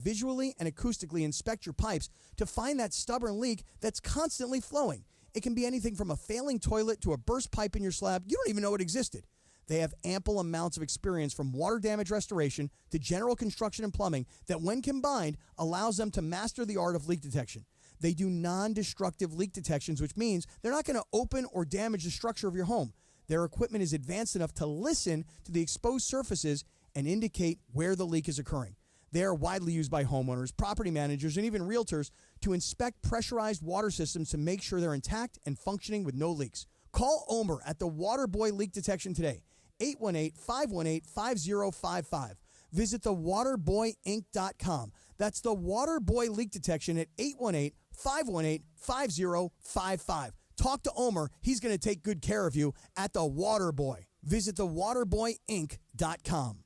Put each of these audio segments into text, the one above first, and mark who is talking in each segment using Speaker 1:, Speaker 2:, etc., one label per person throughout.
Speaker 1: Visually and acoustically inspect your pipes to find that stubborn leak that's constantly flowing. It can be anything from a failing toilet to a burst pipe in your slab. You don't even know it existed. They have ample amounts of experience from water damage restoration to general construction and plumbing that, when combined, allows them to master the art of leak detection. They do non-destructive leak detections, which means they're not going to open or damage the structure of your home. Their equipment is advanced enough to listen to the exposed surfaces and indicate where the leak is occurring. They are widely used by homeowners, property managers, and even realtors to inspect pressurized water systems to make sure they're intact and functioning with no leaks. Call Omer at the Waterboy Leak Detection today, 818-518-5055. Visit thewaterboyinc.com. That's the Waterboy Leak Detection at 818-518-5055. Talk to Omer. He's going to take good care of you at the Waterboy. Visit thewaterboyinc.com.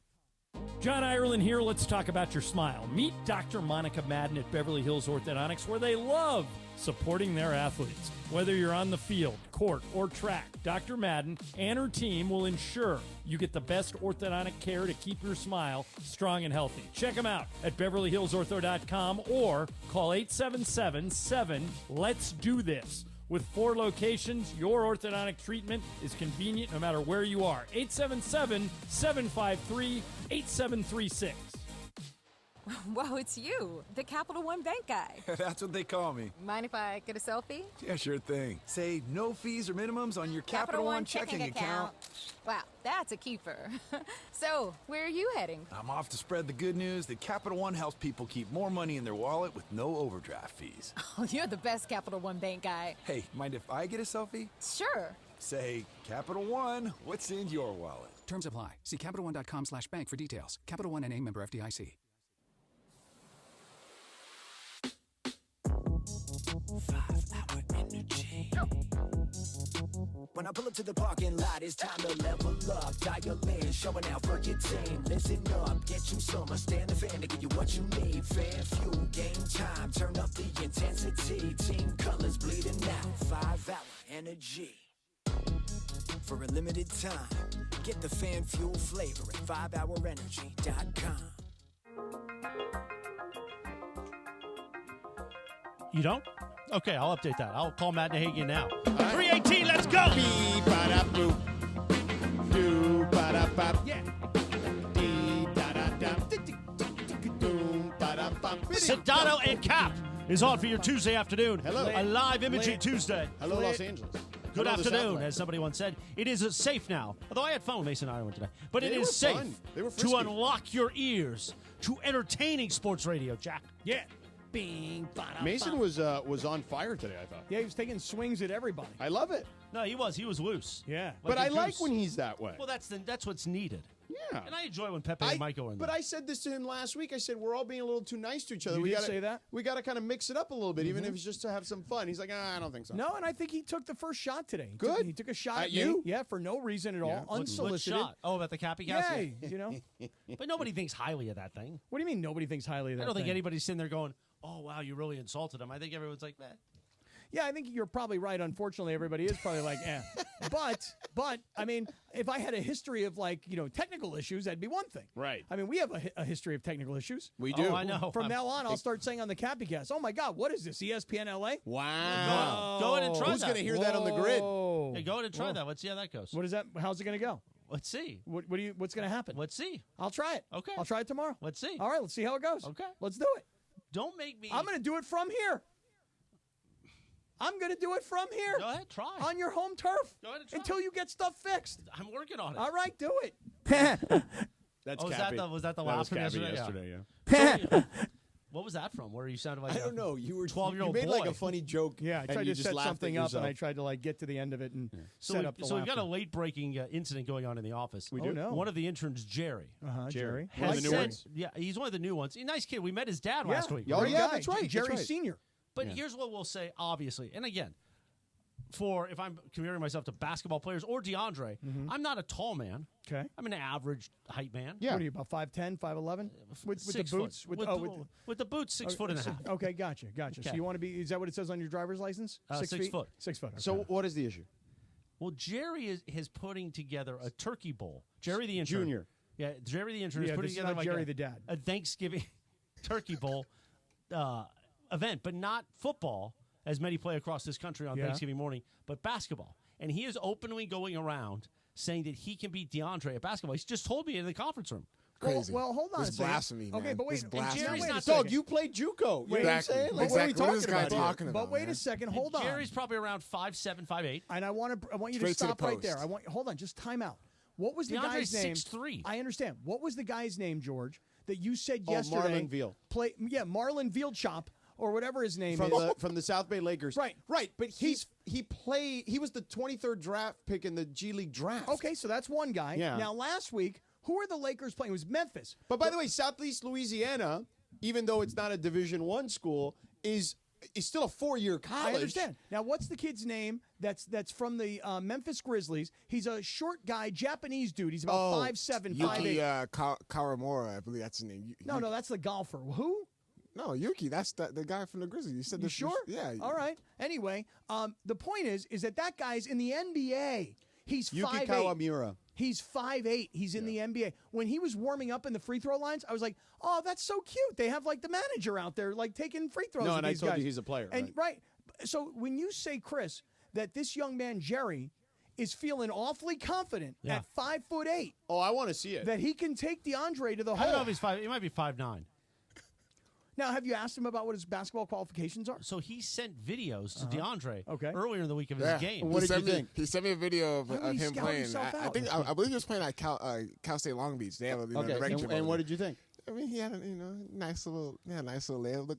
Speaker 2: John Ireland here. Let's talk about your smile. Meet Dr. Monica Madden at Beverly Hills Orthodontics, where they love supporting their athletes. Whether you're on the field, court, or track, Dr. Madden and her team will ensure you get the best orthodontic care to keep your smile strong and healthy. Check them out at BeverlyHillsOrtho.com or call 877-7-LET'S-DO-THIS. With 4 locations, your orthodontic treatment is convenient no matter where you are. 877-753-8736.
Speaker 3: Whoa, it's you, the Capital One Bank guy.
Speaker 4: That's what they call me.
Speaker 3: Mind if I get a selfie?
Speaker 4: Yeah, sure thing. Say no fees or minimums on your Capital One checking account.
Speaker 3: Wow, that's a keeper. So, where are you heading?
Speaker 4: I'm off to spread the good news that Capital One helps people keep more money in their wallet with no overdraft fees.
Speaker 3: Oh, you're the best Capital One Bank guy.
Speaker 4: Hey, mind if I get a selfie?
Speaker 3: Sure.
Speaker 4: Say, Capital One, what's in your wallet?
Speaker 5: Terms apply. See CapitalOne.com/bank for details. Capital One N.A. member FDIC.
Speaker 6: 5-hour energy. When I pull up to the parking lot, it's time to level up. Dial in, showing out for your team. Listen up, get you some. Stand the fan to give you what you need. Fan fuel, game time. Turn up the intensity. Team colors bleeding out. 5-hour energy. For a limited time, get the fan fuel flavor at 5hourenergy.com.
Speaker 7: You don't? Okay, I'll update that. I'll call Matt Nahagian now. 318, let's go! Yeah. Sedano and Cap is on for your Tuesday afternoon.
Speaker 8: Hello.
Speaker 7: A live imaging Tuesday.
Speaker 8: Hello, Los Angeles.
Speaker 7: Good afternoon, as somebody once said. It is safe now. Although I had fun with Mason Ireland today. But it is safe to unlock your ears to entertaining sports radio, Jack.
Speaker 1: Yeah.
Speaker 8: Mason was on fire today, I thought.
Speaker 1: Yeah, he was taking swings at everybody.
Speaker 8: I love it.
Speaker 7: No, he was loose.
Speaker 1: Yeah.
Speaker 8: But I like when he's that way.
Speaker 7: Well, that's what's needed.
Speaker 8: Yeah.
Speaker 7: And I enjoy when Pepe and Mike go in there.
Speaker 8: But I said this to him last week. I said, we're all being a little too nice to each other.
Speaker 1: You
Speaker 8: we
Speaker 1: did
Speaker 8: gotta
Speaker 1: say that?
Speaker 8: We got to kind of mix it up a little bit, even if it's just to have some fun. He's like, I don't think so.
Speaker 1: No, and I think he took the first shot today.
Speaker 8: Good.
Speaker 1: He took a shot
Speaker 8: at you?
Speaker 1: Yeah, for no reason at all, unsolicited.
Speaker 7: What shot? Oh, about the Cappy Gas?
Speaker 1: Yeah, you know.
Speaker 7: But nobody thinks highly of that thing.
Speaker 1: What do you mean nobody thinks highly of that
Speaker 7: I don't think
Speaker 1: thing?
Speaker 7: anybody's sitting there going, oh, wow, you really insulted him. I think everyone's like, man.
Speaker 1: Yeah, I think you're probably right. Unfortunately, everybody is probably like, eh. But I mean, if I had a history of technical issues, that'd be one thing.
Speaker 8: Right.
Speaker 1: I mean, we have a history of technical issues.
Speaker 8: We do.
Speaker 7: Oh, I know.
Speaker 1: From now on, I'll start saying on the Cappy Cast, oh my God, what is this, ESPN LA?
Speaker 8: Wow.
Speaker 7: Go ahead and try
Speaker 8: Who's
Speaker 7: that.
Speaker 8: going to hear that on the grid?
Speaker 7: Hey, go ahead and try that. Let's see how that goes.
Speaker 1: What is that? How's it going to go?
Speaker 7: Let's see.
Speaker 1: What's going to happen?
Speaker 7: Let's see.
Speaker 1: I'll try it.
Speaker 7: Okay.
Speaker 1: I'll try it tomorrow.
Speaker 7: Let's see.
Speaker 1: All right, let's see how it goes.
Speaker 7: Okay.
Speaker 1: Let's do it.
Speaker 7: Don't make me.
Speaker 1: I'm going to do it from here. I'm going to do it from here.
Speaker 7: Go ahead, try.
Speaker 1: On your home turf.
Speaker 7: Go ahead and try.
Speaker 1: Until you get stuff fixed.
Speaker 7: I'm working on it.
Speaker 1: All right, do it.
Speaker 8: That's
Speaker 7: Cappy. Was that the laugh from
Speaker 8: yesterday?
Speaker 7: Yeah. What was that from? Where you sounded like
Speaker 8: I don't know. You were
Speaker 7: 12-year-old
Speaker 8: You made
Speaker 7: boy.
Speaker 8: like a funny joke.
Speaker 1: Yeah, I
Speaker 8: and
Speaker 1: tried
Speaker 8: you
Speaker 1: to
Speaker 8: just
Speaker 1: set
Speaker 8: laughed
Speaker 1: something
Speaker 8: at
Speaker 1: up, and
Speaker 8: yourself.
Speaker 1: I tried to get to the end of it and
Speaker 7: So
Speaker 1: set up the
Speaker 7: So we've got a
Speaker 1: laughter.
Speaker 7: late-breaking incident going on in the office.
Speaker 1: We do?
Speaker 8: Oh,
Speaker 1: no.
Speaker 7: One of the interns, Jerry.
Speaker 1: Jerry.
Speaker 8: One of the new ones.
Speaker 7: Yeah, he's one of the new ones. He's a nice kid. We met his dad last week.
Speaker 8: Oh,
Speaker 1: Great
Speaker 8: yeah,
Speaker 1: guy.
Speaker 8: that's right.
Speaker 1: Jerry
Speaker 8: That's right.
Speaker 1: Sr.
Speaker 7: But here's what we'll say, obviously. And again, if I'm comparing myself to basketball players or DeAndre, I'm not a tall man.
Speaker 1: Okay.
Speaker 7: I'm an average height man.
Speaker 1: What are you, about 5'10", 5'11"? With the
Speaker 7: 6
Speaker 1: boots?
Speaker 7: foot. With the boots, 6 foot and a half.
Speaker 1: Okay, gotcha.
Speaker 7: Okay.
Speaker 1: So you want to be, is that what it says on your driver's license?
Speaker 7: 6
Speaker 1: feet?
Speaker 7: foot.
Speaker 1: 6 foot. Okay.
Speaker 8: So what is the issue?
Speaker 7: Well, Jerry is putting together a turkey bowl. Jerry the intern.
Speaker 8: Junior.
Speaker 7: Yeah, Jerry the intern is
Speaker 1: Yeah,
Speaker 7: putting
Speaker 1: this is
Speaker 7: together
Speaker 1: not Jerry the dad.
Speaker 7: a Thanksgiving. Turkey Bowl event, but not football, as many play across this country on Thanksgiving morning, but basketball. And he is openly going around saying that he can beat DeAndre at basketball. He's just told me in the conference room.
Speaker 8: Crazy.
Speaker 1: Well, hold on a second.
Speaker 8: Blasphemy, man.
Speaker 1: Okay, but wait.
Speaker 8: It's blasphemy.
Speaker 7: Jerry's not
Speaker 8: Dog, you played JUCO. You know what I'm saying? Like, Exactly. what are we What is this guy talking about? talking about?
Speaker 1: But wait
Speaker 8: man?
Speaker 1: a second. Hold on.
Speaker 7: Jerry's probably around 5'7", 5'8".
Speaker 1: And I want you
Speaker 8: Straight
Speaker 1: to
Speaker 8: to the
Speaker 1: stop right
Speaker 8: post.
Speaker 1: there. Hold on, just time out. What was the
Speaker 7: DeAndre's
Speaker 1: guy's name?
Speaker 7: 6'3".
Speaker 1: I understand. What was the guy's name, George, that you said yesterday?
Speaker 8: Marlon Veal.
Speaker 1: Marlon Veal Chop or whatever his name
Speaker 8: From
Speaker 1: is.
Speaker 8: from the South Bay Lakers.
Speaker 1: Right.
Speaker 8: But he was the 23rd draft pick in the G League draft.
Speaker 1: Okay, so that's one guy.
Speaker 8: Yeah.
Speaker 1: Now last week, who are the Lakers playing? It was Memphis.
Speaker 8: But by the way, Southeast Louisiana, even though it's not a Division I school, is still a 4-year college.
Speaker 1: I understand. Now, what's the kid's name that's from the Memphis Grizzlies? He's a short guy, Japanese dude. He's about 5'7", 5'8".
Speaker 8: Kawamura, I believe that's his name.
Speaker 1: No, that's the golfer. Who?
Speaker 8: No, Yuki. That's the guy from the Grizzlies. You said
Speaker 1: You
Speaker 8: this.
Speaker 1: sure?
Speaker 8: Yeah.
Speaker 1: All right. Anyway, the point is that guy's in the NBA. He's
Speaker 8: Yuki
Speaker 1: 5'8".
Speaker 8: Kawamura.
Speaker 1: He's 5'8". He's in the NBA. When he was warming up in the free throw lines, I was like, "Oh, that's so cute." They have like the manager out there, like taking free throws.
Speaker 8: No,
Speaker 1: with
Speaker 8: and I
Speaker 1: these
Speaker 8: told
Speaker 1: guys.
Speaker 8: you he's a player.
Speaker 1: And right. So when you say, Chris, that this young man Jerry is feeling awfully confident at 5'8",
Speaker 8: Oh, I want to see it.
Speaker 1: that he can take DeAndre to the
Speaker 7: I don't know
Speaker 1: hole.
Speaker 7: if he's 5. He might be 5'9".
Speaker 1: Now, have you asked him about what his basketball qualifications are?
Speaker 7: So he sent videos to DeAndre
Speaker 1: Okay.
Speaker 7: earlier in the week of his game.
Speaker 8: What did you think?
Speaker 9: He sent me a video of
Speaker 1: Why would he
Speaker 9: him
Speaker 1: scout
Speaker 9: playing.
Speaker 1: himself
Speaker 9: I
Speaker 1: out?
Speaker 9: think I believe he was playing at Cal State Long Beach. They have a
Speaker 8: Okay,
Speaker 9: rank trip over
Speaker 8: and what
Speaker 9: there.
Speaker 8: did you think?
Speaker 9: I mean, he had a nice little layup. Look,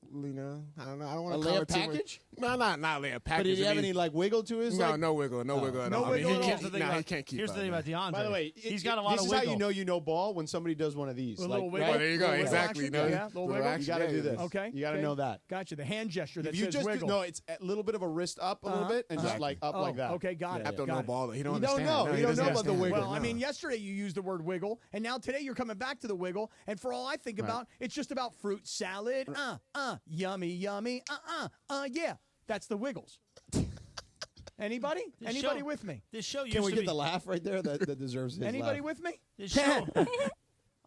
Speaker 9: I don't know. I don't want
Speaker 8: A
Speaker 9: to call
Speaker 8: layup
Speaker 9: it too much.
Speaker 8: package?
Speaker 9: No, not layup package.
Speaker 8: But did he
Speaker 9: I
Speaker 8: have
Speaker 9: mean,
Speaker 8: any like wiggle to his?
Speaker 9: No,
Speaker 8: like,
Speaker 9: no wiggle at
Speaker 1: No
Speaker 9: all.
Speaker 1: wiggle
Speaker 9: I
Speaker 1: at
Speaker 9: mean,
Speaker 1: all.
Speaker 9: he
Speaker 7: Here's
Speaker 9: can't,
Speaker 7: the thing
Speaker 9: he
Speaker 7: about,
Speaker 9: can't keep
Speaker 7: here's the
Speaker 9: up,
Speaker 7: thing
Speaker 9: man.
Speaker 7: about DeAndre.
Speaker 8: By the way,
Speaker 7: he's got a lot
Speaker 8: this
Speaker 7: of
Speaker 8: is
Speaker 7: wiggle.
Speaker 8: how you know ball when somebody does one of these.
Speaker 1: A little wiggle.
Speaker 8: right?
Speaker 9: Oh, there you go.
Speaker 1: Little
Speaker 9: Exactly.
Speaker 1: action,
Speaker 9: You know,
Speaker 1: yeah, little wiggle.
Speaker 9: action,
Speaker 8: You got to
Speaker 9: yeah,
Speaker 8: do
Speaker 9: yeah.
Speaker 8: this.
Speaker 1: Okay.
Speaker 8: You got to
Speaker 1: okay.
Speaker 8: know that.
Speaker 1: Gotcha. The hand gesture that
Speaker 8: If you
Speaker 1: says
Speaker 8: just
Speaker 1: wiggle.
Speaker 8: no, it's a little bit of a wrist up a little bit and just like up like that.
Speaker 1: Okay, got it.
Speaker 9: I don't
Speaker 1: got
Speaker 9: know
Speaker 1: it.
Speaker 9: ball. He don't
Speaker 8: You don't
Speaker 9: understand.
Speaker 8: know.
Speaker 9: No,
Speaker 8: You
Speaker 9: he
Speaker 8: don't
Speaker 9: doesn't
Speaker 8: know about the
Speaker 9: understand.
Speaker 8: wiggle.
Speaker 1: Well, I
Speaker 9: No.
Speaker 1: mean, yesterday you used the word wiggle, and now today you're coming back to the wiggle, and for all I think about, it's just about fruit salad, yummy, yummy, yeah. That's the wiggles. Anybody?
Speaker 7: This
Speaker 1: Anybody
Speaker 7: show-
Speaker 1: with me?
Speaker 7: This show used
Speaker 8: Can we
Speaker 7: to
Speaker 8: get
Speaker 7: be.
Speaker 8: the laugh right there? That deserves his
Speaker 1: Anybody
Speaker 8: laugh.
Speaker 1: with me?
Speaker 7: This show.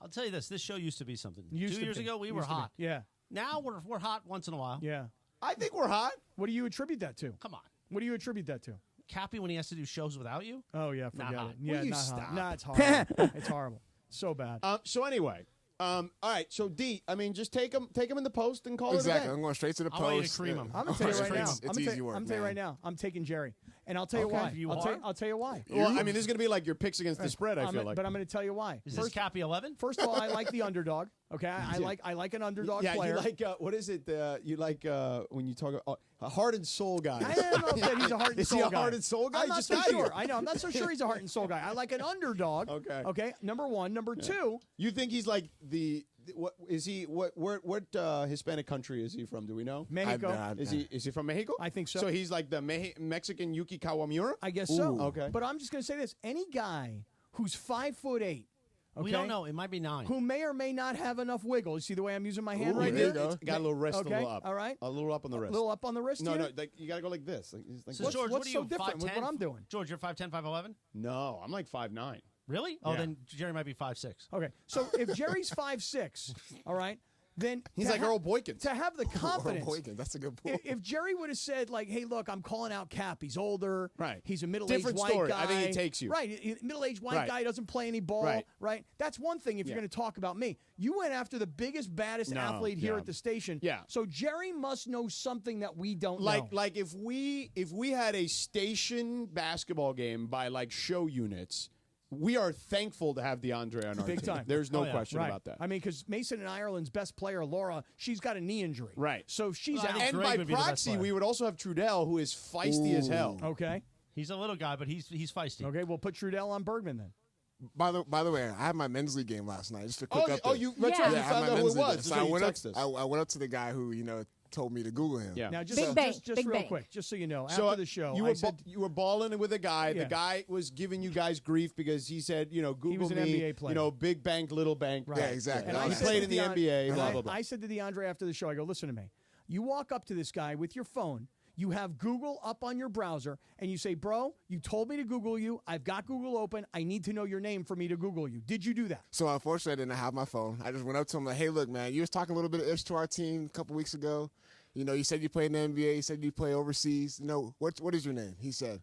Speaker 7: I'll tell you this. This show used to be something.
Speaker 1: Used
Speaker 7: 2
Speaker 1: to
Speaker 7: years
Speaker 1: be.
Speaker 7: ago, we were
Speaker 1: Used to be.
Speaker 7: hot.
Speaker 1: Yeah,
Speaker 7: Now we're hot once in a while.
Speaker 1: yeah.
Speaker 8: I think we're hot.
Speaker 1: What do you attribute that to?
Speaker 7: Come on.
Speaker 1: What do you attribute that to?
Speaker 7: Cappy when he has to do shows without you.
Speaker 1: Oh yeah, forget
Speaker 7: hot.
Speaker 1: it. Yeah,
Speaker 8: Will you
Speaker 1: not
Speaker 8: stop?
Speaker 1: hot. Nah, it's horrible. It's horrible. So bad.
Speaker 8: So anyway, all right. So D, I mean, just take him in the post and call
Speaker 9: Exactly.
Speaker 8: it a
Speaker 9: I'm
Speaker 8: day.
Speaker 9: going straight to the
Speaker 7: I want you to
Speaker 9: post.
Speaker 7: cream him.
Speaker 1: I'm gonna tell you right now.
Speaker 9: It's easy work.
Speaker 1: I'm tell you
Speaker 9: man.
Speaker 1: right now. I'm taking Jerry, and I'll tell you
Speaker 8: Okay.
Speaker 1: why.
Speaker 7: You
Speaker 1: I'll
Speaker 7: are?
Speaker 1: tell you why.
Speaker 8: Well, I mean, this is going to be like your picks against the spread. I feel like.
Speaker 1: But I'm going to tell you why.
Speaker 7: Is this Cappy 11?
Speaker 1: First of all, I like the underdog. Okay, I like an underdog
Speaker 8: yeah,
Speaker 1: player.
Speaker 8: you like what is it? You like when you talk a heart and soul guy.
Speaker 1: I don't know if that he's a heart and
Speaker 8: Is
Speaker 1: soul
Speaker 8: he a
Speaker 1: guy.
Speaker 8: heart and soul guy?
Speaker 1: I'm not
Speaker 8: Just
Speaker 1: so
Speaker 8: got
Speaker 1: sure.
Speaker 8: here.
Speaker 1: I know. I'm not so sure he's a heart and soul guy. I like an underdog.
Speaker 8: Okay.
Speaker 1: Okay. Number one. Number two.
Speaker 8: You think he's like what is he? What Hispanic country is he from? Do we know?
Speaker 1: Mexico.
Speaker 8: Is he from Mexico?
Speaker 1: I think so.
Speaker 8: So he's like the Mexican Yuki Kawamura.
Speaker 1: I guess so.
Speaker 8: Ooh. Okay.
Speaker 1: But I'm just going to say this: any guy who's 5'8", okay,
Speaker 7: We don't know. It might be 9.
Speaker 1: who may or may not have enough wiggle. You see the way I'm using my hand
Speaker 8: Ooh,
Speaker 1: right
Speaker 8: there
Speaker 1: there?
Speaker 8: you go. Got a little wrist,
Speaker 1: Okay,
Speaker 8: a little up.
Speaker 1: all right.
Speaker 8: A little up on the
Speaker 1: A
Speaker 8: wrist.
Speaker 1: little up on the wrist.
Speaker 8: No,
Speaker 1: here?
Speaker 8: no, like you got to go like this. Like
Speaker 7: So
Speaker 8: this.
Speaker 7: George,
Speaker 1: what's
Speaker 7: what are
Speaker 1: so
Speaker 7: you?
Speaker 1: different with
Speaker 7: 5'10"?
Speaker 1: what I'm doing?
Speaker 7: George, you're 5'10", 5'11"?
Speaker 8: No, I'm like 5'9".
Speaker 7: Really? Oh,
Speaker 8: Yeah.
Speaker 7: then Jerry might be 5'6".
Speaker 1: Okay, so if Jerry's 5'6", all right, then
Speaker 8: He's
Speaker 1: to
Speaker 8: like
Speaker 1: ha-
Speaker 8: Earl Boykins.
Speaker 1: To have the confidence,
Speaker 9: Boykins, that's a good point.
Speaker 1: if Jerry would have said like, "Hey, look, I'm calling out Cap. He's older.
Speaker 8: Right.
Speaker 1: He's a middle-aged
Speaker 8: Different
Speaker 1: white
Speaker 8: story.
Speaker 1: guy.
Speaker 8: I think he takes you.
Speaker 1: Right. Middle-aged white
Speaker 8: Right.
Speaker 1: guy doesn't play any ball.
Speaker 8: Right.
Speaker 1: That's one thing. If you're
Speaker 8: Yeah.
Speaker 1: going to talk about me, you went after the biggest, baddest
Speaker 8: No,
Speaker 1: athlete here
Speaker 8: yeah.
Speaker 1: at the station.
Speaker 8: Yeah.
Speaker 1: So Jerry must know something that we don't know.
Speaker 8: Like if we had a station basketball game by like show units, we are thankful to have DeAndre on our
Speaker 1: Big
Speaker 8: team.
Speaker 1: time.
Speaker 8: There's no
Speaker 7: Oh, yeah.
Speaker 8: question
Speaker 1: Right.
Speaker 8: about that.
Speaker 1: I mean, because Mason and Ireland's best player, Laura, she's got a knee injury.
Speaker 8: Right.
Speaker 1: So she's
Speaker 7: Well, I
Speaker 1: out.
Speaker 7: think
Speaker 8: and
Speaker 7: Greg
Speaker 8: by
Speaker 7: would be the best
Speaker 8: proxy,
Speaker 7: player.
Speaker 8: we would also have Trudell, who is feisty as hell.
Speaker 1: Okay.
Speaker 7: He's a little guy, but he's feisty.
Speaker 1: Okay. We'll put Trudell on Bergman then.
Speaker 9: By the way, I had my men's league game last night. Just a quick update.
Speaker 8: That's
Speaker 3: Yeah.
Speaker 8: right. You
Speaker 9: I had
Speaker 8: found
Speaker 9: my
Speaker 8: out who
Speaker 9: men's
Speaker 8: it
Speaker 9: league
Speaker 8: was.
Speaker 9: game.
Speaker 8: So
Speaker 9: So I
Speaker 8: you
Speaker 9: went up.
Speaker 8: text us.
Speaker 9: I went up to the guy who told me to Google him.
Speaker 8: Yeah.
Speaker 1: Now, just
Speaker 3: Big bang,
Speaker 1: just
Speaker 3: big
Speaker 1: real
Speaker 3: bang.
Speaker 1: quick, just so you know,
Speaker 8: So
Speaker 1: after the show,
Speaker 8: you
Speaker 1: I
Speaker 8: were
Speaker 1: said
Speaker 8: you were balling with a guy.
Speaker 1: Yeah.
Speaker 8: The guy was giving you guys grief because he said, Google
Speaker 1: was an
Speaker 8: me,
Speaker 1: NBA player.
Speaker 8: big bank, little bank.
Speaker 1: Right.
Speaker 9: Yeah, exactly.
Speaker 1: And
Speaker 9: all
Speaker 1: I
Speaker 8: he
Speaker 9: that
Speaker 1: said
Speaker 8: played
Speaker 1: to
Speaker 8: in the
Speaker 1: Deon-
Speaker 8: NBA,
Speaker 1: and
Speaker 8: blah,
Speaker 1: I-
Speaker 8: blah, blah.
Speaker 1: I said to DeAndre after the show, I go, listen to me. You walk up to this guy with your phone. you have Google up on your browser, and you say, bro, you told me to Google you. I've got Google open. I need to know your name for me to Google you. Did you do that?
Speaker 9: So unfortunately, I didn't have my phone. I just went up to him like, hey, look, man, you was talking a little bit of ish to our team a couple weeks ago. You know, you said you played in the NBA. You said you play overseas. You know, what is your name? He said,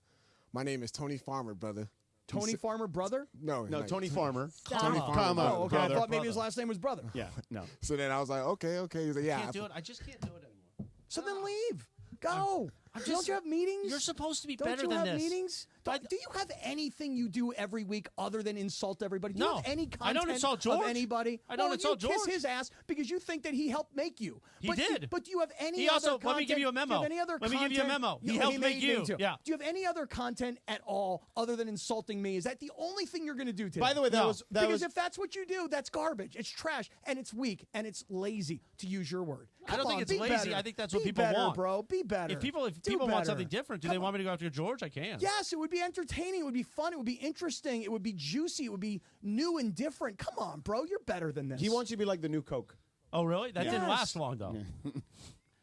Speaker 9: my name is Tony Farmer, brother.
Speaker 1: Tony Farmer, brother?
Speaker 8: No, Tony Farmer.
Speaker 9: Tony Farmer.
Speaker 8: Come on,
Speaker 1: Oh, okay.
Speaker 8: brother.
Speaker 1: I thought maybe his last name was brother.
Speaker 8: Yeah, no.
Speaker 9: So then I was like, okay. He's like, yeah.
Speaker 7: Can't do it. I just can't do it anymore.
Speaker 1: So then leave. Go. Don't you have meetings?
Speaker 7: You're supposed to be
Speaker 1: Don't
Speaker 7: better
Speaker 1: you
Speaker 7: than
Speaker 1: have
Speaker 7: this.
Speaker 1: meetings? Do you have anything you do every week other than insult everybody? Do you
Speaker 7: No.
Speaker 1: have any
Speaker 7: I don't
Speaker 1: content
Speaker 7: insult
Speaker 1: of
Speaker 7: George.
Speaker 1: anybody?
Speaker 7: I don't insult
Speaker 1: you kiss
Speaker 7: George.
Speaker 1: his ass because you think that he helped make you.
Speaker 7: He
Speaker 1: But
Speaker 7: did.
Speaker 1: But do you have any
Speaker 7: He
Speaker 1: other
Speaker 7: also-
Speaker 1: content?
Speaker 7: let me give you a
Speaker 1: Do you
Speaker 7: memo.
Speaker 1: have any other
Speaker 7: Let me
Speaker 1: content?
Speaker 7: give you a memo. He
Speaker 1: No,
Speaker 7: helped make
Speaker 1: made
Speaker 7: you.
Speaker 1: me too.
Speaker 7: Yeah.
Speaker 1: Do you have any other content at all other than insulting me? Is that the only thing you're going to do today?
Speaker 8: By the way, that
Speaker 1: because
Speaker 8: was
Speaker 1: if that's what you do, that's garbage. It's trash and it's weak and it's lazy, to use your word.
Speaker 7: I don't
Speaker 1: Come
Speaker 7: think
Speaker 1: on,
Speaker 7: it's
Speaker 1: be
Speaker 7: lazy.
Speaker 1: better.
Speaker 7: I think that's what
Speaker 1: Be
Speaker 7: people
Speaker 1: better,
Speaker 7: want.
Speaker 1: bro. Be better.
Speaker 7: If people
Speaker 1: Do
Speaker 7: want
Speaker 1: better.
Speaker 7: something different, do they want me to go after George? I can.
Speaker 1: Yes, it would be entertaining. It would be fun. It would be interesting. It would be juicy. It would be new and different. Come on, bro. You're better than this.
Speaker 8: He wants you to be like the new Coke.
Speaker 7: Oh, really? That didn't
Speaker 1: Yes.
Speaker 7: last long, though.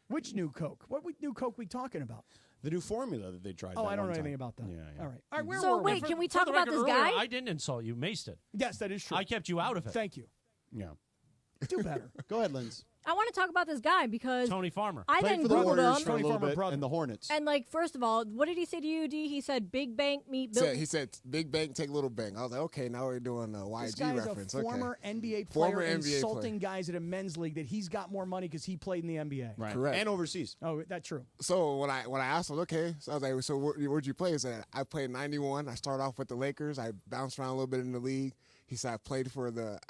Speaker 1: Which new Coke? What new Coke we talking about?
Speaker 8: The new formula that they tried.
Speaker 1: Oh,
Speaker 8: that
Speaker 1: I don't
Speaker 8: one
Speaker 1: know anything
Speaker 8: time.
Speaker 1: about that.
Speaker 8: Yeah.
Speaker 1: All right. All right, where
Speaker 10: So
Speaker 1: were
Speaker 10: wait,
Speaker 1: we?
Speaker 10: can we
Speaker 7: For
Speaker 10: talk
Speaker 7: the
Speaker 10: about
Speaker 7: record,
Speaker 10: this
Speaker 7: earlier,
Speaker 10: guy?
Speaker 7: I didn't insult you. Maced it.
Speaker 1: Yes, that is true.
Speaker 7: I kept you out of it.
Speaker 1: Thank you.
Speaker 8: Yeah.
Speaker 1: Do better.
Speaker 8: Go ahead, Linz.
Speaker 10: I want to talk about this guy because
Speaker 7: Tony Farmer.
Speaker 10: I
Speaker 8: Played
Speaker 10: then
Speaker 8: for the
Speaker 10: Googled
Speaker 8: Warriors
Speaker 10: him.
Speaker 8: for a little
Speaker 1: Farmer
Speaker 8: bit
Speaker 1: brother.
Speaker 8: and the Hornets.
Speaker 10: And like, first of all, what did he say to you, D? He said, "Big bank meet Bill."
Speaker 9: He said, big bank, take little bank. I was like, okay, now we're doing a YG
Speaker 1: This guy is
Speaker 9: reference.
Speaker 1: a former
Speaker 9: okay.
Speaker 1: NBA player
Speaker 9: Former NBA
Speaker 1: insulting guys at a men's league that he's got more money because he played in the NBA.
Speaker 8: Right.
Speaker 9: Correct.
Speaker 8: And overseas.
Speaker 1: Oh, that's true.
Speaker 9: So when I asked him, okay, so I was like, so where'd you play? He said, I played 91. I started off with the Lakers. I bounced around a little bit in the league. He said, I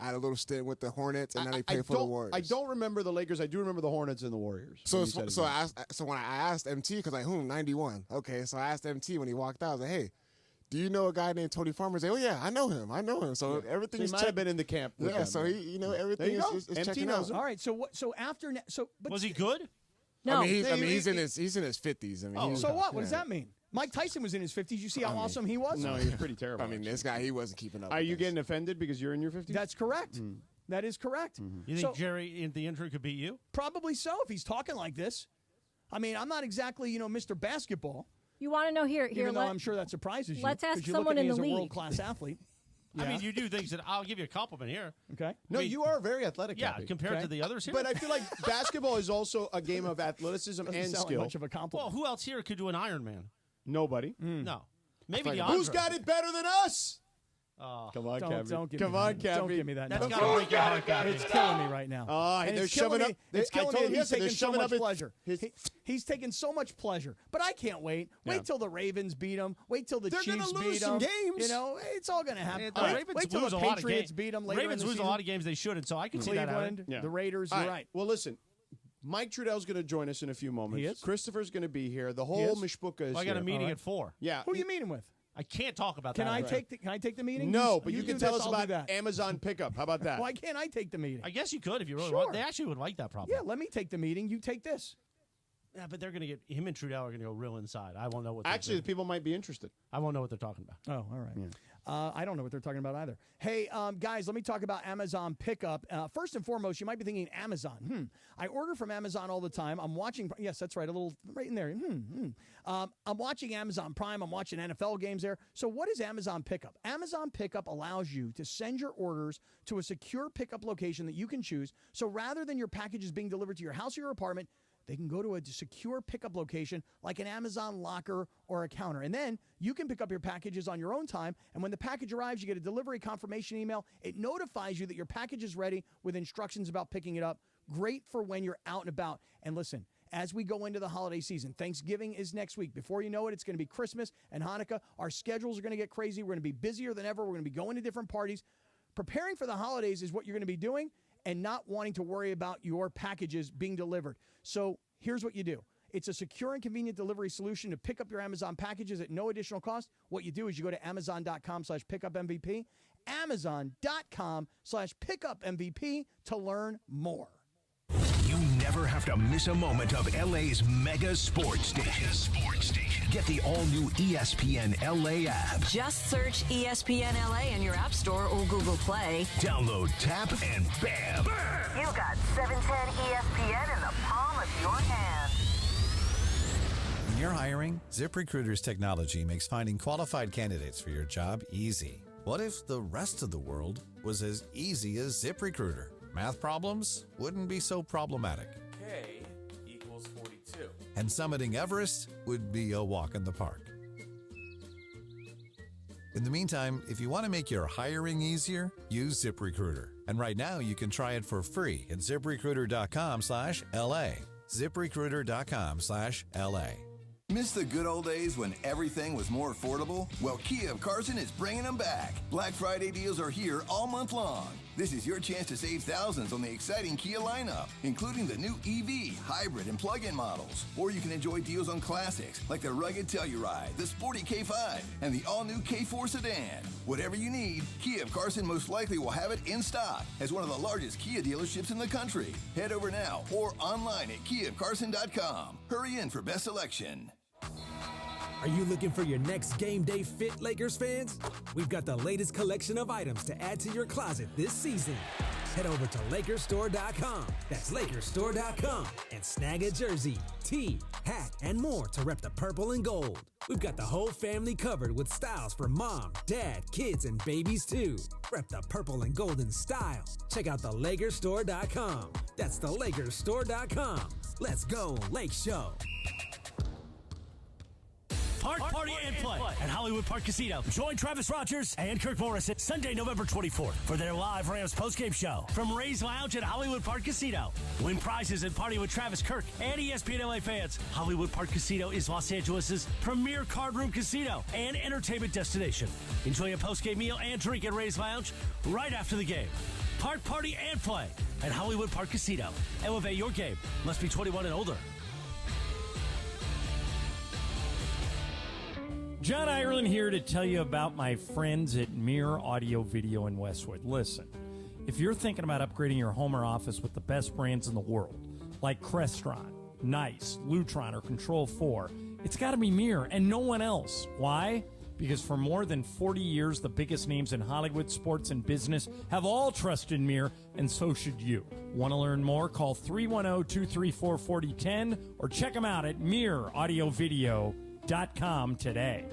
Speaker 9: had a little stint with the Hornets, and then I played for the Warriors.
Speaker 8: I don't remember the Lakers. I do remember the Hornets and the Warriors.
Speaker 9: So when I asked MT, because 91. Okay, so I asked MT when he walked out, I was like, hey, do you know a guy named Tony Farmer? He's like, oh yeah, I know him. So everything
Speaker 8: So he
Speaker 9: is
Speaker 8: might have been in the camp. With
Speaker 9: Yeah,
Speaker 8: them,
Speaker 9: so
Speaker 8: right?
Speaker 9: everything
Speaker 8: There you go.
Speaker 9: is
Speaker 8: MT
Speaker 9: checking
Speaker 8: knows
Speaker 9: out.
Speaker 8: him.
Speaker 1: All right. So what? So after but
Speaker 7: Was he good?
Speaker 10: No.
Speaker 9: He's in his 50s. I mean, he's,
Speaker 1: So what? What does that mean? Mike Tyson was in his 50s. You see how awesome he was?
Speaker 8: No, he was pretty terrible.
Speaker 9: I mean, this guy, he wasn't keeping up.
Speaker 8: Are
Speaker 9: with
Speaker 8: you
Speaker 9: us.
Speaker 8: getting offended because you're in your 50s?
Speaker 1: That's correct. That is correct.
Speaker 7: You think Jerry in the intern could beat you?
Speaker 1: Probably so if he's talking like this. I mean, I'm not exactly, Mr. Basketball,
Speaker 10: You want to know here?
Speaker 1: even though I'm sure that surprises you.
Speaker 10: let's ask
Speaker 1: 'cause you
Speaker 10: someone
Speaker 1: look at me
Speaker 10: in
Speaker 1: as
Speaker 10: the
Speaker 1: a
Speaker 10: league.
Speaker 1: world-class athlete.
Speaker 7: I mean, you do things that I'll give you a compliment here.
Speaker 1: Okay.
Speaker 8: No, you are very athletic.
Speaker 7: Yeah,
Speaker 8: Cappy.
Speaker 7: compared
Speaker 1: Okay.
Speaker 7: to the others here.
Speaker 8: But I feel like basketball is also a game of athleticism
Speaker 1: Doesn't
Speaker 8: and
Speaker 1: sound like
Speaker 8: skill.
Speaker 1: much of a compliment.
Speaker 7: well, who else here could do an Ironman?
Speaker 8: Nobody.
Speaker 7: No. Maybe
Speaker 9: like
Speaker 7: DeAndre.
Speaker 8: Who's got it better than us? Come on, Cappy.
Speaker 1: Don't give
Speaker 8: Come
Speaker 1: me
Speaker 8: on,
Speaker 1: that. Don't
Speaker 8: Cappy.
Speaker 1: give me that.
Speaker 7: That's
Speaker 1: now.
Speaker 7: got to break your heart, Cappy.
Speaker 1: It's killing me right now. And
Speaker 8: they're
Speaker 1: it's killing
Speaker 8: shoving
Speaker 1: me.
Speaker 8: up.
Speaker 1: It's
Speaker 8: I
Speaker 1: killing
Speaker 8: told
Speaker 1: me.
Speaker 8: him
Speaker 1: He's
Speaker 8: yesterday,
Speaker 1: taking
Speaker 8: they're
Speaker 1: so
Speaker 8: shoving
Speaker 1: much
Speaker 8: up his-
Speaker 1: pleasure.
Speaker 8: his-
Speaker 1: He's taking so much pleasure. But I can't wait. Wait
Speaker 8: Yeah.
Speaker 1: till the Ravens beat them. Wait till the
Speaker 8: They're
Speaker 1: Chiefs
Speaker 8: gonna lose
Speaker 1: beat
Speaker 8: some
Speaker 1: them.
Speaker 8: games.
Speaker 1: It's all going to happen.
Speaker 7: The Ravens
Speaker 1: wait till
Speaker 7: lose
Speaker 1: the
Speaker 7: a lot of
Speaker 1: Patriots
Speaker 7: games.
Speaker 1: beat them later
Speaker 7: Ravens
Speaker 1: in the
Speaker 7: lose
Speaker 1: season.
Speaker 7: a lot of games they shouldn't, so I can see that
Speaker 1: Cleveland,
Speaker 7: happening.
Speaker 8: Yeah.
Speaker 1: the Raiders.
Speaker 8: All
Speaker 1: You're right.
Speaker 8: Well, listen. Mike Trudell's going to join us in a few moments.
Speaker 1: He is?
Speaker 8: Christopher's going to be here. The whole
Speaker 1: is?
Speaker 8: Mishpucha is
Speaker 7: Well, I got a
Speaker 8: here.
Speaker 7: meeting at 4.
Speaker 8: Yeah.
Speaker 1: Who are you meeting with?
Speaker 7: I can't talk about
Speaker 1: Can
Speaker 7: that.
Speaker 1: I
Speaker 7: right.
Speaker 1: take the meeting?
Speaker 8: No, but you
Speaker 1: do
Speaker 8: can
Speaker 1: this,
Speaker 8: tell us
Speaker 1: I'll do
Speaker 8: about
Speaker 1: that.
Speaker 8: Amazon pickup. How about that?
Speaker 1: Why can't I take the meeting?
Speaker 7: I guess you could if you really
Speaker 1: Sure.
Speaker 7: want. They actually would like that problem.
Speaker 1: Yeah, let me take the meeting. You take this.
Speaker 7: Yeah, but they're going to get him and Trudell are going to go real inside. I won't know what.
Speaker 8: Actually,
Speaker 7: they're
Speaker 8: the people might be interested.
Speaker 7: I won't know what they're talking about.
Speaker 1: Oh, all right. I don't know what they're talking about either. Hey, guys, let me talk about Amazon Pickup. First and foremost, you might be thinking Amazon. I order from Amazon all the time. I'm watching. Yes, that's right. A little right in there. I'm watching Amazon Prime. I'm watching NFL games there. So what is Amazon Pickup? Amazon Pickup allows you to send your orders to a secure pickup location that you can choose. So rather than your packages being delivered to your house or your apartment, they can go to a secure pickup location like an Amazon locker or a counter. And then you can pick up your packages on your own time. And when the package arrives, you get a delivery confirmation email. It notifies you that your package is ready with instructions about picking it up. Great for when you're out and about. And listen, as we go into the holiday season, Thanksgiving is next week. Before you know it, it's going to be Christmas and Hanukkah. Our schedules are going to get crazy. We're going to be busier than ever. We're going to be going to different parties. Preparing for the holidays is what you're going to be doing, and not wanting to worry about your packages being delivered. So here's what you do. It's a secure and convenient delivery solution to pick up your Amazon packages at no additional cost. What you do is you go to amazon.com/pickupmvp, amazon.com/pickupmvp to learn more.
Speaker 11: You never have to miss a moment of LA's mega sports station. Get the all-new ESPN LA app.
Speaker 3: Just search ESPN LA in your App Store or Google Play.
Speaker 11: Download, tap, and bam!
Speaker 3: You got 710 ESPN in the palm of your hand.
Speaker 6: When
Speaker 12: you're hiring, ZipRecruiter's technology makes finding qualified candidates for your job easy. What if the rest of the world was as easy as ZipRecruiter? Math problems wouldn't be so problematic.
Speaker 13: K equals 42.
Speaker 12: And summiting Everest would be a walk in the park. In the meantime, if you want to make your hiring easier, use ZipRecruiter. And right now, you can try it for free at ZipRecruiter.com/LA. ZipRecruiter.com/LA.
Speaker 14: Miss the good old days when everything was more affordable? Well, Kia of Carson is bringing them back. Black Friday deals are here all month long. This is your chance to save thousands on the exciting Kia lineup, including the new EV, hybrid, and plug-in models. Or you can enjoy deals on classics like the rugged Telluride, the sporty K5, and the all-new K4 sedan. Whatever you need, Kia of Carson most likely will have it in stock as one of the largest Kia dealerships in the country. Head over now or online at KiaofCarson.com. Hurry in for best selection.
Speaker 15: Are you looking for your next game day fit, Lakers fans? We've got the latest collection of items to add to your closet this season. Head over to LakersStore.com. That's LakersStore.com and snag a jersey, tee, hat, and more to rep the purple and gold. We've got the whole family covered with styles for mom, dad, kids, and babies too. Rep the purple and golden style. Check out the LakersStore.com. That's the LakersStore.com. Let's go, Lake Show.
Speaker 16: Party and play at Hollywood Park Casino. Join Travis Rogers and Kirk Morrison Sunday, November 24th for their live Rams postgame show from Ray's Lounge at Hollywood Park Casino. Win prizes and party with Travis, Kirk, and ESPN LA fans. Hollywood Park Casino is Los Angeles' premier card room casino and entertainment destination. Enjoy a postgame meal and drink at Ray's Lounge right after the game. Party and play at Hollywood Park Casino. Elevate your game. Must be 21 and older.
Speaker 2: John Ireland here to tell you about my friends at Mirror Audio Video in Westwood. Listen, if you're thinking about upgrading your home or office with the best brands in the world, like Crestron, Nice, Lutron, or Control 4, it's got to be Mirror and no one else. Why? Because for more than 40 years, the biggest names in Hollywood, sports, and business have all trusted Mirror, and so should you. Want to learn more? Call 310-234-4010 or check them out at mirroraudiovideo.com today.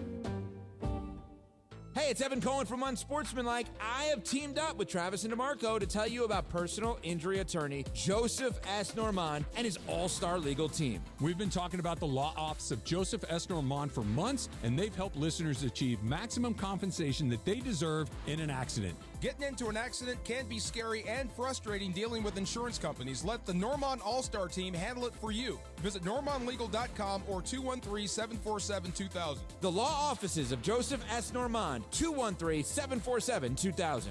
Speaker 17: Hey, it's Evan Cohen from Unsportsmanlike. I have teamed up with Travis and DeMarco to tell you about personal injury attorney Joseph S. Normand and his all-star legal team.
Speaker 18: We've been talking about the law office of Joseph S. Normand for months, and they've helped listeners achieve maximum compensation that they deserve in an accident.
Speaker 19: Getting into an accident can be scary and frustrating dealing with insurance companies. Let the Normand All-Star team handle it for you. Visit normandlegal.com or 213-747-2000.
Speaker 17: The law offices of Joseph S. Normand, 213-747-2000.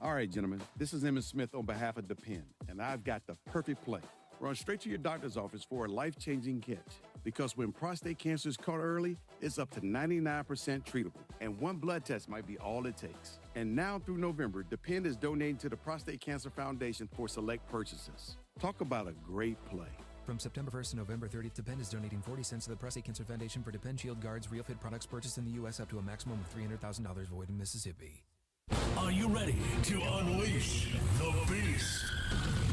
Speaker 20: All right, gentlemen, this is Emmett Smith on behalf of Depend, and I've got the perfect play. Run straight to your doctor's office for a life-changing catch. Because when prostate cancer is caught early, it's up to 99% treatable, and one blood test might be all it takes. And now through November, Depend is donating to the Prostate Cancer Foundation for select purchases. Talk about a great play.
Speaker 21: From September 1st to November 30th, Depend is donating 40 cents to the Prostate Cancer Foundation for Depend Shield Guards Real Fit products purchased in the U.S. up to a maximum of $300,000 void in Mississippi.
Speaker 16: Are you ready to unleash the beast?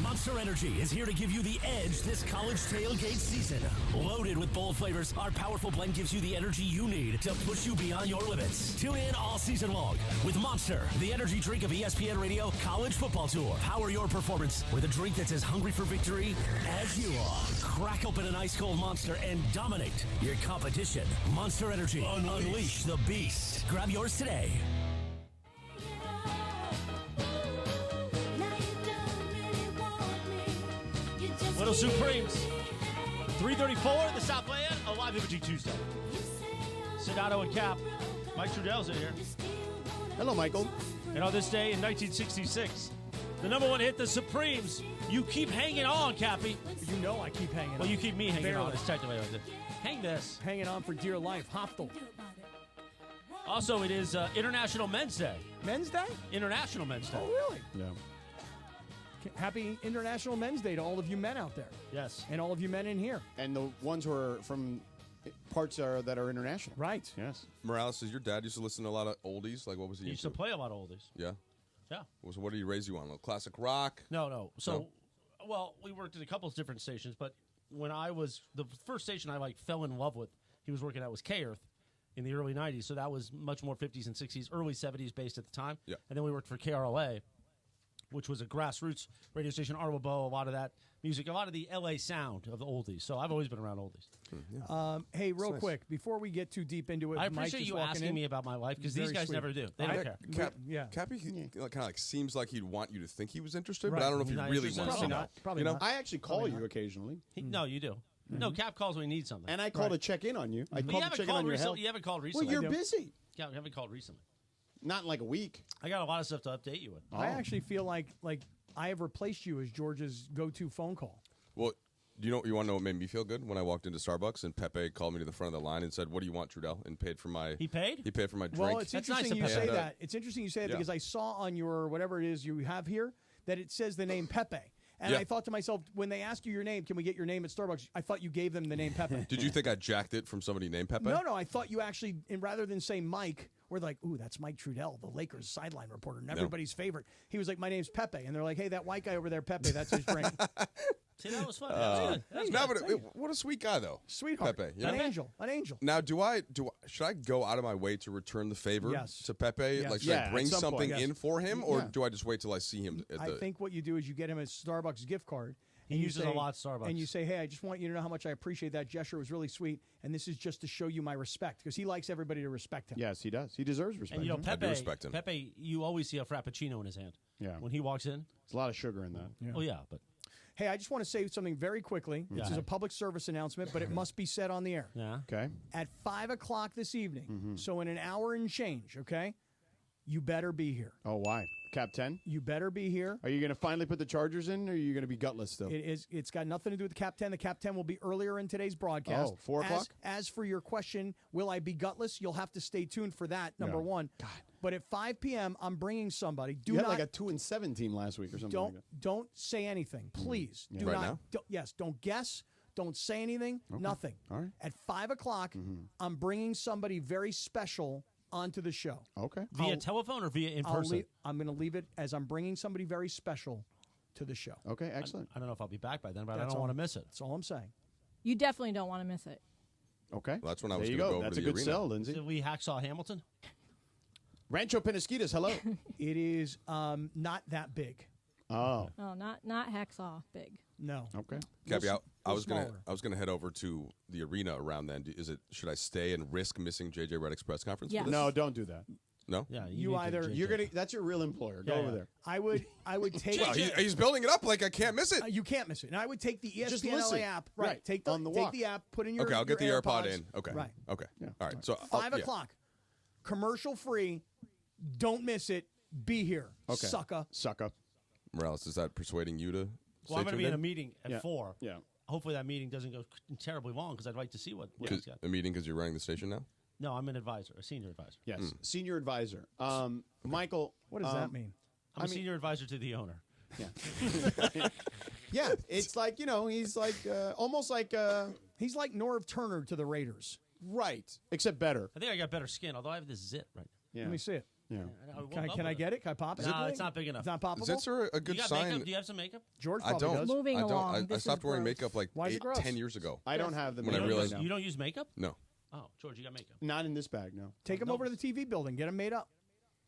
Speaker 16: Monster Energy is here to give you the edge this college tailgate season. Loaded with bold flavors, our powerful blend gives you the energy you need to push you beyond your limits. Tune in all season long with Monster, the energy drink of ESPN Radio College Football Tour. Power your performance with a drink that's as hungry for victory as you are. Crack open an ice-cold Monster and dominate your competition. Monster Energy. Unleash the beast. Grab yours today.
Speaker 7: Little Supremes. 3:34 the Southland, a live imaging Tuesday. Sedano and Cap. Mike Trudell's in here.
Speaker 8: Hello, Michael.
Speaker 7: And on this day in 1966, the number one hit, the Supremes. You keep hanging on, Cappy.
Speaker 1: You know I keep hanging on.
Speaker 7: Well, you keep me hanging
Speaker 1: Barely.
Speaker 7: on. It's technically like this. Hang this.
Speaker 1: Hanging on for dear life. Hoptel.
Speaker 7: Also, it is International Men's Day.
Speaker 1: Men's Day?
Speaker 7: International Men's Day.
Speaker 1: Oh, really?
Speaker 8: Yeah.
Speaker 1: Happy International Men's Day to all of you men out there.
Speaker 7: Yes.
Speaker 1: And all of you men in here.
Speaker 8: And the ones who are from parts that are international.
Speaker 1: Right.
Speaker 8: Yes.
Speaker 22: Morales, says your dad used to listen to a lot of oldies? Like, what was he
Speaker 7: He used
Speaker 22: into?
Speaker 7: to play a lot of oldies.
Speaker 22: Yeah?
Speaker 7: Yeah.
Speaker 22: So what did he raise you on? Like classic rock?
Speaker 7: No. So, well, we worked at a couple of different stations, but when I was the first station I fell in love with. He was working at was K-Earth in the early 90s, so that was much more 50s and 60s, early 70s based at the time.
Speaker 22: Yeah.
Speaker 7: And then we worked for KRLA, which was a grassroots radio station, Arlo Bow, a lot of that music, a lot of the LA sound of the oldies. So I've always been around oldies.
Speaker 1: Hey, real
Speaker 22: nice.
Speaker 1: quick, before we get too deep into it,
Speaker 7: I
Speaker 1: Mike
Speaker 7: appreciate
Speaker 1: just
Speaker 7: you
Speaker 1: walking
Speaker 7: asking
Speaker 1: in.
Speaker 7: me about my life because these
Speaker 1: Very
Speaker 7: guys
Speaker 1: sweet.
Speaker 7: never do. They don't care.
Speaker 22: Cappy kind of seems like he'd want you to think he was interested,
Speaker 1: Right.
Speaker 22: but I don't know if he
Speaker 7: Not
Speaker 22: really
Speaker 7: interested.
Speaker 22: wants
Speaker 1: Probably
Speaker 22: to know.
Speaker 1: not. Probably
Speaker 22: you know?
Speaker 1: not.
Speaker 8: I actually call you occasionally.
Speaker 7: No, you do. No, Cap calls when he needs something.
Speaker 8: And I call to check in on you. I
Speaker 7: But
Speaker 8: call to check in on your health.
Speaker 7: You haven't called recently.
Speaker 8: Well, you're busy.
Speaker 7: Yeah, you haven't called recently.
Speaker 8: Not in like a week.
Speaker 7: I got a lot of stuff to update you with.
Speaker 1: I actually feel like I have replaced you as George's go-to phone call.
Speaker 22: Well, you want to know what made me feel good? When I walked into Starbucks and Pepe called me to the front of the line and said, "What do you want, Trudell?" and paid for my.
Speaker 7: He paid?
Speaker 22: He paid for my drink.
Speaker 1: Well, it's interesting you say
Speaker 22: And,
Speaker 1: that. It's interesting you say that
Speaker 22: yeah.
Speaker 1: because I saw on your whatever it is you have here that it says the name Pepe. And
Speaker 22: Yeah.
Speaker 1: I thought to myself, when they ask you your name, can we get your name at Starbucks? I thought you gave them the name Pepe.
Speaker 22: Did you think I jacked it from somebody named Pepe?
Speaker 1: No, I thought you actually, and rather than say Mike, we're like, ooh, that's Mike Trudell, the Lakers sideline reporter, and everybody's favorite. He was like, my name's Pepe. And they're like, hey, that white guy over there, Pepe, that's his drink.
Speaker 7: See, that was fun. That was good. That was
Speaker 22: No,
Speaker 7: good.
Speaker 22: but what a sweet guy though,
Speaker 1: Sweetheart.
Speaker 22: Pepe. You
Speaker 1: An
Speaker 22: know?
Speaker 1: angel. An angel.
Speaker 22: Now, should I go out of my way to return the favor
Speaker 1: Yes.
Speaker 22: to Pepe?
Speaker 1: Yes.
Speaker 22: Like, should
Speaker 1: Yeah,
Speaker 22: I bring
Speaker 1: at some
Speaker 22: something
Speaker 1: point.
Speaker 22: in
Speaker 1: Yes.
Speaker 22: for him, or
Speaker 1: Yeah.
Speaker 22: do I just wait till I see him at
Speaker 1: I
Speaker 22: the?
Speaker 1: think what you do is you get him a Starbucks gift card.
Speaker 7: He
Speaker 1: and you
Speaker 7: uses
Speaker 1: say-
Speaker 7: a lot of Starbucks.
Speaker 1: And you say, hey, I just want you to know how much I appreciate that gesture. It was really sweet. And this is just to show you my respect because he likes everybody to respect him.
Speaker 8: Yes, he does. He deserves respect.
Speaker 7: And you know,
Speaker 22: I do
Speaker 7: Pepe,
Speaker 22: respect him.
Speaker 7: Pepe, you always see a frappuccino in his hand.
Speaker 8: Yeah.
Speaker 7: When he walks in.
Speaker 8: There's a lot of sugar in that.
Speaker 7: Oh yeah, but
Speaker 1: Hey, I just want to say something very quickly. This is a public service announcement, but it must be said on the air.
Speaker 7: yeah.
Speaker 8: Okay.
Speaker 1: At 5 o'clock this evening, so in an hour and change, okay, you better be here.
Speaker 8: Oh, why? Cap 10?
Speaker 1: You better be here.
Speaker 8: Are you going to finally put the Chargers in, or are you going to be gutless still?
Speaker 1: It's got nothing to do with the Cap 10. The Cap 10 will be earlier in today's broadcast.
Speaker 8: Oh, 4 o'clock?
Speaker 1: As for your question, will I be gutless? You'll have to stay tuned for that, number
Speaker 8: Yeah.
Speaker 1: one. God. But at 5 p.m., I'm bringing somebody. Do
Speaker 8: You had
Speaker 1: not
Speaker 8: like a 2-7 team last week or something like that.
Speaker 1: don't say anything, please.
Speaker 8: Yeah.
Speaker 1: Do
Speaker 22: Right
Speaker 1: not.
Speaker 22: now?
Speaker 1: Yes, don't guess. Don't say anything. Nothing.
Speaker 8: All right.
Speaker 1: At 5 o'clock, I'm bringing somebody very special onto the show.
Speaker 8: Okay.
Speaker 7: Via telephone or via in person?
Speaker 1: I'm going to leave it as I'm bringing somebody very special to the show.
Speaker 8: Okay, excellent.
Speaker 7: I don't know if I'll be back by then, but I
Speaker 1: That's
Speaker 7: don't
Speaker 1: all.
Speaker 7: want to miss it.
Speaker 1: That's all I'm saying.
Speaker 10: You definitely don't want to miss it.
Speaker 8: Okay.
Speaker 22: Well, that's when I
Speaker 8: There
Speaker 22: was
Speaker 8: you
Speaker 22: going to
Speaker 8: go.
Speaker 22: go over
Speaker 8: That's
Speaker 22: to
Speaker 8: a
Speaker 22: the
Speaker 8: good
Speaker 22: arena.
Speaker 8: sell, Lindsay.
Speaker 7: Did we hacksaw Hamilton?
Speaker 8: Rancho Penasquitas, hello.
Speaker 1: It is not that big.
Speaker 8: Oh.
Speaker 10: Oh, not hacksaw big.
Speaker 1: No.
Speaker 8: Okay.
Speaker 22: Cappy, I was
Speaker 1: smaller.
Speaker 22: gonna head over to the arena around then. Should I stay and risk missing JJ Redick's press conference?
Speaker 10: Yes.
Speaker 22: For this?
Speaker 8: No, don't do that.
Speaker 22: No.
Speaker 7: Yeah.
Speaker 1: You
Speaker 7: need to
Speaker 1: either-
Speaker 7: change
Speaker 8: You're
Speaker 7: it.
Speaker 8: gonna. That's your real employer. Go
Speaker 7: Yeah,
Speaker 8: over
Speaker 7: yeah.
Speaker 8: there.
Speaker 1: I would take
Speaker 22: Well, he's building it up like I can't miss it.
Speaker 1: You can't miss it. And I would take the
Speaker 8: Just
Speaker 1: ESPN
Speaker 8: listen.
Speaker 1: LA app. Right.
Speaker 8: Right.
Speaker 1: Take
Speaker 8: On the walk.
Speaker 1: the app. Put in your
Speaker 22: Okay, I'll get the
Speaker 1: your
Speaker 22: AirPod
Speaker 1: AirPods.
Speaker 22: in. Okay.
Speaker 1: Right.
Speaker 22: Okay.
Speaker 8: Yeah.
Speaker 22: All right. So
Speaker 1: 5
Speaker 22: yeah.
Speaker 1: o'clock. Commercial free. Don't miss it. Be here.
Speaker 8: Okay.
Speaker 1: Sucker.
Speaker 8: Sucker.
Speaker 22: Morales, is that persuading you to?
Speaker 7: Well,
Speaker 22: stay
Speaker 7: I'm going to
Speaker 22: tuned
Speaker 7: be in a meeting at
Speaker 8: Yeah.
Speaker 7: 4.
Speaker 8: Yeah.
Speaker 7: Hopefully that meeting doesn't go terribly long because I'd like to see what he's got.
Speaker 22: A meeting because you're running the station now.
Speaker 7: No, I'm an advisor, a senior advisor.
Speaker 8: Yes. Senior advisor. Michael.
Speaker 1: What does that mean?
Speaker 7: I'm a senior advisor to the owner.
Speaker 8: Yeah. Yeah. It's like he's like almost like
Speaker 1: He's like Norv Turner to the Raiders.
Speaker 8: right, except better.
Speaker 7: I think I got better skin, although I have this zit right
Speaker 8: Yeah.
Speaker 1: Let me see it.
Speaker 8: Yeah.
Speaker 1: Can I get it? Can I pop it?
Speaker 7: No, it's not big enough.
Speaker 1: It's not poppable.
Speaker 22: Zits are a
Speaker 7: You
Speaker 22: good
Speaker 7: got
Speaker 22: sign.
Speaker 7: makeup? Do you have some makeup?
Speaker 1: George
Speaker 22: I
Speaker 1: probably
Speaker 22: don't.
Speaker 1: does.
Speaker 10: Moving
Speaker 22: I don't.
Speaker 10: along.
Speaker 22: I
Speaker 10: This
Speaker 22: stopped
Speaker 10: is
Speaker 22: wearing
Speaker 10: gross.
Speaker 22: makeup like
Speaker 1: Why is it gross?
Speaker 22: 10 years ago.
Speaker 8: I don't have the
Speaker 22: When I
Speaker 8: makeup
Speaker 22: realized-
Speaker 8: right now.
Speaker 7: You don't use makeup?
Speaker 22: No.
Speaker 7: Oh, George, you got makeup.
Speaker 8: Not in this bag, no.
Speaker 1: Take him over to the TV building. Get him made up.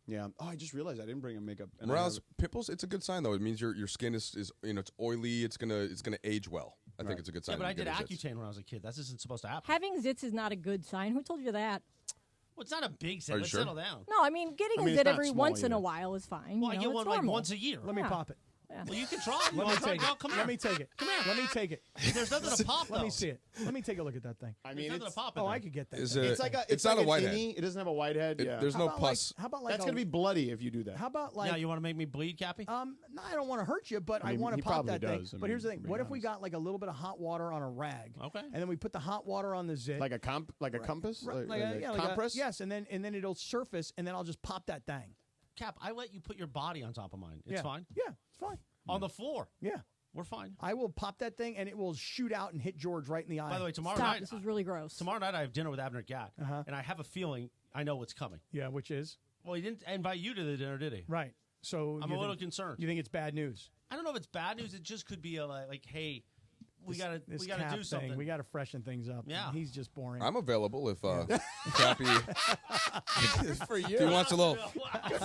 Speaker 8: Yeah. Oh, I just realized I didn't bring a makeup. and I
Speaker 22: Morales,
Speaker 8: have
Speaker 22: pimples. It's a good sign though. It means your skin is it's oily. It's gonna age well. I think it's a good sign.
Speaker 7: Yeah, but
Speaker 22: that
Speaker 7: I
Speaker 22: you're
Speaker 7: did
Speaker 22: getting zits.
Speaker 7: Accutane when I was a kid. That isn't supposed to happen.
Speaker 10: Having zits is not a good sign. Who told you that?
Speaker 7: Well, it's not a big
Speaker 22: Are
Speaker 7: set.
Speaker 22: you
Speaker 7: Let's
Speaker 22: sure?
Speaker 7: settle down.
Speaker 10: No, I mean getting
Speaker 8: I mean,
Speaker 10: a
Speaker 8: it's
Speaker 10: zit
Speaker 8: not
Speaker 10: every
Speaker 8: small
Speaker 10: once in a
Speaker 8: either.
Speaker 10: while is fine.
Speaker 7: Well, I
Speaker 10: you
Speaker 7: get
Speaker 10: know,
Speaker 7: one
Speaker 10: it's
Speaker 7: like
Speaker 10: normal.
Speaker 7: once a year.
Speaker 1: Let me
Speaker 10: Yeah.
Speaker 1: pop it.
Speaker 7: Well, you can try. You
Speaker 1: Let
Speaker 7: wanna
Speaker 1: me
Speaker 7: try?
Speaker 1: take
Speaker 7: No,
Speaker 1: it.
Speaker 7: come here.
Speaker 1: Let me take it.
Speaker 7: Come here.
Speaker 1: Let me take it.
Speaker 7: There's nothing to pop,
Speaker 1: Let me
Speaker 7: though.
Speaker 1: see it. Let me take a look at that thing.
Speaker 8: I
Speaker 7: There's
Speaker 8: mean,
Speaker 7: nothing
Speaker 8: it's,
Speaker 7: to pop in
Speaker 1: Oh,
Speaker 7: there.
Speaker 1: I could get that.
Speaker 22: Is
Speaker 1: thing.
Speaker 22: it-
Speaker 8: it's like a.
Speaker 22: It's
Speaker 8: like
Speaker 22: not a
Speaker 8: an
Speaker 22: white head.
Speaker 8: innie. It doesn't have a white head. Yeah.
Speaker 22: There's
Speaker 1: How
Speaker 22: no
Speaker 1: about like-
Speaker 22: pus.
Speaker 1: how about like
Speaker 8: That's
Speaker 1: a-
Speaker 8: gonna be bloody if you do that.
Speaker 1: How about like
Speaker 7: Yeah, you want to make me bleed, Cappy?
Speaker 1: no, I don't want to hurt you, but
Speaker 8: I
Speaker 1: I,
Speaker 8: mean,
Speaker 1: want
Speaker 8: he
Speaker 1: to pop
Speaker 8: probably
Speaker 1: that thing.
Speaker 8: does, I
Speaker 1: But here's the
Speaker 8: mean,
Speaker 1: thing:
Speaker 8: to be
Speaker 1: what if we
Speaker 8: honest.
Speaker 1: got like a little bit of hot water on a rag?
Speaker 7: Okay.
Speaker 1: And then we put the hot water on the zit,
Speaker 8: like a compass,
Speaker 1: Right,
Speaker 8: like a
Speaker 1: yeah, like
Speaker 8: compress.
Speaker 1: yes, and then it'll surface, and then I'll just pop that thing.
Speaker 7: Cap, I let you put your body on top of mine. It's
Speaker 1: Yeah.
Speaker 7: fine.
Speaker 1: Yeah, it's fine.
Speaker 7: On the floor.
Speaker 1: Yeah,
Speaker 7: We're fine.
Speaker 1: I will pop that thing, and it will shoot out and hit George right in the eye.
Speaker 7: By the way, tomorrow
Speaker 10: Stop.
Speaker 7: night.
Speaker 10: This is really gross.
Speaker 7: Tomorrow night I have dinner with Abner Gatt, and I have a feeling I know what's coming.
Speaker 1: Yeah, which is
Speaker 7: Well, he didn't invite you to the dinner, did he?
Speaker 1: right. So
Speaker 7: I'm
Speaker 1: you
Speaker 7: a little
Speaker 1: think-
Speaker 7: concerned.
Speaker 1: You think it's bad news?
Speaker 7: I don't know if it's bad news. It just could be like, hey, we gotta
Speaker 1: This
Speaker 7: do
Speaker 1: Cap
Speaker 7: something.
Speaker 1: thing, we gotta freshen things up.
Speaker 7: Yeah.
Speaker 1: He's just boring.
Speaker 22: I'm available if Cappy
Speaker 8: for you.
Speaker 22: if he wants a little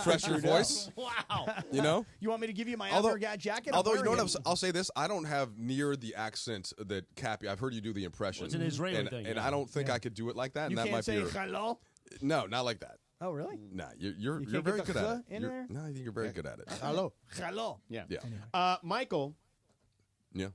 Speaker 22: fresher voice.
Speaker 7: Wow.
Speaker 22: You know?
Speaker 1: You want me to give you my
Speaker 22: Although-
Speaker 1: other jacket? I'm
Speaker 22: Although you know
Speaker 1: wearing
Speaker 22: what,
Speaker 1: it.
Speaker 22: I'll say this: I don't have near the accent that Cappy. I've heard you do the impression.
Speaker 7: It's an Israeli
Speaker 22: and,
Speaker 7: thing,
Speaker 22: and
Speaker 7: yeah.
Speaker 22: I don't think I could do it like that.
Speaker 1: You
Speaker 22: and that
Speaker 1: can't
Speaker 22: might
Speaker 1: say
Speaker 22: be
Speaker 1: hello.
Speaker 22: no, not like that.
Speaker 1: Oh, really?
Speaker 22: Nah, you're
Speaker 1: You can't
Speaker 22: very
Speaker 1: get the
Speaker 22: good at
Speaker 1: "ch"
Speaker 22: it.
Speaker 1: in
Speaker 22: You're-
Speaker 1: there?
Speaker 22: No, I think you're very good at it.
Speaker 8: Hello.
Speaker 1: Hello.
Speaker 8: Yeah.
Speaker 22: Yeah.
Speaker 8: Michael.
Speaker 22: Yeah.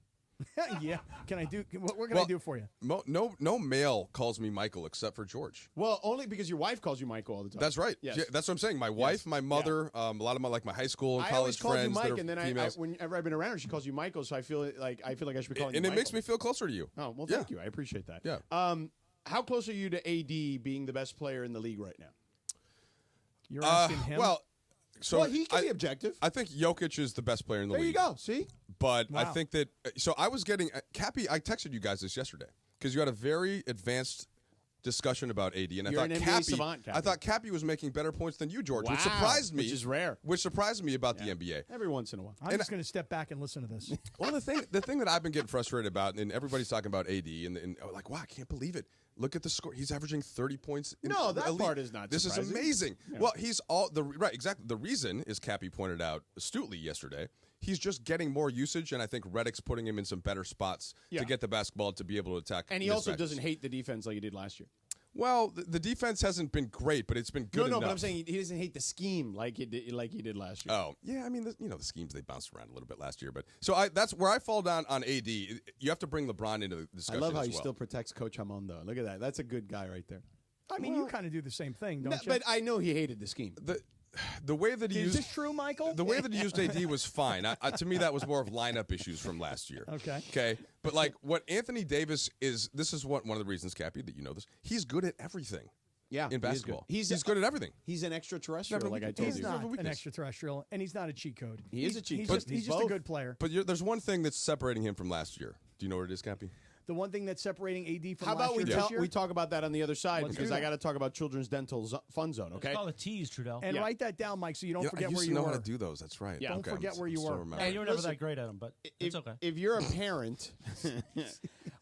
Speaker 1: Yeah. Can I do? What can I do for you?
Speaker 22: No male calls me Michael except for George.
Speaker 8: Well, only because your wife calls you Michael all the time.
Speaker 22: That's right.
Speaker 8: Yes.
Speaker 22: Yeah, that's what I'm saying. My wife, my mother, a lot of my high school and
Speaker 8: I always
Speaker 22: college
Speaker 8: called you
Speaker 22: friends.
Speaker 8: Mike,
Speaker 22: that
Speaker 8: and
Speaker 22: are
Speaker 8: then
Speaker 22: females.
Speaker 8: whenever I've been around her, she calls you Michael. So I feel like I should be calling you.
Speaker 22: And it makes
Speaker 8: Michael.
Speaker 22: me feel closer to you.
Speaker 8: Oh well, thank you. I appreciate that.
Speaker 22: Yeah.
Speaker 8: How close are you to AD being the best player in the league right now?
Speaker 1: You're asking him.
Speaker 22: Well, so
Speaker 8: he can be objective.
Speaker 22: I think Jokic is the best player in the
Speaker 8: There
Speaker 22: league.
Speaker 8: you go. See.
Speaker 22: But I
Speaker 1: Wow.
Speaker 22: think that so I was getting Cappy. I texted you guys this yesterday because you had a very advanced discussion about AD, and
Speaker 8: You're
Speaker 22: I thought
Speaker 8: an NBA
Speaker 22: Cappy.
Speaker 8: savant, Cappy.
Speaker 22: I thought Cappy was making better points than you, George, which
Speaker 8: Wow,
Speaker 22: surprised me.
Speaker 8: which is rare.
Speaker 22: Which surprised me about the NBA.
Speaker 8: Every once in a while.
Speaker 1: I'm just going to step back and listen to this.
Speaker 22: Well, the thing that I've been getting frustrated about, and everybody's talking about AD, and like, wow, I can't believe it. Look at the score. He's averaging 30 points.
Speaker 8: No, that
Speaker 22: elite.
Speaker 8: part is not
Speaker 22: This
Speaker 8: surprising.
Speaker 22: is amazing.
Speaker 8: Yeah.
Speaker 22: Well, he's all right. Exactly. The reason is Cappy pointed out astutely yesterday. He's just getting more usage, and I think Redick's putting him in some better spots
Speaker 8: Yeah.
Speaker 22: to get the basketball to be able to attack.
Speaker 8: And he also
Speaker 22: mismatches.
Speaker 8: doesn't hate the defense like he did last year.
Speaker 22: Well, the defense hasn't been great, but it's been good enough.
Speaker 8: But I'm saying he doesn't hate the scheme like he did last year.
Speaker 22: Oh, yeah. I mean, the schemes, they bounced around a little bit last year. But so that's where I fall down on AD. You have to bring LeBron into the
Speaker 8: I
Speaker 22: discussion
Speaker 8: love how
Speaker 22: as
Speaker 8: he
Speaker 22: well.
Speaker 8: still protects Coach Hamon, though. Look at that. That's a good guy right there.
Speaker 1: I mean, you kind of do the same thing, don't you?
Speaker 8: But I know he hated the scheme.
Speaker 22: The way that he
Speaker 1: Is
Speaker 22: used
Speaker 1: this true, Michael?
Speaker 22: the way that he used AD was fine. To me, that was more of lineup issues from last year. Okay. But like what Anthony Davis is, this is one of the reasons, Cappy, that you know this. He's good at everything.
Speaker 8: Yeah,
Speaker 22: in basketball,
Speaker 8: he is
Speaker 22: he's good at everything.
Speaker 8: He's an extraterrestrial, like I told
Speaker 1: He's
Speaker 8: you.
Speaker 1: not an extraterrestrial, and he's not a cheat code.
Speaker 8: He is a cheat
Speaker 1: He's
Speaker 8: code.
Speaker 1: just, he's just a
Speaker 8: both.
Speaker 1: good player.
Speaker 22: But there's one thing that's separating him from last year. Do you know what it is, Cappy?
Speaker 1: The one thing that's separating AD from
Speaker 8: How about
Speaker 1: last year, this year?
Speaker 8: we talk about that on the other side
Speaker 1: Let's
Speaker 8: because
Speaker 1: do
Speaker 8: I
Speaker 1: that.
Speaker 8: got to talk about Children's Dental Fund Zone. Okay.
Speaker 7: It's called a tease, Trudell.
Speaker 1: And write that down, Mike, so you don't
Speaker 22: Yeah,
Speaker 1: forget
Speaker 22: I used
Speaker 1: where
Speaker 22: to
Speaker 1: you
Speaker 22: know
Speaker 1: were.
Speaker 22: how to do those. That's right.
Speaker 8: Yeah.
Speaker 1: Don't
Speaker 22: Okay,
Speaker 1: forget
Speaker 22: I'm
Speaker 1: where you
Speaker 22: still
Speaker 1: were.
Speaker 22: remembering.
Speaker 7: Hey, you were never
Speaker 8: Listen,
Speaker 7: that great at them, but it's okay.
Speaker 8: If you're a parent,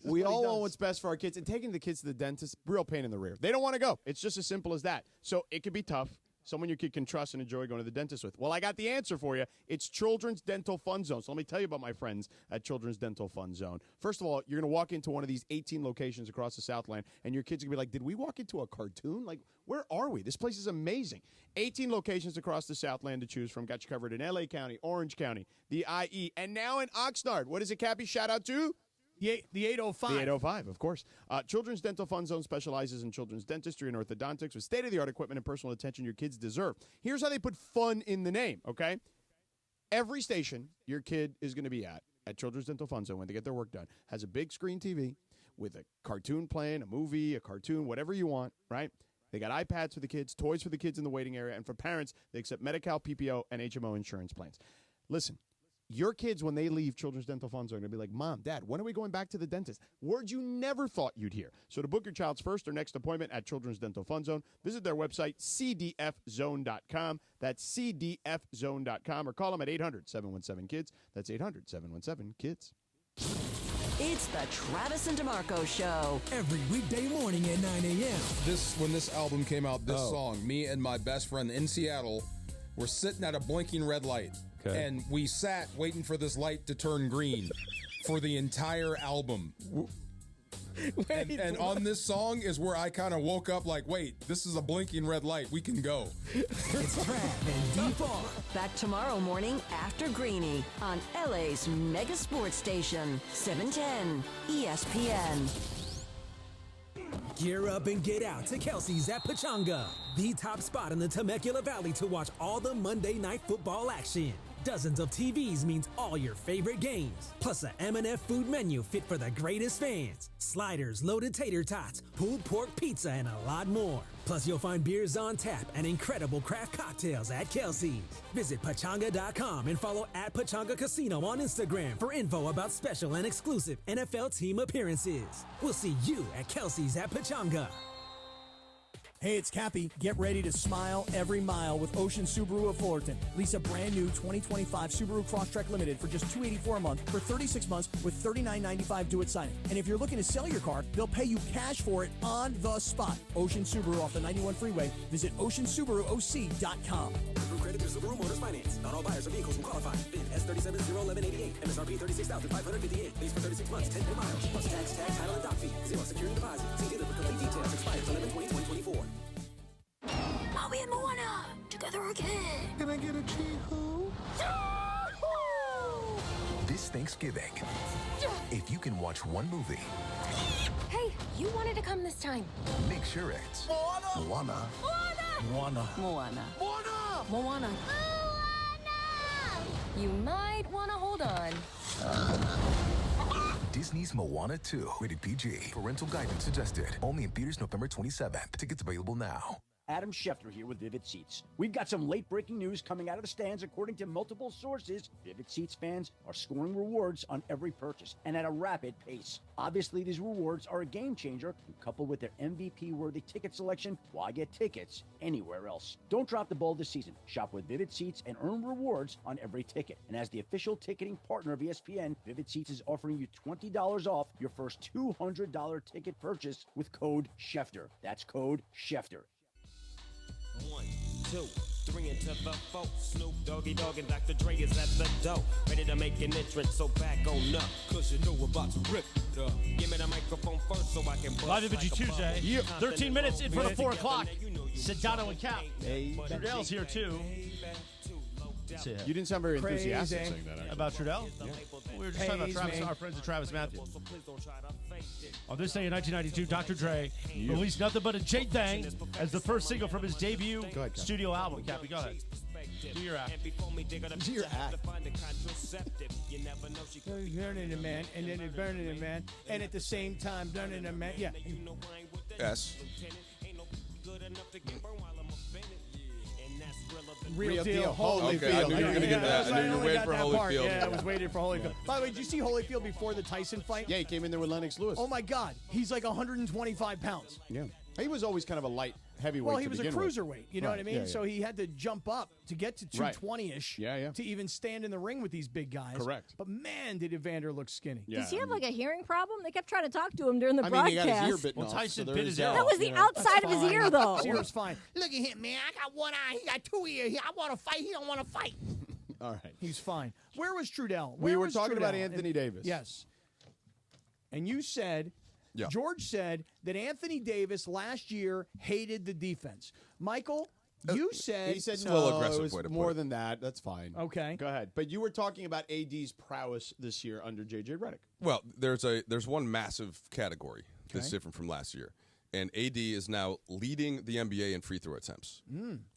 Speaker 8: we all want what's best for our kids, and taking the kids to the dentist, real pain in the rear. They don't want to go. It's just as simple as that. So it could be tough. Someone your kid can trust and enjoy going to the dentist with. Well, I got the answer for you. It's Children's Dental Fund Zone. So let me tell you about my friends at Children's Dental Fund Zone. First of all, you're going to walk into one of these 18 locations across the Southland, and your kids are going to be like, did we walk into a cartoon? Like, where are we? This place is amazing. 18 locations across the Southland to choose from. Got you covered in L.A. County, Orange County, the IE, and now in Oxnard. What is it, Cappy? Shout out to?
Speaker 1: The 805.
Speaker 8: The 805, of course. Children's Dental Fund Zone specializes in children's dentistry and orthodontics with state-of-the-art equipment and personal attention your kids deserve. Here's how they put fun in the name, okay? Every station your kid is going to be at Children's Dental Fund Zone when they get their work done has a big screen TV with a cartoon playing, a movie, a cartoon, whatever you want, right? They got iPads for the kids, toys for the kids in the waiting area, and for parents, they accept Medi-Cal, PPO, and HMO insurance plans. Listen. Your kids, when they leave Children's Dental Fund Zone, are going to be like, Mom, Dad, when are we going back to the dentist? Words you never thought you'd hear. So to book your child's first or next appointment at Children's Dental Fund Zone, visit their website, cdfzone.com. That's cdfzone.com. Or call them at 800-717-KIDS. That's 800-717-KIDS.
Speaker 4: It's the Travis and DeMarco Show.
Speaker 15: Every weekday morning at 9 a.m.
Speaker 19: When this album came out, this song, me and my best friend in Seattle were sitting at a blinking red light.
Speaker 22: Okay.
Speaker 19: And we sat waiting for this light to turn green for the entire album. And on this song is where I kind of woke up like, wait, this is a blinking red light. We can go.
Speaker 15: It's Trav and D-Bar.
Speaker 4: Back tomorrow morning after Greeny on LA's mega sports station, 710 ESPN.
Speaker 15: Gear up and get out to Kelsey's at Pachanga, the top spot in the Temecula Valley to watch all the Monday Night Football action. Dozens of TVs means all your favorite games, plus a M&F food menu fit for the greatest fans. Sliders, loaded tater tots, pulled pork pizza, and a lot more. Plus, you'll find beers on tap and incredible craft cocktails at Kelsey's. Visit Pachanga.com and follow at Pachanga Casino on Instagram for info about special and exclusive NFL team appearances. We'll see you at Kelsey's at Pachanga.
Speaker 1: Hey, it's Cappy. Get ready to smile every mile with Ocean Subaru of Fullerton. Lease a brand new 2025 Subaru Crosstrek Limited for just $284 a month for 36 months with $39.95 due at signing. And if you're looking to sell your car, they'll pay you cash for it on the spot. Ocean Subaru off the 91 freeway. Visit oceansubaruoc.com.
Speaker 5: Through credit through Subaru Motors Finance. Not all buyers of vehicles will qualify. Bid S37-01188. MSRP $36,558. Lease for 36 months, 10 miles. Plus tax, title, and dock fee. Zero security deposit. See dealer for complete details. Expires 11/20/2024.
Speaker 9: Maui and Moana, together again.
Speaker 5: Can I get a Chee-hoo?
Speaker 11: This Thanksgiving, if you can watch one movie,
Speaker 3: Hey, you wanted to come this time.
Speaker 11: make sure it's Moana.
Speaker 3: Moana. You might want to hold on.
Speaker 11: Disney's Moana 2, rated PG. Parental guidance suggested. Only in theaters November 27th. Tickets available now.
Speaker 23: Adam Schefter here with Vivid Seats. We've got some late-breaking news coming out of the stands. According to multiple sources, Vivid Seats fans are scoring rewards on every purchase and at a rapid pace. Obviously, these rewards are a game changer, and coupled with their MVP-worthy ticket selection, why get tickets anywhere else? Don't drop the ball this season. Shop with Vivid Seats and earn rewards on every ticket. And as the official ticketing partner of ESPN, Vivid Seats is offering you $20 off your first $200 ticket purchase with code Schefter. That's code Schefter.
Speaker 24: 1, 2, 3 into the 4. Snoop Doggy Dogg and Dr. Dre is at the door, ready to make an entrance. So back on up, 'cause you know we're about to rip it up. Give me the microphone first so I can bust.
Speaker 7: Live Image Tuesday.
Speaker 24: Yeah.
Speaker 7: 13 minutes in front of 4 o'clock. Sedano and Cap. Trudell's here too.
Speaker 8: You didn't sound very enthusiastic saying that, actually.
Speaker 7: About Trudell?
Speaker 8: Yeah.
Speaker 7: We were just talking about Travis, our friends at Travis Matthews. On this day in 1992, Dr. Dre released Nothing But a J-Thing as the first single from his debut studio album. Cappy, go ahead. Do your act.
Speaker 1: Do your act. Burning a man, and then it's burning a man, and at the same time burning a man. Yeah.
Speaker 22: Yes.
Speaker 1: Real deal. Holyfield.
Speaker 22: Okay, I knew you were going to get that. I knew you were waiting for Holyfield.
Speaker 1: Yeah, I was waiting for Holyfield. By the way, did you see Holyfield before the Tyson fight?
Speaker 8: Yeah, he came in there with Lennox Lewis.
Speaker 1: Oh, my God. He's like 125 pounds.
Speaker 8: Yeah. He was always kind of a light heavyweight.
Speaker 1: Well, he was a cruiserweight, you know what I mean?
Speaker 8: Yeah, yeah.
Speaker 1: So he had to jump up to get to 220-ish to even stand in the ring with these big guys.
Speaker 8: Correct.
Speaker 1: But, man, did Evander look skinny.
Speaker 10: Yeah. Does he have like a hearing problem? They kept trying to talk to him during the
Speaker 8: I
Speaker 10: broadcast.
Speaker 8: mean, he got his ear bitten off.
Speaker 7: Tyson
Speaker 8: so
Speaker 7: bit his
Speaker 8: ear.
Speaker 10: That was the outside of his ear, though.
Speaker 1: His ear was fine.
Speaker 25: Look at him, man. I got one eye. He got two ears. I want to fight. He don't want to fight.
Speaker 8: All right.
Speaker 1: He's fine. Where was Trudell?
Speaker 8: We
Speaker 1: Where
Speaker 8: were
Speaker 1: was
Speaker 8: talking about
Speaker 1: Trudell?
Speaker 8: Anthony Davis.
Speaker 1: Yes. And you said, George said that Anthony Davis last year hated the defense. Michael, you said
Speaker 8: He said
Speaker 22: It's a little
Speaker 8: no,
Speaker 22: aggressive
Speaker 8: it was
Speaker 22: way to
Speaker 8: more
Speaker 22: put it.
Speaker 8: than that. That's fine.
Speaker 1: Okay.
Speaker 8: Go ahead. But you were talking about AD's prowess this year under J.J. Redick.
Speaker 22: Well, there's one massive category that's different from last year, and AD is now leading the NBA in free throw attempts.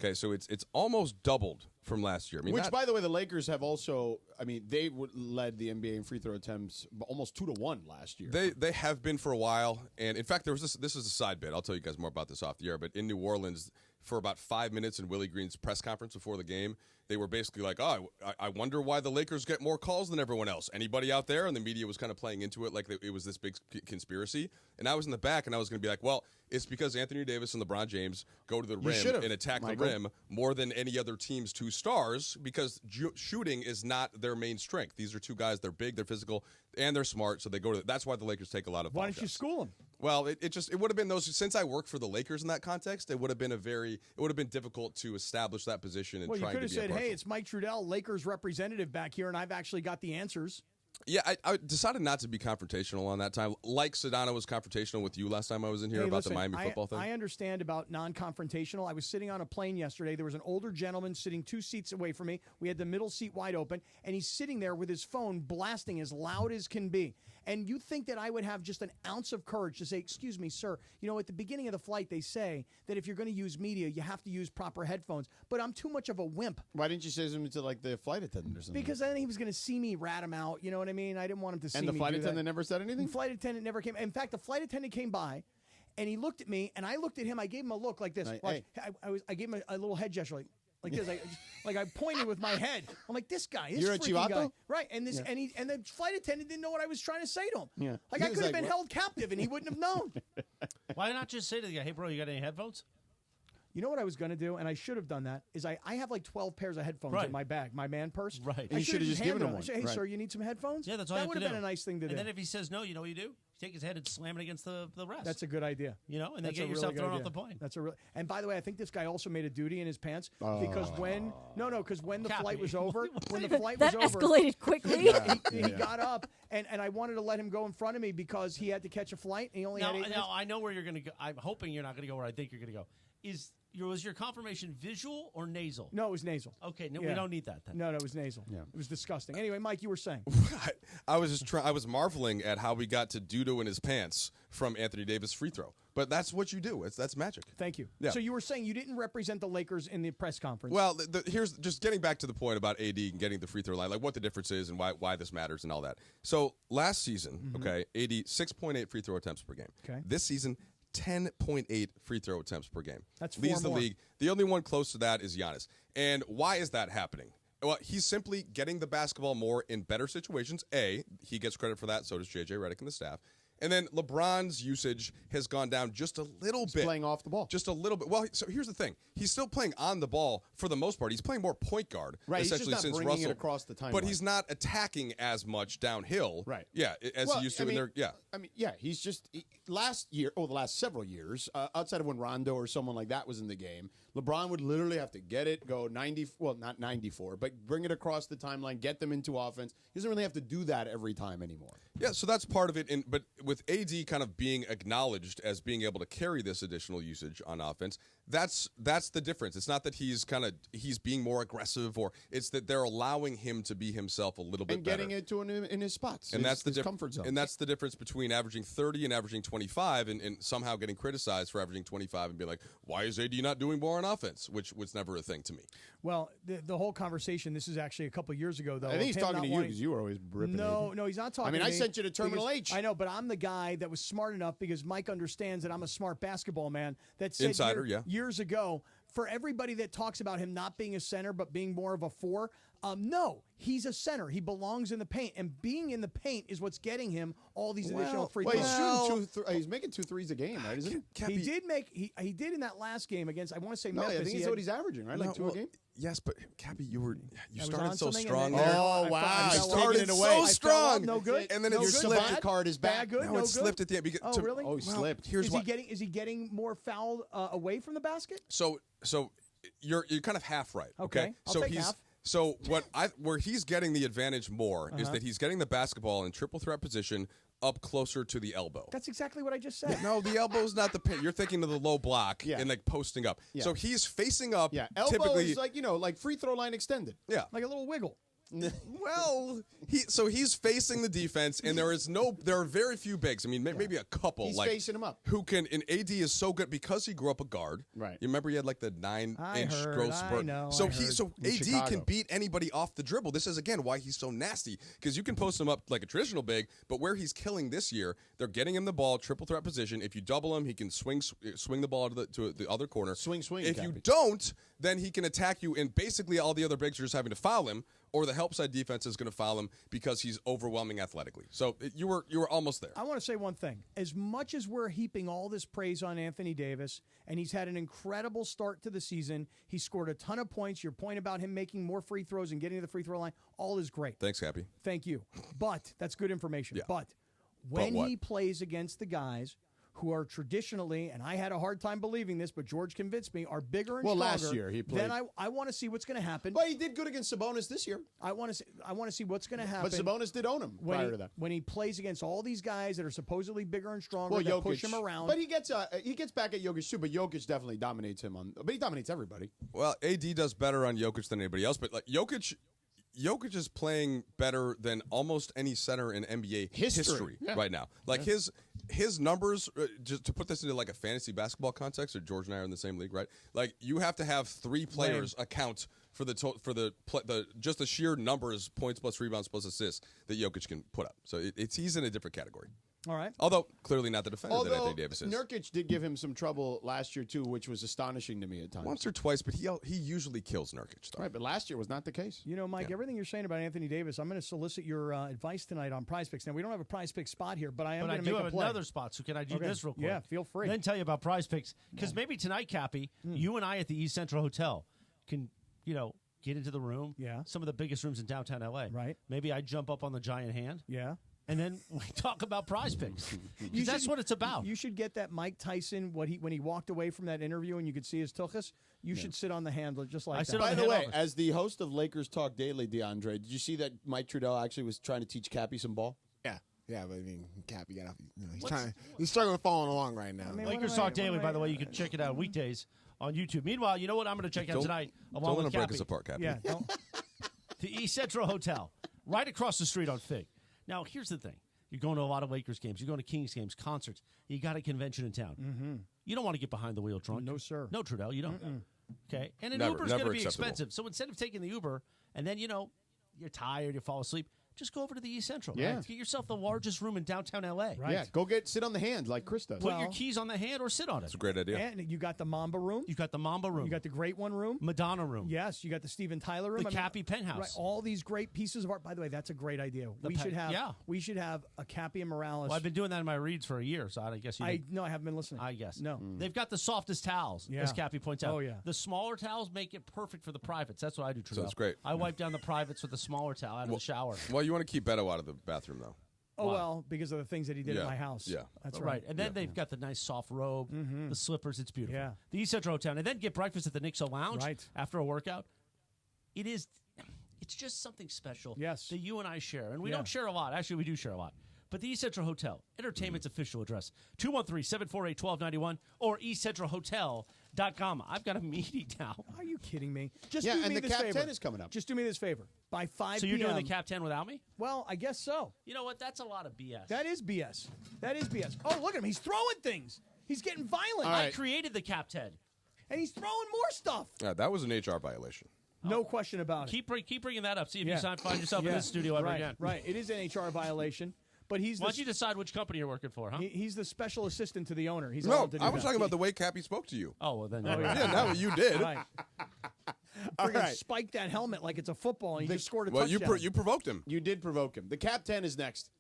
Speaker 22: Okay, so it's almost doubled from last year. I mean,
Speaker 8: Which, by the way, the Lakers have also. I mean, they led the NBA in free throw attempts almost 2-1 last year.
Speaker 22: They have been for a while, and in fact, there was this is a side bit. I'll tell you guys more about this off the air. But in New Orleans, for about 5 minutes in Willie Green's press conference before the game, they were basically like, "Oh, I wonder why the Lakers get more calls than everyone else. Anybody out there?" And the media was kind of playing into it like it was this big conspiracy. And I was in the back, and I was going to be like, "Well, it's because Anthony Davis and LeBron James go to the rim and attack the rim more than any other team's two stars because shooting is not their main strength. These are two guys. They're big, they're physical, and they're smart. So they go to. That's why the Lakers take a lot of.
Speaker 1: Why don't you school them?
Speaker 22: Well, it would have been those. Since I worked for the Lakers in that context, it would have been difficult to establish that position. And
Speaker 1: Well, you
Speaker 22: trying
Speaker 1: could
Speaker 22: to
Speaker 1: have
Speaker 22: be
Speaker 1: said,
Speaker 22: impartial.
Speaker 1: "Hey, it's Mike Trudell, Lakers representative back here, and I've actually got the answers."
Speaker 22: Yeah, I decided not to be confrontational on that time. Like Sedano was confrontational with you last time I was in here
Speaker 1: Hey,
Speaker 22: about
Speaker 1: listen,
Speaker 22: the Miami football thing.
Speaker 1: I understand about non-confrontational. I was sitting on a plane yesterday. There was an older gentleman sitting 2 seats away from me. We had the middle seat wide open, and he's sitting there with his phone blasting as loud as can be. And you think that I would have just an ounce of courage to say, "Excuse me, sir, you know, at the beginning of the flight, they say that if you're going to use media, you have to use proper headphones." But I'm too much of a wimp.
Speaker 8: Why didn't you say something to like the flight attendant or something?
Speaker 1: Because then he was going to see me rat him out. You know what I mean? I didn't want him to see me.
Speaker 8: And the flight
Speaker 1: do that.
Speaker 8: attendant never said anything?
Speaker 1: The flight attendant never came. In fact, the flight attendant came by, and he looked at me, and I looked at him. I gave him a look like this.
Speaker 8: Hey,
Speaker 1: Watch. I gave him a little head gesture like this. I pointed with my head. I'm like, this guy. This
Speaker 8: You're a
Speaker 1: freaking guy.
Speaker 8: chivato?
Speaker 1: Right. And this and the flight attendant didn't know what I was trying to say to him.
Speaker 8: Yeah.
Speaker 1: Like
Speaker 8: He
Speaker 1: I
Speaker 8: was
Speaker 1: could have
Speaker 8: like,
Speaker 1: been
Speaker 8: what?
Speaker 1: held captive, and he wouldn't have known.
Speaker 7: Why not just say to the guy, "Hey, bro, you got any headphones?"
Speaker 1: You know what I was going to do, and I should have done that, is I have like 12 pairs of headphones
Speaker 7: Right.
Speaker 1: in my bag, my man purse.
Speaker 7: Right.
Speaker 1: I
Speaker 8: And you should have just given him one.
Speaker 1: Hey,
Speaker 8: Right.
Speaker 1: sir, you need some headphones?
Speaker 7: Yeah, that's all you
Speaker 1: That
Speaker 7: have
Speaker 1: would
Speaker 7: to
Speaker 1: have
Speaker 7: do.
Speaker 1: been a nice thing to do.
Speaker 7: And then if he says no, you know what you do? You take his head and slam it against the rest.
Speaker 1: That's a good idea.
Speaker 7: You know, and then
Speaker 1: That's
Speaker 7: get
Speaker 1: a
Speaker 7: yourself
Speaker 1: really good
Speaker 7: thrown off
Speaker 1: idea.
Speaker 7: the plane.
Speaker 1: That's a real. And by the way, I think this guy also made a duty in his pants because when the
Speaker 7: Cappy.
Speaker 1: flight was over, when the flight
Speaker 10: That
Speaker 1: was over,
Speaker 10: escalated quickly.
Speaker 1: he got up and I wanted to let him go in front of me because he had to catch a flight and he only had 8 minutes.
Speaker 7: No, I know where you're going to go. I'm hoping you're not going to go where I think you're going to go. Was your confirmation visual or nasal?
Speaker 1: No, it was nasal.
Speaker 7: Okay, no,
Speaker 1: Yeah.
Speaker 7: we don't need that then.
Speaker 1: No, it was nasal. Yeah. It was disgusting. Anyway, Mike, you were saying.
Speaker 22: I was marveling at how we got to doo-doo in his pants from Anthony Davis free throw. But that's what you do. That's magic.
Speaker 1: Thank you.
Speaker 22: Yeah.
Speaker 1: So you were saying you didn't represent the Lakers in the press conference.
Speaker 22: Well, here's just getting back to the point about AD and getting the free throw line, like what the difference is and why this matters and all that. So last season, okay, AD 6.8 free throw attempts per game.
Speaker 1: Okay.
Speaker 22: This season, 10.8 free throw attempts per game.
Speaker 1: That's
Speaker 22: leads
Speaker 1: 4
Speaker 22: the
Speaker 1: more.
Speaker 22: league. The only one close to that is Giannis. And why is that happening? Well, he's simply getting the basketball more in better situations. A, he gets credit for that. So does J.J. Redick and the staff. And then LeBron's usage has gone down just a little bit.
Speaker 8: Playing off the ball.
Speaker 22: Just a little bit. Well, so here's the thing. He's still playing on the ball for the most part. He's playing more point guard,
Speaker 8: Right, he's just
Speaker 22: essentially,
Speaker 8: not
Speaker 22: since
Speaker 8: bringing it
Speaker 22: Russell.
Speaker 8: across the timeline.
Speaker 22: But he's not attacking as much downhill.
Speaker 8: Right.
Speaker 22: Yeah, as he used to.
Speaker 8: He's just last year, the last several years, outside of when Rondo or someone like that was in the game, LeBron would literally have to get it, go 90, well, not 94, but bring it across the timeline, get them into offense. He doesn't really have to do that every time anymore.
Speaker 22: Yeah, so that's part of it. But with AD kind of being acknowledged as being able to carry this additional usage on offense, that's the difference. It's not that he's being more aggressive, or it's that they're allowing him to be himself a little bit
Speaker 8: And
Speaker 22: better.
Speaker 8: getting it to him in his spots,
Speaker 22: And that's the
Speaker 8: comfort zone.
Speaker 22: And that's the difference between averaging 30 and averaging 25, and somehow getting criticized for averaging 25 and be like, why is AD not doing more on offense? Which was never a thing to me.
Speaker 1: Well, the whole conversation, this is actually a couple years ago, though.
Speaker 8: I think he's
Speaker 1: of him
Speaker 8: talking
Speaker 1: not
Speaker 8: to you
Speaker 1: wanting-
Speaker 8: because you were always ripping
Speaker 1: No,
Speaker 8: AD.
Speaker 1: no, he's not talking
Speaker 8: I mean,
Speaker 1: to
Speaker 8: I
Speaker 1: me
Speaker 8: sent you to Terminal
Speaker 1: because-
Speaker 8: H.
Speaker 1: I know, but I'm the guy that was smart enough because Mike understands that I'm a smart basketball man that said
Speaker 22: Insider, yeah.
Speaker 1: years ago, for everybody that talks about him not being a center but being more of a 4, no, he's a center. He belongs in the paint, and being in the paint is what's getting him all these additional free throws.
Speaker 8: He's making 2 threes a game, right? Isn't he?
Speaker 1: He did make he did in that last game against, I want to say
Speaker 8: No, I
Speaker 1: Memphis.
Speaker 8: think
Speaker 1: he
Speaker 8: that's
Speaker 1: had-
Speaker 8: what he's averaging, right? Like 2 a game.
Speaker 22: Yes, but Cappy, you
Speaker 1: I was
Speaker 22: started
Speaker 1: on
Speaker 22: so
Speaker 1: something,
Speaker 22: strong
Speaker 1: and
Speaker 22: there.
Speaker 1: then-
Speaker 8: Oh,
Speaker 1: I
Speaker 8: wow.
Speaker 1: fell-
Speaker 8: He's
Speaker 1: I
Speaker 8: taking
Speaker 1: fell-
Speaker 8: it away.
Speaker 1: I fell
Speaker 22: strong.
Speaker 1: off, no good.
Speaker 22: And then
Speaker 1: no
Speaker 22: it
Speaker 1: good.
Speaker 22: slipped.
Speaker 1: Bad?
Speaker 8: Your card is back.
Speaker 1: Bad, good,
Speaker 22: No,
Speaker 1: no
Speaker 22: it
Speaker 1: good.
Speaker 22: slipped at the end.
Speaker 1: Oh, really?
Speaker 8: Oh, he slipped.
Speaker 22: Here's
Speaker 1: is
Speaker 22: what.
Speaker 1: he getting more fouled away from the basket?
Speaker 22: So you're kind of half right.
Speaker 1: Okay, I'll
Speaker 22: so
Speaker 1: take
Speaker 22: he's
Speaker 1: half.
Speaker 22: so where he's getting the advantage more is that he's getting the basketball in triple threat position up closer to the elbow.
Speaker 1: That's exactly what I just said.
Speaker 22: No, the elbow's not the pin. You're thinking of the low block and like posting up.
Speaker 8: Yeah.
Speaker 22: So he's facing up.
Speaker 8: Yeah, elbow
Speaker 22: typically,
Speaker 8: is like free throw line extended.
Speaker 22: yeah.
Speaker 1: Like a little wiggle.
Speaker 22: Well, he's facing the defense, and there are very few bigs. I mean, maybe a couple.
Speaker 8: He's
Speaker 22: like,
Speaker 8: facing him up.
Speaker 22: Who can? And AD is so good because he grew up a guard.
Speaker 8: Right.
Speaker 22: You remember he had like the 9-inch
Speaker 1: heard,
Speaker 22: growth
Speaker 1: I
Speaker 22: spurt.
Speaker 1: know,
Speaker 22: So
Speaker 1: I heard.
Speaker 22: so
Speaker 8: In
Speaker 22: AD
Speaker 8: Chicago.
Speaker 22: can beat anybody off the dribble. This is again why he's so nasty, because you can post him up like a traditional big, but where he's killing this year, they're getting him the ball triple threat position. If you double him, he can swing the ball to the other corner.
Speaker 8: Swing,
Speaker 22: If you
Speaker 8: Cappy.
Speaker 22: don't, then he can attack you, and basically all the other bigs are just having to foul him, or the help side defense is going to foul him because he's overwhelming athletically. So you were almost there.
Speaker 1: I want to say one thing. As much as we're heaping all this praise on Anthony Davis, and he's had an incredible start to the season, he scored a ton of points. Your point about him making more free throws and getting to the free throw line, all is great.
Speaker 22: Thanks, Happy.
Speaker 1: Thank you. But that's good information.
Speaker 22: Yeah.
Speaker 1: But when
Speaker 22: what?
Speaker 1: he plays against the guys who are traditionally, and I had a hard time believing this, but George convinced me, are bigger and
Speaker 8: Well,
Speaker 1: stronger.
Speaker 8: last year he played.
Speaker 1: Then I want to see what's going to happen.
Speaker 8: But he did good against Sabonis this year.
Speaker 1: I want to see what's going to happen.
Speaker 8: But Sabonis did own him prior to that.
Speaker 1: When he plays against all these guys that are supposedly bigger and stronger,
Speaker 8: Well,
Speaker 1: that
Speaker 8: Jokic,
Speaker 1: push him around.
Speaker 8: But he gets back at Jokic too. But Jokic definitely dominates him but he dominates everybody.
Speaker 22: Well, AD does better on Jokic than anybody else, but like Jokic is playing better than almost any center in NBA history
Speaker 8: Yeah.
Speaker 22: right now. Like his numbers, just to put this into like a fantasy basketball context, or George and I are in the same league, right? Like you have to have 3 players account for just the sheer numbers, points plus rebounds plus assists that Jokic can put up. So he's in a different category.
Speaker 1: All right.
Speaker 22: Although clearly not the defender that
Speaker 8: Although
Speaker 22: Anthony Davis is.
Speaker 8: Nurkic did give him some trouble last year too, which was astonishing to me at times.
Speaker 22: Once or twice, but he usually kills Nurkic. Though.
Speaker 8: Right, but last year was not the case.
Speaker 1: You know, Mike, everything you're saying about Anthony Davis, I'm going to solicit your advice tonight on Prize Picks. Now, we don't have a Prize Picks spot here, but I am
Speaker 7: But I
Speaker 1: going to
Speaker 7: do
Speaker 1: make
Speaker 7: have
Speaker 1: a play.
Speaker 7: another spot, so can I do this real quick?
Speaker 1: Yeah, feel free.
Speaker 7: Then tell you about Prize Picks. Because maybe tonight, Cappy, you and I at the East Central Hotel can, get into the room.
Speaker 1: Yeah.
Speaker 7: Some of the biggest rooms in downtown L.A.
Speaker 1: Right.
Speaker 7: Maybe I jump up on the giant hand.
Speaker 1: Yeah.
Speaker 7: And then we talk about Prize Picks. Because that's what it's about.
Speaker 1: You should get that Mike Tyson, when he walked away from that interview and you could see his tuchus, you should sit on the handle just like that.
Speaker 8: By the way, as the host of Lakers Talk Daily, DeAndre, did you see that Mike Trudell actually was trying to teach Cappy some ball?
Speaker 2: Yeah, but I mean, Cappy got he's struggling following along right now.
Speaker 7: Lakers Talk Daily, by the way, you can check it out weekdays on YouTube. Meanwhile, you know what I'm going to check out
Speaker 22: Don't-
Speaker 7: tonight?
Speaker 22: don't
Speaker 7: Along
Speaker 22: let
Speaker 7: with
Speaker 22: him break
Speaker 7: Cappy.
Speaker 22: us apart, Cappy.
Speaker 1: Yeah.
Speaker 7: The East Central Hotel, right across the street on Fig. Now, here's the thing. You're going to a lot of Lakers games. You're going to Kings games, concerts. You got a convention in town.
Speaker 1: Mm-hmm.
Speaker 7: You don't want to get behind the wheel drunk.
Speaker 1: No, sir.
Speaker 7: No, Trudell, you don't. Okay? And an
Speaker 22: Never-
Speaker 7: Uber's going to
Speaker 22: never
Speaker 7: be
Speaker 22: acceptable.
Speaker 7: expensive. So instead of taking the Uber and then, you're tired, you fall asleep, just go over to the East Central.
Speaker 8: Yeah.
Speaker 7: Right? Get yourself the largest room in downtown L.A.
Speaker 1: Right.
Speaker 8: Yeah, go sit on the hand like Chris does.
Speaker 7: Put your keys on the hand or sit on it.
Speaker 22: It's a great idea.
Speaker 1: And you got the Mamba room.
Speaker 7: You got the Mamba room.
Speaker 1: You got the Great One room.
Speaker 7: Madonna room.
Speaker 1: Yes, you got the Steven Tyler room.
Speaker 7: The Cappy Penthouse.
Speaker 1: Right, all these great pieces of art. By the way, that's a great idea. We should have a Cappy and Morales.
Speaker 7: Well, I've been doing that in my reads for a year, so I guess you
Speaker 1: No, I haven't been listening.
Speaker 7: I guess.
Speaker 1: No.
Speaker 7: They've got the softest towels,
Speaker 1: Yeah.
Speaker 7: as Cappy points out.
Speaker 1: Oh, yeah.
Speaker 7: The smaller towels make it perfect for the privates. That's what I do, Trudell.
Speaker 22: Sounds great.
Speaker 7: I wipe down the privates with the smaller towel out of the shower.
Speaker 22: Well, you want to keep Beto out of the bathroom, though.
Speaker 1: Oh, well, because of the things that he did
Speaker 22: Yeah.
Speaker 1: at my house.
Speaker 22: Yeah.
Speaker 1: That's
Speaker 7: Right.
Speaker 1: right.
Speaker 7: And then they've got the nice soft robe, the slippers. It's beautiful.
Speaker 1: Yeah.
Speaker 7: The East Central Hotel. And then get breakfast at the Nixo Lounge
Speaker 1: Right.
Speaker 7: after a workout. It's just something special
Speaker 1: Yes.
Speaker 7: that you and I share. And we
Speaker 1: Yeah.
Speaker 7: don't share a lot. Actually, we do share a lot. But the East Central Hotel, entertainment's official address, 213-748-1291 or eastcentralhotel.com. I've got a meeting now.
Speaker 1: Are you kidding me? Just
Speaker 8: Yeah,
Speaker 1: do
Speaker 8: and
Speaker 1: me
Speaker 8: the
Speaker 1: this
Speaker 8: Cap
Speaker 1: favor.
Speaker 8: 10 is coming up.
Speaker 1: Just do me this favor. By 5
Speaker 7: So you're
Speaker 1: p.m.
Speaker 7: doing the Cap 10 without me?
Speaker 1: Well, I guess so.
Speaker 7: You know what? That's a lot of BS.
Speaker 1: That is BS. That is BS. Oh, look at him. He's throwing things. He's getting violent.
Speaker 7: I created the Cap 10.
Speaker 1: And he's throwing more stuff.
Speaker 22: Yeah, that was an HR violation.
Speaker 1: No question about it.
Speaker 7: Keep bringing that up. See if
Speaker 1: Yeah.
Speaker 7: you find yourself in
Speaker 1: Yeah.
Speaker 7: this studio ever
Speaker 1: right,
Speaker 7: again.
Speaker 1: Right. It is an HR violation. But he's
Speaker 7: Why don't you decide which company you're working for, huh?
Speaker 1: he's the special assistant to the owner. He's
Speaker 22: No,
Speaker 1: allowed to do
Speaker 22: I was
Speaker 1: that.
Speaker 22: talking about the way Cappy spoke to you.
Speaker 7: Oh, well, then.
Speaker 1: Oh,
Speaker 22: Yeah, not what you did.
Speaker 1: Right.
Speaker 8: All
Speaker 1: Friggin'
Speaker 8: right.
Speaker 1: spike that helmet like it's a football and he just scored a
Speaker 22: Well,
Speaker 1: touchdown.
Speaker 22: you provoked him.
Speaker 8: You did provoke him. The Cap 10 is next.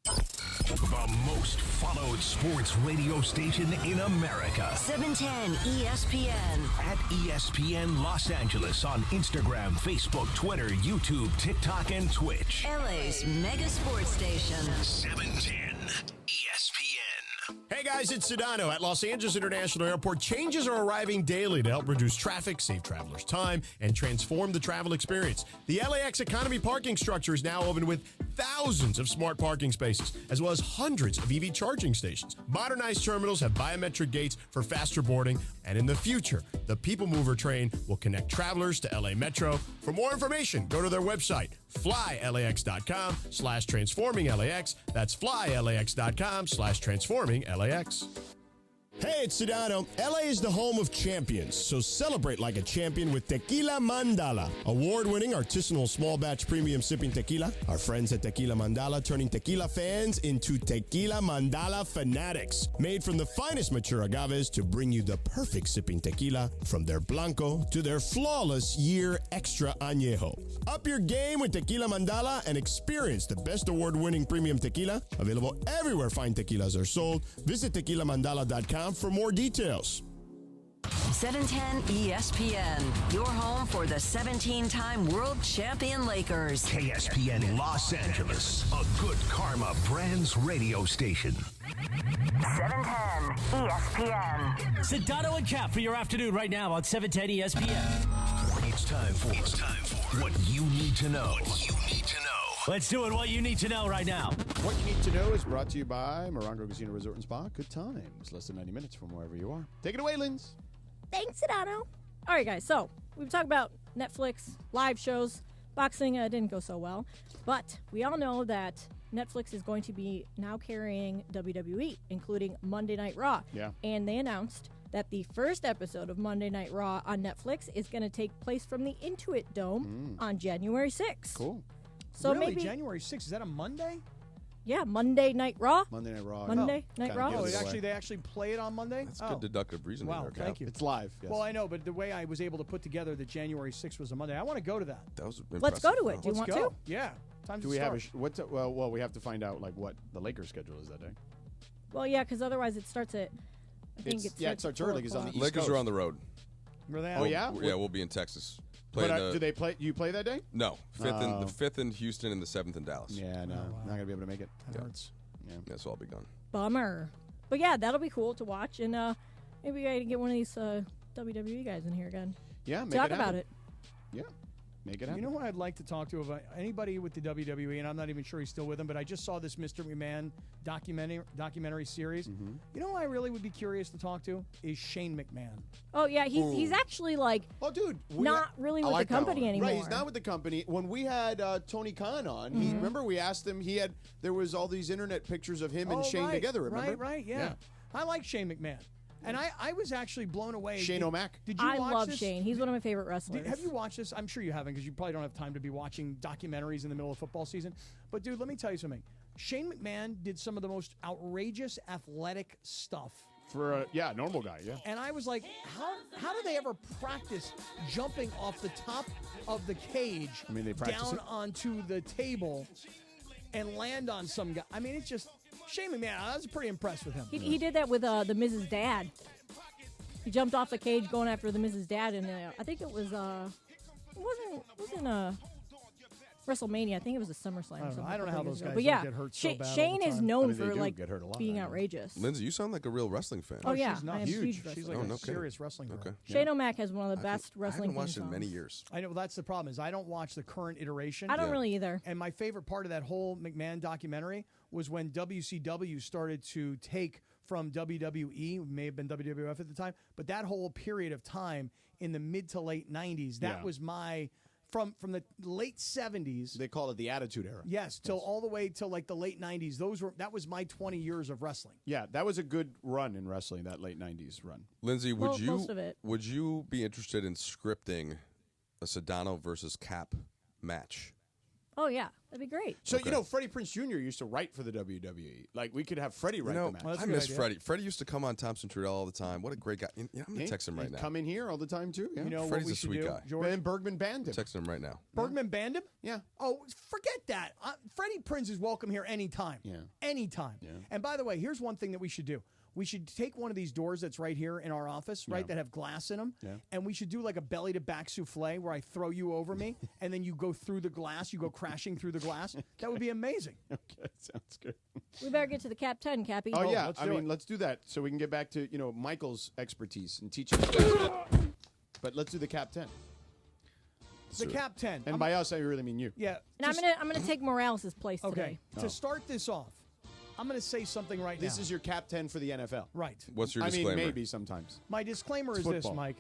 Speaker 11: The most followed sports radio station in America.
Speaker 4: 710 ESPN.
Speaker 11: At ESPN Los Angeles on Instagram, Facebook, Twitter, YouTube, TikTok, and Twitch.
Speaker 4: LA's mega sports station.
Speaker 11: 710 ESPN.
Speaker 6: Hey guys, it's Sedano at Los Angeles International Airport. Changes are arriving daily to help reduce traffic, save travelers time, and transform the travel experience. The LAX Economy parking structure is now open with thousands of smart parking spaces, as well as hundreds of EV charging stations. Modernized terminals have biometric gates for faster boarding, and in the future, the People Mover train will connect travelers to LA Metro. For more information, go to their website, flylax.com/transforminglax. That's flylax.com/transforminglax. Hey, it's Sedano. LA is the home of champions, so celebrate like a champion with Tequila Mandala, award-winning artisanal small batch premium sipping tequila. Our friends at Tequila Mandala turning tequila fans into Tequila Mandala fanatics. Made from the finest mature agaves to bring you the perfect sipping tequila, from their blanco to their flawless year extra añejo. Up your game with Tequila Mandala and experience the best award-winning premium tequila, available everywhere fine tequilas are sold. Visit tequilamandala.com for more details.
Speaker 4: 710 ESPN. Your home for the 17-time world champion Lakers.
Speaker 11: KSPN Los Angeles, a good karma brands radio station.
Speaker 4: 710 ESPN.
Speaker 7: Sedano and Cap for your afternoon right now on 710 ESPN.
Speaker 11: It's time for what you need to know.
Speaker 7: Let's do it. What you need to know right now.
Speaker 8: What you need to know is brought to you by Morongo Casino Resort and Spa. Good times. Less than 90 minutes from wherever you are. Take it away, Linz.
Speaker 10: Thanks, Sedano. All right, guys. So we've talked about Netflix, live shows. Boxing didn't go so well. But we all know that Netflix is going to be now carrying WWE, including Monday Night Raw.
Speaker 8: Yeah.
Speaker 10: And they announced that the first episode of Monday Night Raw on Netflix is going to take place from the Intuit Dome on January 6th.
Speaker 8: Cool.
Speaker 10: So
Speaker 1: really?
Speaker 10: maybe
Speaker 1: January 6th, is that a Monday?
Speaker 10: Yeah, Monday Night Raw.
Speaker 2: Monday Night Raw.
Speaker 10: Monday Night
Speaker 2: Kinda
Speaker 10: Raw.
Speaker 2: gives it away.
Speaker 1: They actually play it on Monday?
Speaker 22: That's good deductive reasoning
Speaker 1: Wow,
Speaker 22: there, Cap.
Speaker 1: thank you.
Speaker 2: It's live. Yes.
Speaker 1: Well, I know, but the way I was able to put together that January 6th was a Monday, I want to go to that.
Speaker 22: That was impressive.
Speaker 10: Let's go to it. Do you
Speaker 1: Let's
Speaker 10: want
Speaker 1: go.
Speaker 10: to?
Speaker 1: Yeah. Time
Speaker 2: Do
Speaker 1: to
Speaker 2: we
Speaker 1: start.
Speaker 2: have a well, we have to find out like what the Lakers schedule is that day.
Speaker 10: Well, yeah, because otherwise it starts at. I think
Speaker 2: It starts
Speaker 10: at
Speaker 2: early
Speaker 10: 4
Speaker 2: because on the
Speaker 10: o'clock.
Speaker 2: East
Speaker 22: Lakers
Speaker 2: Coast.
Speaker 22: are on the road.
Speaker 1: Where they
Speaker 2: Oh, yeah?
Speaker 22: Yeah, we'll be in Texas.
Speaker 2: But
Speaker 22: Playing
Speaker 2: do they play? You play that day?
Speaker 22: No, the
Speaker 2: Oh.
Speaker 22: 5th in Houston and the 7th in Dallas.
Speaker 2: Yeah, no, not gonna be able to make it.
Speaker 1: That hurts.
Speaker 22: Yeah, so I'll be gone.
Speaker 10: Bummer. But yeah, that'll be cool to watch, and maybe I can get one of these WWE guys in here again.
Speaker 2: Yeah, make
Speaker 10: talk
Speaker 2: it
Speaker 10: about
Speaker 2: happen.
Speaker 10: it.
Speaker 2: Yeah, make it happen.
Speaker 1: You know what I'd like to talk to about anybody with the WWE, and I'm not even sure he's still with them, but I just saw this Mr. McMahon documentary series.
Speaker 2: Mm-hmm.
Speaker 1: You know who I really would be curious to talk to is Shane McMahon.
Speaker 10: Oh yeah, he's actually like
Speaker 2: dude,
Speaker 10: not really with the company anymore.
Speaker 2: Right, he's not with the company. When we had Tony Khan on,
Speaker 10: Mm-hmm.
Speaker 2: remember we asked him. There was all these internet pictures of him and Shane
Speaker 1: right,
Speaker 2: together. Remember?
Speaker 1: Right, yeah. I like Shane McMahon. And I was actually blown away.
Speaker 2: Shane O'Mac.
Speaker 1: Did you
Speaker 10: I
Speaker 1: watch
Speaker 10: love
Speaker 1: this?
Speaker 10: Shane. He's one of my favorite wrestlers.
Speaker 1: Have you watched this? I'm sure you haven't because you probably don't have time to be watching documentaries in the middle of football season. But, dude, let me tell you something. Shane McMahon did some of the most outrageous athletic stuff.
Speaker 2: For a normal guy, yeah.
Speaker 1: And I was like, how do they ever practice jumping off the top of the cage
Speaker 2: I mean, they practice
Speaker 1: down
Speaker 2: it.
Speaker 1: onto the table and land on some guy? I mean, it's just Shane McMahon. I was pretty impressed with him.
Speaker 10: He did that with the Mrs. Dad. He jumped off the cage going after the Mrs. Dad, and I think it was it wasn't WrestleMania. I think it was a SummerSlam.
Speaker 1: I don't know how those guys
Speaker 10: but yeah,
Speaker 1: don't get hurt so bad all
Speaker 10: Shane
Speaker 1: the
Speaker 10: is
Speaker 1: time.
Speaker 10: known
Speaker 2: I mean, they
Speaker 10: for
Speaker 2: do
Speaker 10: like
Speaker 2: get hurt a lot,
Speaker 10: being
Speaker 2: I know.
Speaker 10: outrageous.
Speaker 22: Lindsay, you sound like a real wrestling fan.
Speaker 10: Oh yeah,
Speaker 1: she's not
Speaker 10: I am
Speaker 1: huge.
Speaker 10: huge
Speaker 1: She's
Speaker 10: wrestling
Speaker 1: like
Speaker 22: Oh,
Speaker 1: a
Speaker 22: no kidding.
Speaker 1: serious wrestling girl.
Speaker 22: Okay.
Speaker 10: Shane O'Mac has one of the best
Speaker 22: I
Speaker 10: wrestling
Speaker 22: haven't watched it
Speaker 10: theme
Speaker 22: in many
Speaker 10: songs.
Speaker 22: years.
Speaker 1: I know. Well, that's the problem. Is I don't watch the current iteration.
Speaker 10: I don't really either.
Speaker 1: And my favorite part of that whole McMahon documentary was when WCW started to take from WWE, may have been WWF at the time, but that whole period of time in the mid to late 90s, that was my from the late 70s.
Speaker 2: They call it the Attitude Era.
Speaker 1: Yes, till all the way till like the late 90s. That was my 20 years of wrestling.
Speaker 2: Yeah, that was a good run in wrestling. That late '90s run.
Speaker 22: Lindsay,
Speaker 10: Well, most of it.
Speaker 22: would you be interested in scripting a Sedano versus Cap match?
Speaker 10: Oh yeah, that'd be great.
Speaker 2: So Freddie Prinze Jr. used to write for the WWE. Like we could have Freddie write the match.
Speaker 22: I miss Freddie. Freddie used to come on Thompson Trudell all the time. What a great guy! I'm gonna text him right
Speaker 2: He'd
Speaker 22: now.
Speaker 2: Come in here all the time too. Yeah.
Speaker 1: You know
Speaker 22: Freddie's
Speaker 1: what we
Speaker 22: a
Speaker 1: should
Speaker 22: sweet
Speaker 1: do,
Speaker 22: guy.
Speaker 1: George?
Speaker 2: And Bergman banned him.
Speaker 22: Texting him right now.
Speaker 1: Bergman banned him?
Speaker 2: Yeah.
Speaker 1: Oh, forget that. Freddie Prinze is welcome here anytime.
Speaker 2: Yeah.
Speaker 1: Anytime.
Speaker 2: Yeah.
Speaker 1: And by the way, here's one thing that we should do. We should take one of these doors that's right here in our office, right, that have glass in them, and we should do like a belly to back souffle where I throw you over me, and then you go through the glass, you go crashing through the glass. That would be amazing.
Speaker 2: Okay, sounds good.
Speaker 10: We better get to the Cap 10, Cappy.
Speaker 2: Oh yeah, let's do that so we can get back to Michael's expertise in teaching us basketball. But let's do the Cap 10.
Speaker 1: The Cap 10.
Speaker 2: And by us, I really mean you.
Speaker 1: Yeah.
Speaker 10: And I'm gonna take Morales' place today.
Speaker 1: To start this off, I'm going to say something right now.
Speaker 2: This is your Cap 10 for the NFL.
Speaker 1: Right.
Speaker 22: What's your
Speaker 2: I
Speaker 22: disclaimer?
Speaker 2: mean, maybe sometimes.
Speaker 1: My disclaimer
Speaker 2: It's
Speaker 1: is this,
Speaker 2: football.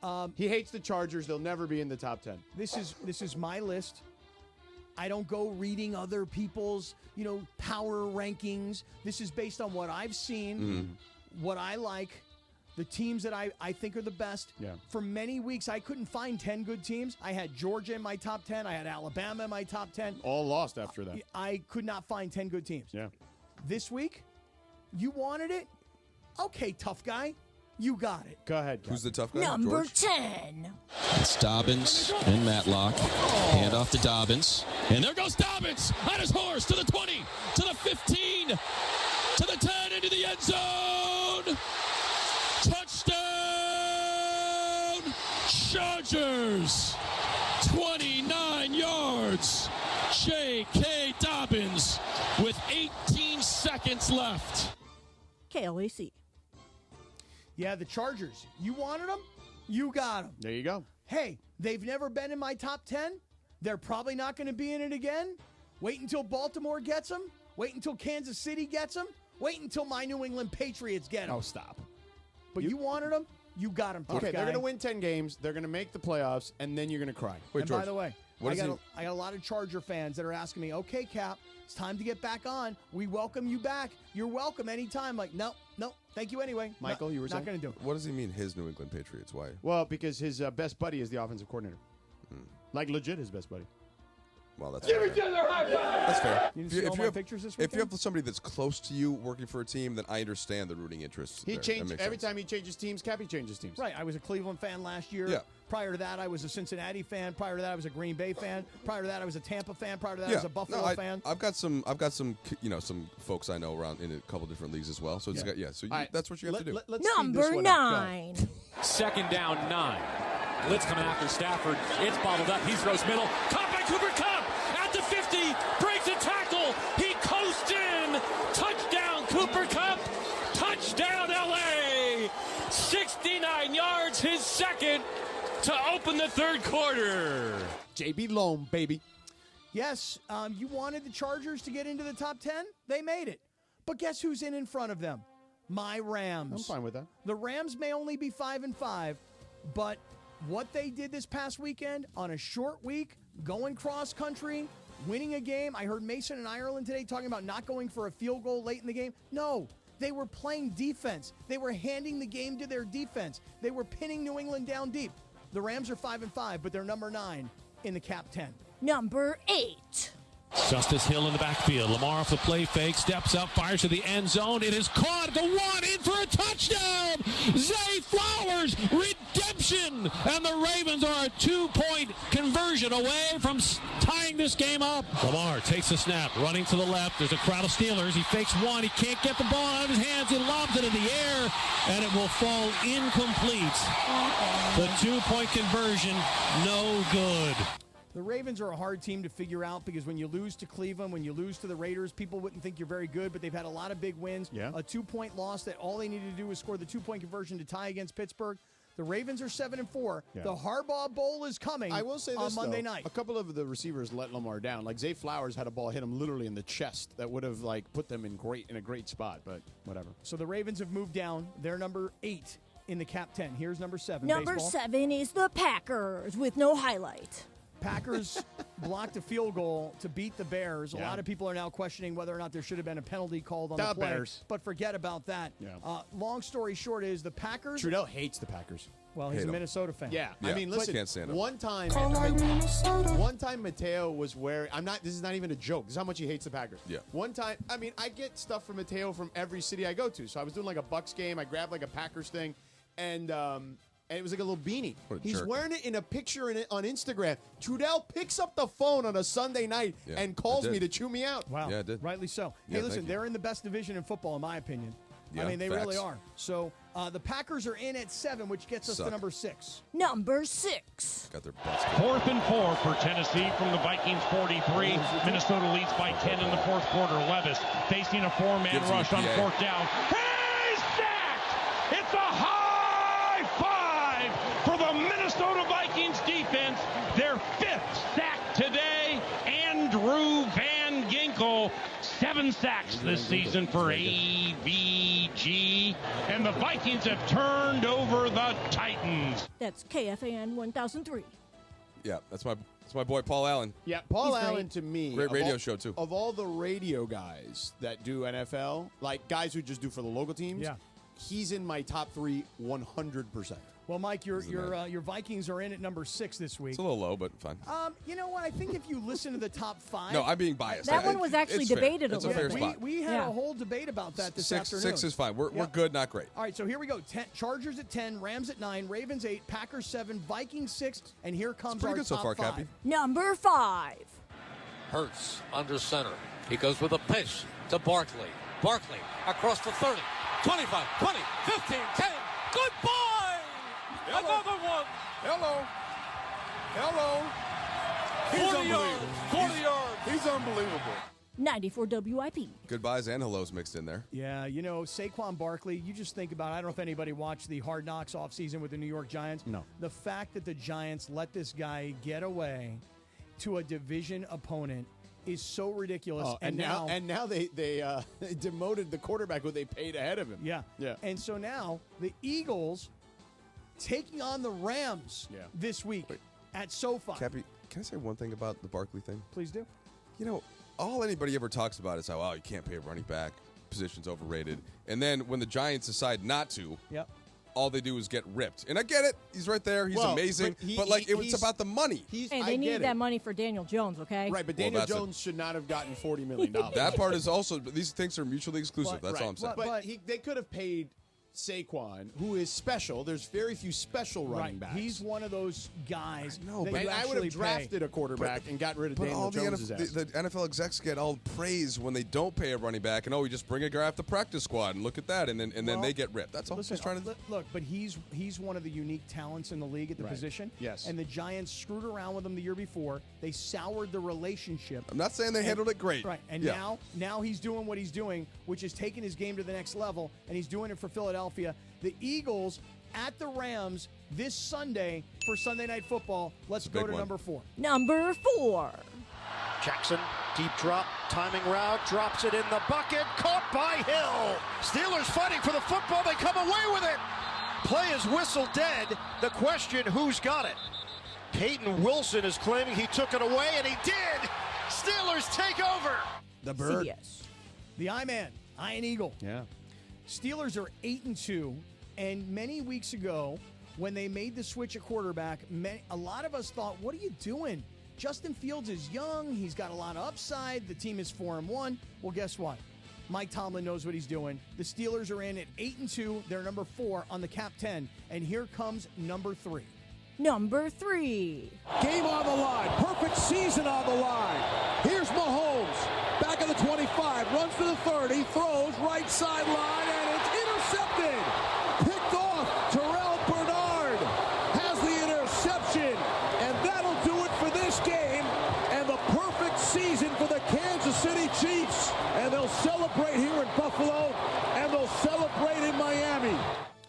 Speaker 1: Mike.
Speaker 2: He hates the Chargers. They'll never be in the top 10.
Speaker 1: This is my list. I don't go reading other people's, power rankings. This is based on what I've seen, what I like, the teams that I think are the best.
Speaker 2: Yeah.
Speaker 1: For many weeks, I couldn't find 10 good teams. I had Georgia in my top 10. I had Alabama in my top 10.
Speaker 2: All lost after that.
Speaker 1: I could not find 10 good teams.
Speaker 2: Yeah.
Speaker 1: This week, you wanted it? Okay, tough guy. You got it.
Speaker 2: Go ahead.
Speaker 22: Who's the tough guy?
Speaker 10: Number
Speaker 22: George?
Speaker 10: 10.
Speaker 12: It's Dobbins and Matlock. Hand off to Dobbins.
Speaker 16: And there goes Dobbins on his horse to the 20, to the 15, to the 10, into the end zone. Touchdown, Chargers. 29 yards. J.K. Dobbins with 18 seconds left.
Speaker 10: KLAC.
Speaker 1: Yeah, the Chargers. You wanted them? You got them.
Speaker 2: There you go.
Speaker 1: Hey, they've never been in my top 10. They're probably not going to be in it again. Wait until Baltimore gets them. Wait until Kansas City gets them. Wait until my New England Patriots get them.
Speaker 2: Oh, stop.
Speaker 1: But you wanted them. You got them.
Speaker 2: Okay, they're going to win 10 games. They're going to make the playoffs, and then you're going to cry.
Speaker 22: Wait,
Speaker 1: And
Speaker 22: George,
Speaker 1: by the way,
Speaker 22: what
Speaker 1: I
Speaker 22: is
Speaker 1: got a lot of Charger fans that are asking me, okay, Cap, it's time to get back on. We welcome you back. You're welcome anytime. Like, no, thank you anyway.
Speaker 2: Michael, you were saying?
Speaker 1: not going to do it.
Speaker 22: What does he mean, his New England Patriots? Why?
Speaker 2: Well, because his best buddy is the offensive coordinator. Like, legit his best buddy.
Speaker 22: Well, that's
Speaker 25: Give
Speaker 22: fair.
Speaker 25: each other high five.
Speaker 22: That's fair.
Speaker 1: You didn't see all my pictures this
Speaker 22: If you
Speaker 1: weekend?
Speaker 22: have somebody that's close to you working for a team, then I understand the rooting interests.
Speaker 2: He
Speaker 22: there. That
Speaker 2: changed
Speaker 22: makes
Speaker 2: every
Speaker 22: sense.
Speaker 2: time he changes teams. Cappy changes teams.
Speaker 1: Right. I was a Cleveland fan last year.
Speaker 22: Yeah.
Speaker 1: Prior to that, I was a Cincinnati fan. Prior to that, I was a Green Bay fan. Prior to that, I was a Tampa fan. Prior to that, I was a Buffalo fan.
Speaker 22: I've got some some folks I know around in a couple different leagues as well. So it's that's what you have to do.
Speaker 10: Number 9.
Speaker 13: Second down 9. Blitz coming after Stafford. It's bottled up. He throws middle. Caught by Cooper Kupp at the 50. Breaks a tackle. He coasts in. Touchdown Cooper Kupp. Touchdown LA. 69 yards, his second to open the third quarter.
Speaker 2: JB Long, baby.
Speaker 1: Yes, you wanted the Chargers to get into the top 10? They made it. But guess who's in front of them? My Rams.
Speaker 2: I'm fine with that.
Speaker 1: The Rams may only be 5-5, but what they did this past weekend on a short week, going cross-country, winning a game. I heard Mason in Ireland today talking about not going for a field goal late in the game. No, they were playing defense. They were handing the game to their defense. They were pinning New England down deep. The Rams are 5-5, but they're number 9 in the Cap 10.
Speaker 10: Number 8.
Speaker 16: Justice Hill in the backfield. Lamar off the play fake, steps up, fires to the end zone. It is caught at the 1, in for a touchdown. Zay Flowers, redemption. And the Ravens are a 2-point conversion away from tying this game up. Lamar takes the snap, running to the left. There's a crowd of Steelers. He fakes one. He can't get the ball out of his hands. He lobs it in the air, and it will fall incomplete. The 2-point conversion, no good.
Speaker 1: The Ravens are a hard team to figure out because when you lose to Cleveland, when you lose to the Raiders, people wouldn't think you're very good, but they've had a lot of big wins.
Speaker 2: Yeah.
Speaker 1: A 2-point loss that all they needed to do was score the 2-point conversion to tie against Pittsburgh. The Ravens are 7-4.
Speaker 2: Yeah.
Speaker 1: The Harbaugh Bowl is coming.
Speaker 2: I will say this,
Speaker 1: on Monday
Speaker 2: though,
Speaker 1: night.
Speaker 2: a couple of the receivers let Lamar down. Like Zay Flowers had a ball hit him literally in the chest that would have put them in a great spot, but whatever.
Speaker 1: So the Ravens have moved down. They're number 8 in the Cap 10. Here's number 7.
Speaker 10: Number
Speaker 1: baseball.
Speaker 10: 7 is the Packers with no highlight.
Speaker 1: Packers blocked a field goal to beat the Bears. A
Speaker 2: Yeah.
Speaker 1: lot of people are now questioning whether or not there should have been a penalty called on the play.
Speaker 2: Bears.
Speaker 1: But forget about that.
Speaker 2: Yeah.
Speaker 1: Long story short is the Packers.
Speaker 2: Trudell hates the Packers.
Speaker 1: Well, he's
Speaker 22: Hate
Speaker 1: a
Speaker 22: 'em.
Speaker 1: Minnesota fan.
Speaker 2: Yeah.
Speaker 22: Yeah.
Speaker 2: I mean, listen.
Speaker 22: Can't stand him.
Speaker 2: One time Mateo was wearing. This is not even a joke. This is how much he hates the Packers.
Speaker 22: Yeah.
Speaker 2: One time, I mean, I get stuff from Mateo from every city I go to. So I was doing a Bucks game. I grabbed a Packers thing, and it was like a little beanie.
Speaker 22: What a
Speaker 2: He's
Speaker 22: jerk.
Speaker 2: wearing it in a picture on Instagram. Trudell picks up the phone on a Sunday night
Speaker 22: Yeah,
Speaker 2: and
Speaker 22: I
Speaker 2: calls
Speaker 22: did.
Speaker 2: me to chew me out.
Speaker 1: Wow.
Speaker 22: Yeah, it did.
Speaker 1: Rightly so.
Speaker 22: Yeah,
Speaker 1: Hey, listen,
Speaker 22: thank you.
Speaker 1: they're in the best division in football, in my opinion.
Speaker 22: Yeah,
Speaker 1: I mean, they
Speaker 22: facts.
Speaker 1: really are. So the Packers are in at 7, which gets us to
Speaker 22: Suck.
Speaker 1: number 6.
Speaker 10: Number 6.
Speaker 22: Got their butts.
Speaker 14: 4th and 4 for Tennessee from the Vikings 43. Minnesota leads by 10 in the fourth quarter. Levis facing a 4-man
Speaker 22: Gives him
Speaker 14: rush
Speaker 22: the
Speaker 14: on
Speaker 22: PA.
Speaker 14: 4th down. He's sacked! It's a high five for the Minnesota Vikings defense. Their 5th sack today. Andrew Van Ginkel. 7 sacks this season for AVG. And the Vikings have turned over the Titans.
Speaker 10: That's KFAN 1003.
Speaker 22: Yeah, that's my boy Paul Allen.
Speaker 2: Yeah, Paul
Speaker 10: He's
Speaker 2: Allen
Speaker 10: great.
Speaker 2: to me.
Speaker 22: Great
Speaker 2: of
Speaker 22: radio
Speaker 2: all-
Speaker 22: show, too.
Speaker 2: Of all the radio guys that do NFL, like guys who just do for the local teams,
Speaker 1: Yeah.
Speaker 2: he's in my top 3 100%.
Speaker 1: Well, Mike, your
Speaker 22: He's the man.
Speaker 1: your Vikings are in at number 6 this week.
Speaker 22: It's a little low, but fine.
Speaker 1: You know what? I think if you listen to the top 5.
Speaker 22: No, I'm being biased.
Speaker 10: That one was actually
Speaker 22: It's fair.
Speaker 10: debated a
Speaker 22: It's
Speaker 10: little
Speaker 22: fair
Speaker 10: bit.
Speaker 22: spot.
Speaker 1: We had
Speaker 10: Yeah.
Speaker 1: a whole debate about that this
Speaker 22: Six
Speaker 1: afternoon.
Speaker 22: is fine. We're
Speaker 1: Yeah.
Speaker 22: good, not great.
Speaker 1: All right, so here we go. Chargers at 10, Rams at 9, Ravens 8, Packers 7, Vikings 6, and here comes
Speaker 22: pretty
Speaker 1: our
Speaker 22: good so
Speaker 1: top
Speaker 22: far,
Speaker 1: 5.
Speaker 22: Cappy.
Speaker 10: Number 5.
Speaker 17: Hurts under center. He goes with a pitch to Barkley. Barkley across the 30, 25, 20, 15, 10. Goodbye! Another one.
Speaker 8: Hello.
Speaker 17: 40 yards. 40 yards.
Speaker 8: He's unbelievable.
Speaker 10: 94 WIP.
Speaker 22: Goodbyes and hellos mixed in there.
Speaker 1: Yeah, Saquon Barkley, you just think about it. I don't know if anybody watched the Hard Knocks offseason with the New York Giants.
Speaker 2: No.
Speaker 1: The fact that the Giants let this guy get away to a division opponent is so ridiculous.
Speaker 2: Oh, and now they demoted the quarterback who they paid ahead of him.
Speaker 1: Yeah.
Speaker 2: Yeah.
Speaker 1: And so now the Eagles taking on the Rams this week at SoFi.
Speaker 22: Cappy, can I say one thing about the Barkley thing?
Speaker 1: Please do.
Speaker 22: All anybody ever talks about is how, you can't pay a running back, position's overrated. And then when the Giants decide not to,
Speaker 1: Yep.
Speaker 22: all they do is get ripped. And I get it. He's right there. He's amazing. But it's about the money.
Speaker 10: Hey, they need that money for Daniel Jones, okay?
Speaker 8: Right, but Daniel Jones should not have gotten $40 million.
Speaker 22: That part is also, these things are mutually exclusive. That's all I'm saying.
Speaker 8: But they could have paid Saquon, who is special. There's very few special running backs.
Speaker 1: He's one of those guys.
Speaker 8: I would have drafted a quarterback and gotten rid of Daniel Jones.
Speaker 22: The NFL execs get all praise when they don't pay a running back, and we just bring a guy off the practice squad, and look at that, and then they get ripped. That's all.
Speaker 1: Listen,
Speaker 22: I'm trying to
Speaker 1: look, but he's one of the unique talents in the league at the position.
Speaker 8: Yes.
Speaker 1: And the Giants screwed around with him the year before. They soured the relationship.
Speaker 22: I'm not saying they handled it great.
Speaker 1: Right. And now he's doing what he's doing, which is taking his game to the next level, and he's doing it for Philadelphia. The Eagles at the Rams this Sunday for Sunday Night Football. Let's go to number 4.
Speaker 10: Number 4.
Speaker 15: Jackson, deep drop, timing route, drops it in the bucket, caught by Hill. Steelers fighting for the football, they come away with it. Play is whistled dead. The question, who's got it? Peyton Wilson is claiming he took it away, and he did. Steelers take over.
Speaker 1: The bird. The I-Man, Iron Eagle.
Speaker 8: Yeah.
Speaker 1: Steelers are 8-2, and many weeks ago, when they made the switch at quarterback, a lot of us thought, what are you doing? Justin Fields is young. He's got a lot of upside. The team is 4-1. Well, guess what? Mike Tomlin knows what he's doing. The Steelers are in at 8-2. They're number 4 on the Cap 10. And here comes number 3.
Speaker 10: Number 3.
Speaker 18: Game on the line. Perfect season on the line. Here's Mahomes. Back at the 25. Runs to the 30. Throws right sideline. And it's intercepted. Picked off. Terrell Bernard has the interception. And that'll do it for this game. And the perfect season for the Kansas City Chiefs. And they'll celebrate here in Buffalo. And they'll celebrate in Miami.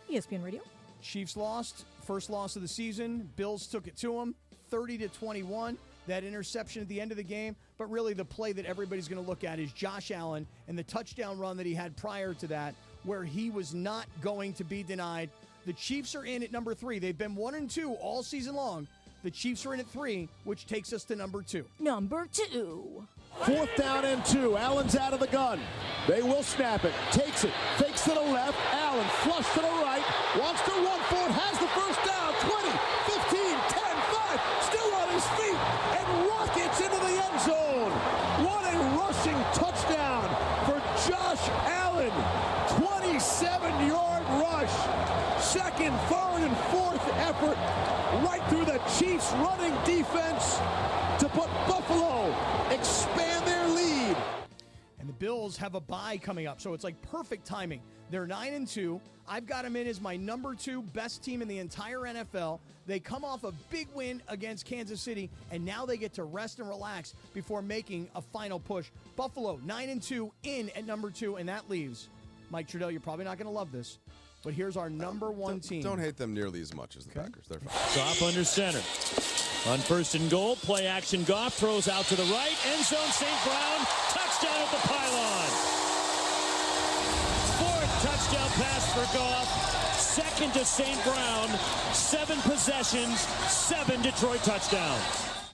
Speaker 10: ESPN Radio.
Speaker 1: Chiefs lost. First loss of the season. Bills took it to them, 30-21. That interception at the end of the game. But really the play that everybody's going to look at is Josh Allen and the touchdown run that he had prior to that, where he was not going to be denied. The Chiefs are in at number 3. They've been 1-2 all season long. The Chiefs are in at 3, which takes us to number 2.
Speaker 10: Number 2.
Speaker 18: 4th down and 2. Allen's out of the gun. They will snap it. Takes it. Fakes to the left. Allen flush to the right. Wants to run for it. Has the first down. 20, 15, 10, 5. Still on his feet. And rockets into the end zone. What a rushing touchdown for Josh Allen. 27-yard rush. Second, third, and fourth effort. Right through the Chiefs' running defense to put Buffalo expand their lead.
Speaker 1: And the Bills have a bye coming up, so it's like perfect timing. They're 9-2. I've got them in as my number 2 best team in the entire NFL. They come off a big win against Kansas City, and now they get to rest and relax before making a final push. Buffalo, 9-2, in at number 2, and that leaves Mike Trudell. You're probably not going to love this, but here's our number 1 team.
Speaker 22: Don't hate them nearly as much as the Packers. They're fine.
Speaker 19: Goff under center. On 1st and goal, play action Goff throws out to the right. End zone, St. Brown. Touchdown at the pylon. 4th touchdown pass for Goff. 2nd to St. Brown. 7 possessions, 7 Detroit touchdowns.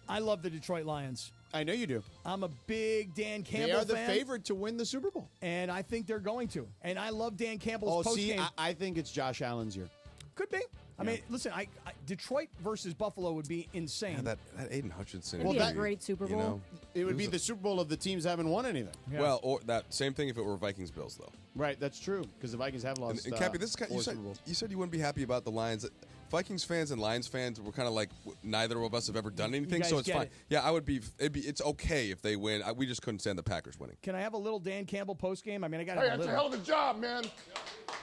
Speaker 1: I love the Detroit Lions.
Speaker 8: I know you do.
Speaker 1: I'm a big Dan Campbell
Speaker 8: fan. They are
Speaker 1: fan,
Speaker 8: the favorite to win the Super Bowl.
Speaker 1: and I think they're going to. And I love Dan Campbell's postgame.
Speaker 8: I think it's Josh Allen's year.
Speaker 1: Could be. I mean, listen, Detroit versus Buffalo would be insane.
Speaker 22: Yeah, that Aiden Hutchinson.
Speaker 10: It'd be a great Super Bowl.
Speaker 8: It would be the Super Bowl of the teams haven't won anything.
Speaker 22: Yeah. Well, or that same thing if it were Vikings-Bills, though.
Speaker 8: Right, that's true, because the Vikings have lost.
Speaker 22: And Cappy, this guy, you said you wouldn't be happy about the Lions. Vikings fans and Lions fans were kind of like neither of us have ever done anything, so it's fine. Yeah, I would be. It's okay if they win. We just couldn't stand the Packers winning.
Speaker 1: Can I have a little Dan Campbell postgame? I mean, I got.
Speaker 20: Hey, that's a hell of a job, man.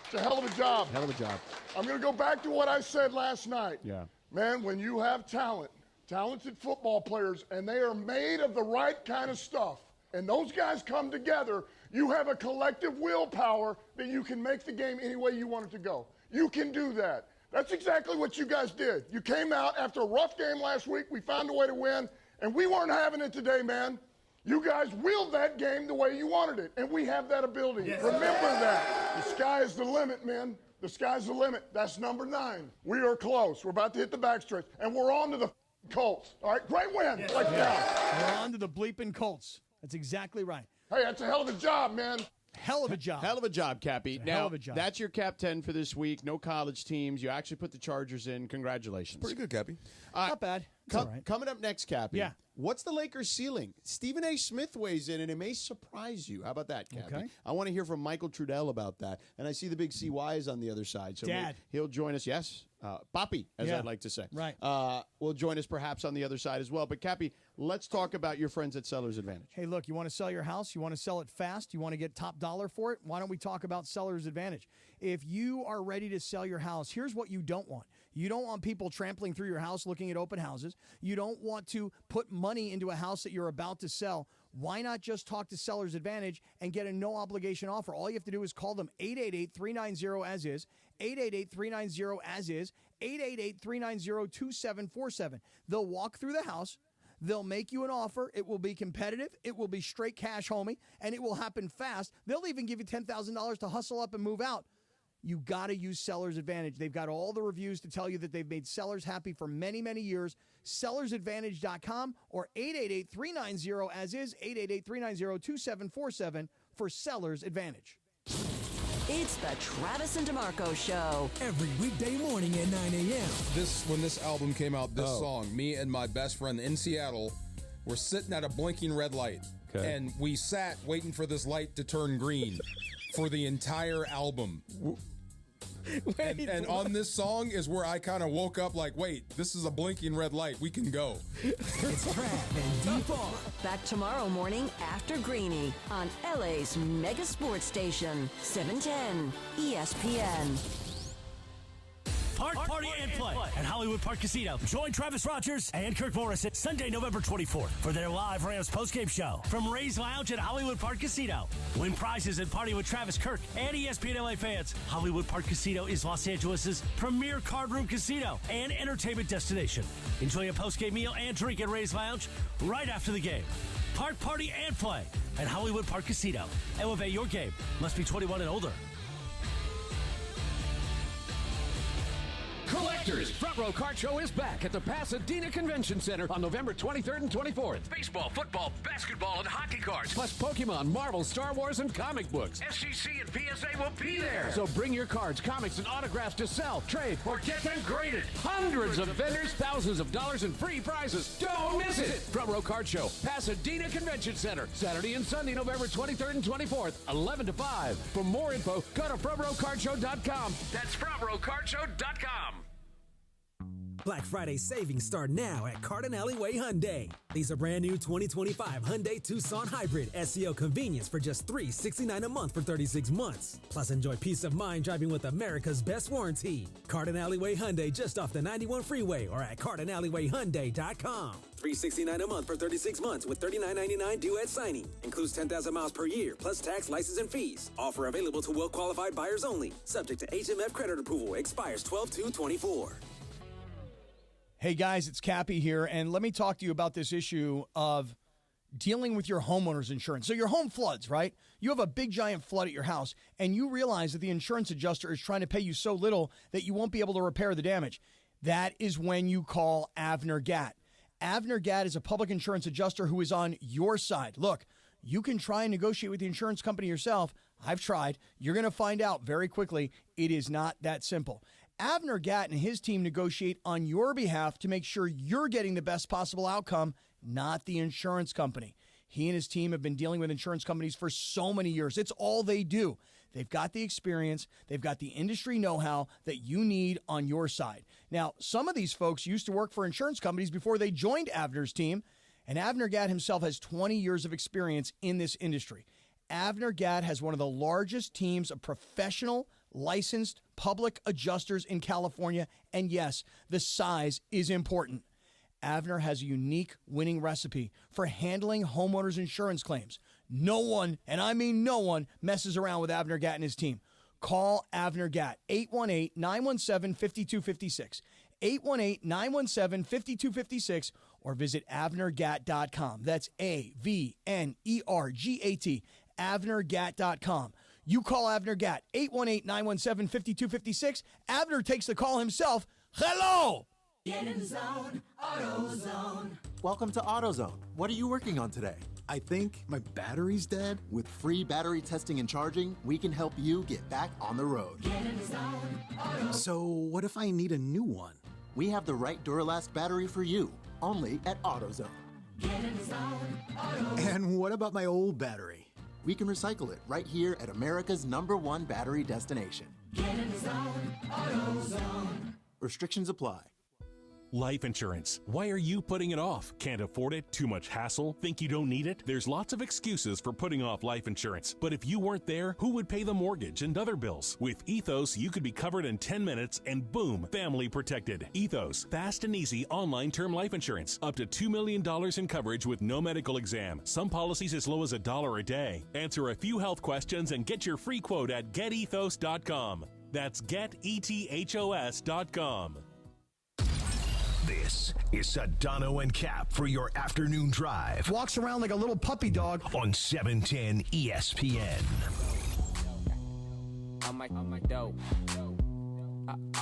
Speaker 20: It's a hell of a job.
Speaker 8: Hell of a job.
Speaker 20: I'm going to go back to what I said last night.
Speaker 8: Yeah.
Speaker 20: Man, when you have talented football players, and they are made of the right kind of stuff, and those guys come together, you have a collective willpower that you can make the game any way you want it to go. You can do that. That's exactly what you guys did. You came out after a rough game last week. We found a way to win, and we weren't having it today, man. You guys willed that game the way you wanted it, and we have that ability. Yes. Remember that. The sky is the limit, man. The sky's the limit. That's number 9. We are close. We're about to hit the backstretch, and we're on to the Colts. All right, great win.
Speaker 1: Yes. We're on to the bleeping Colts. That's exactly right.
Speaker 20: Hey, that's a hell of a job, man.
Speaker 1: Hell of a job.
Speaker 8: Hell of a job, Cappy. Now,
Speaker 1: hell of a job.
Speaker 8: That's your Cap 10 for this week. No college teams. You actually put the Chargers in. Congratulations.
Speaker 22: Pretty good, Cappy.
Speaker 1: Not bad. It's all right.
Speaker 8: Coming up next, Cappy.
Speaker 1: Yeah.
Speaker 8: What's the Lakers' ceiling? Stephen A. Smith weighs in, and it may surprise you. How about that, Cappy?
Speaker 1: Okay.
Speaker 8: I want to hear from Michael Trudell about that. And I see the big CYs on the other side. So
Speaker 1: Dad.
Speaker 8: he'll join us. Yes. Papi, as I'd like to say.
Speaker 1: Right.
Speaker 8: Will join us perhaps on the other side as well. But, Cappy, let's talk about your friends at Seller's Advantage.
Speaker 1: Hey, look, you want to sell your house? You want to sell it fast? You want to get top dollar for it? Why don't we talk about Seller's Advantage? If you are ready to sell your house, here's what you don't want. You don't want people trampling through your house looking at open houses. You don't want to put money into a house that you're about to sell. Why not just talk to Seller's Advantage and get a no-obligation offer? All you have to do is call them 888-390-AS-IS, 888-390-AS-IS, 888-390-2747. They'll walk through the house. They'll make you an offer. It will be competitive. It will be straight cash, homie, and it will happen fast. They'll even give you $10,000 to hustle up and move out. You got to use Seller's Advantage. They've got all the reviews to tell you that they've made sellers happy for many, many years. SellersAdvantage.com or 888-390-AS-IS, 888-390-2747 for Seller's Advantage.
Speaker 4: It's the Travis and DeMarco Show.
Speaker 3: Every weekday morning at 9 a.m.
Speaker 5: When this album came out, this song, me and my best friend in Seattle were sitting at a blinking red light.
Speaker 9: Okay.
Speaker 5: And we sat waiting for this light to turn green for the entire album. And on this song is where I kind of woke up like, wait, this is a blinking red light. We can go.
Speaker 3: It's Trav and D-Bar.
Speaker 4: Back tomorrow morning after Greeny on LA's mega sports station, 710 ESPN.
Speaker 16: Party and play at Hollywood Park Casino. Join Travis Rogers and Kirk Morrison Sunday, November 24th for their live Rams postgame show from Ray's Lounge at Hollywood Park Casino. Win prizes and party with Travis, Kirk, and ESPN LA fans. Hollywood Park Casino is Los Angeles' premier card room casino and entertainment destination. Enjoy a postgame meal and drink at Ray's Lounge right after the game. Party and play at Hollywood Park Casino. Elevate your game. Must be 21 and older.
Speaker 21: Collectors, Front Row Card Show is back at the Pasadena Convention Center on November 23rd and 24th. Baseball, football, basketball, and hockey cards, plus Pokemon, Marvel, Star Wars, and comic books. SGC and PSA will be there. So bring your cards, comics, and autographs to sell, trade, or get them graded. Hundreds of vendors, thousands of dollars in free prizes. Don't miss it. Front Row Card Show, Pasadena Convention Center, Saturday and Sunday, November 23rd and 24th, 11 to 5. For more info, go to frontrowcardshow.com. That's frontrowcardshow.com.
Speaker 3: Black Friday savings start now at Cardin Alleyway Hyundai. These are brand new 2025 Hyundai Tucson Hybrid SEO convenience for just $369 a month for 36 months. Plus, enjoy peace of mind driving with America's best warranty. Cardin Alleyway Hyundai just off the 91 freeway or at CardinAlleyWayHyundai.com. $369 a month for 36 months with $39.99 due at signing. Includes 10,000 miles per year, plus tax, license, and fees. Offer available to well-qualified buyers only. Subject to HMF credit approval. Expires 12/2/24.
Speaker 1: Hey guys, it's Cappy here, and let me talk to you about this issue of dealing with your homeowner's insurance. So your home floods, right? You have a big giant flood at your house, and you realize that the insurance adjuster is trying to pay you so little that you won't be able to repair the damage. That is when you call Avner Gatt. Avner Gatt is a public insurance adjuster who is on your side. Look, you can try and negotiate with the insurance company yourself. I've tried. You're going to find out very quickly it is not that simple. Avner Gatt and his team negotiate on your behalf to make sure you're getting the best possible outcome, not the insurance company. He and his team have been dealing with insurance companies for so many years. It's all they do. They've got the experience. They've got the industry know-how that you need on your side. Now, some of these folks used to work for insurance companies before they joined Avner's team, and Avner Gatt himself has 20 years of experience in this industry. Avner Gatt has one of the largest teams of professional, licensed public adjusters in California, and yes, the size is important. Avner has a unique winning recipe for handling homeowners' insurance claims. No one, and I mean no one, messes around with Avner Gatt and his team. Call Avner Gatt, 818-917-5256, 818-917-5256, or visit AvnerGatt.com. That's AVNERGAT, AvnerGatt.com. You call Avner Gatt, 818-917-5256. Avner takes the call himself. Hello!
Speaker 23: Get in the zone, AutoZone. Welcome to AutoZone. What are you working on today?
Speaker 6: I think my battery's dead.
Speaker 9: With free battery testing and charging, we can help you get back on the road.
Speaker 6: So what if I need a new one?
Speaker 9: We have the right Duralast battery for you, only at AutoZone.
Speaker 6: And what about my old battery?
Speaker 9: We can recycle it right here at America's #1 battery destination. Restrictions apply.
Speaker 11: Life insurance. Why are you putting it off? Can't afford it? Too much hassle? Think you don't need it? There's lots of excuses for putting off life insurance. But if you weren't there, who would pay the mortgage and other bills? With Ethos, you could be covered in 10 minutes and boom, family protected. Ethos, fast and easy online term life insurance. Up to $2 million in coverage with no medical exam. Some policies as low as $1 a day. Answer a few health questions and get your free quote at getethos.com. That's getethos.com.
Speaker 16: This is Sedano and Cap for your afternoon drive.
Speaker 1: Walks around like a little puppy dog.
Speaker 16: On 710 ESPN.
Speaker 23: On my dope.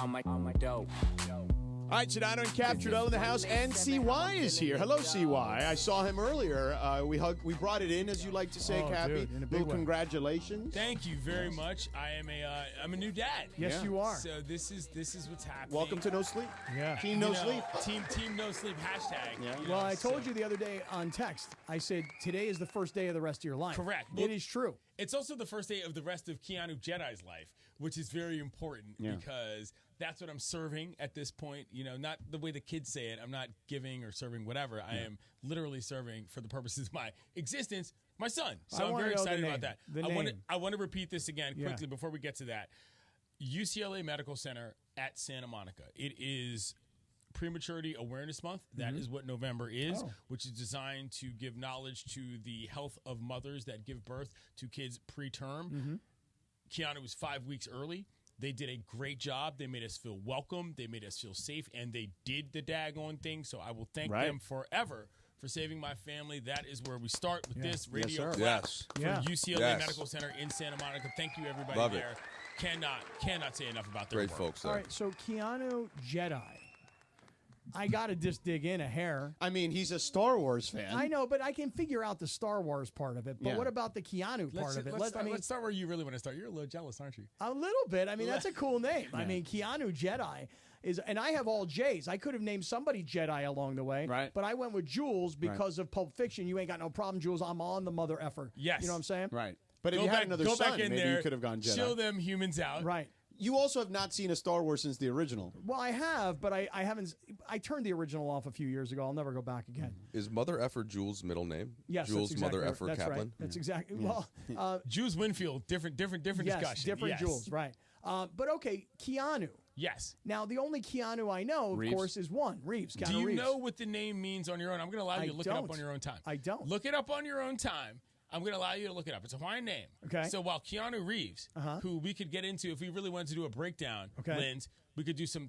Speaker 23: On my dope.
Speaker 8: All right, Sedano and Cap, Trudeau in the house, and CY is here. Hello, CY. I saw him earlier. We brought it in, as you like to say, Cappy.
Speaker 24: Dude, in a big
Speaker 8: Little
Speaker 24: way.
Speaker 8: Congratulations.
Speaker 24: Thank you very much. I'm a new dad.
Speaker 1: Yes, you are.
Speaker 24: So this is what's happening.
Speaker 8: Welcome to No Sleep.
Speaker 1: Yeah.
Speaker 8: Team No Sleep.
Speaker 24: Team No Sleep hashtag.
Speaker 8: Yeah.
Speaker 24: You
Speaker 1: Well,
Speaker 24: know,
Speaker 1: I told
Speaker 24: so-
Speaker 1: you the other day on text, I said, today is the first day of the rest of your life.
Speaker 24: Correct.
Speaker 1: It is true.
Speaker 24: It's also the first day of the rest of Keanu Jedi's life, which is very important because that's what I'm serving at this point. You know, not the way the kids say it. I'm not giving or serving whatever. I am literally serving for the purposes of my existence, my son. So I'm very excited about that. I want to repeat this again quickly before we get to that. UCLA Medical Center at Santa Monica. It is Prematurity Awareness Month. That is what November is, which is designed to give knowledge to the health of mothers that give birth to kids preterm. Keanu was 5 weeks early. They did a great job. They made us feel welcome. They made us feel safe, and they did the daggone thing. So I will thank them forever for saving my family. That is where we start with this radio clap for UCLA Medical Center in Santa Monica. Thank you, everybody
Speaker 22: Love
Speaker 24: there.
Speaker 22: it.
Speaker 24: Cannot say enough about their
Speaker 22: Great
Speaker 24: work.
Speaker 22: folks there.
Speaker 1: All right, so Keanu Jedi. I got to just dig in a hair.
Speaker 8: I mean, he's a Star Wars fan.
Speaker 1: I know, but I can figure out the Star Wars part of it. But what about the Keanu part of it?
Speaker 24: Let's start where you really want to start. You're a little jealous, aren't you?
Speaker 1: A little bit. I mean, that's a cool name. I mean, Keanu Jedi is, and I have all J's. I could have named somebody Jedi along the way,
Speaker 8: right?
Speaker 1: But I went with Jules because of Pulp Fiction. You ain't got no problem, Jules. I'm on the mother effer.
Speaker 24: Yes.
Speaker 1: You know what I'm saying?
Speaker 8: Right. But if you had another son, maybe you could have gone Jedi.
Speaker 24: Chill them humans out.
Speaker 1: Right.
Speaker 8: You also have not seen a Star Wars since the original.
Speaker 1: Well, I have, but I haven't. I turned the original off a few years ago. I'll never go back again.
Speaker 22: Is Mother Effer Jules' middle name?
Speaker 1: Yes,
Speaker 22: Jules
Speaker 1: that's exactly
Speaker 22: Mother
Speaker 1: right.
Speaker 22: Effer
Speaker 1: That's
Speaker 22: Kaplan.
Speaker 1: right. That's exactly well.
Speaker 24: Jules Winfield, different
Speaker 1: yes,
Speaker 24: discussion.
Speaker 1: different
Speaker 24: Yes.
Speaker 1: Jules, right? But okay, Keanu.
Speaker 24: Yes.
Speaker 1: Now the only Keanu I know, of course, is one Reeves. Keanu
Speaker 24: Do you
Speaker 1: Reeves.
Speaker 24: know what the name means on your own? I'm going to allow you to look it up on your own time.
Speaker 1: I don't.
Speaker 24: Look it up on your own time. I'm going to allow you to look it up. It's a Hawaiian name.
Speaker 1: Okay.
Speaker 24: So while Keanu Reeves, who we could get into if we really wanted to do a breakdown, Linz, we could do some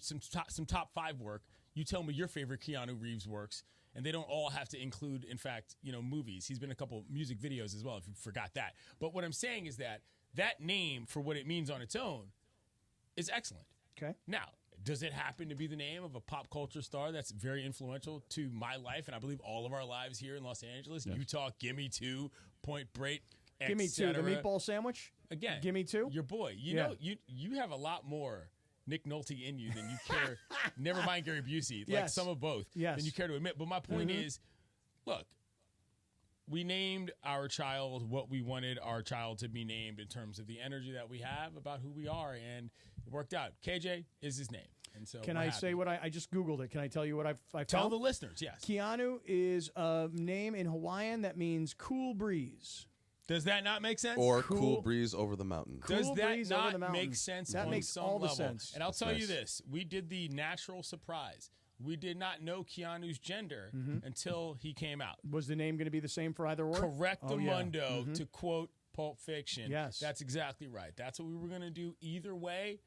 Speaker 24: top 5 work. You tell me your favorite Keanu Reeves works, and they don't all have to include, in fact, movies. He's been in a couple music videos as well, if you forgot that. But what I'm saying is that name, for what it means on its own, is excellent.
Speaker 1: Okay.
Speaker 24: Now, does it happen to be the name of a pop culture star that's very influential to my life and I believe all of our lives here in Los Angeles, Utah, Gimme 2, Point Break,
Speaker 1: Gimme 2, the meatball sandwich?
Speaker 24: Again,
Speaker 1: Gimme 2?
Speaker 24: Your boy. You know, you have a lot more Nick Nolte in you than you care. Never mind Gary Busey. Like some of both.
Speaker 1: Yes.
Speaker 24: Than you care to admit. But my point is, look, we named our child what we wanted our child to be named in terms of the energy that we have about who we are, and it worked out. KJ is his name. And so
Speaker 1: Can I say what I just Googled it? Can I tell you what I found?
Speaker 24: Tell the listeners, yes.
Speaker 1: Keanu is a name in Hawaiian that means cool breeze.
Speaker 24: Does that not make sense?
Speaker 22: Or cool breeze over the mountain.
Speaker 24: Does that
Speaker 1: breeze over the
Speaker 24: not make
Speaker 1: mountains.
Speaker 24: sense
Speaker 1: That
Speaker 24: on
Speaker 1: makes
Speaker 24: some
Speaker 1: all the
Speaker 24: level?
Speaker 1: sense.
Speaker 24: And I'll
Speaker 22: That's
Speaker 24: tell you
Speaker 22: nice.
Speaker 24: this. We did the natural surprise. We did not know Keanu's gender until he came out.
Speaker 1: Was the name going to be the same for either or?
Speaker 24: Correctamundo, to quote Pulp Fiction.
Speaker 1: Yes.
Speaker 24: That's exactly right. That's what we were going to do. Either way,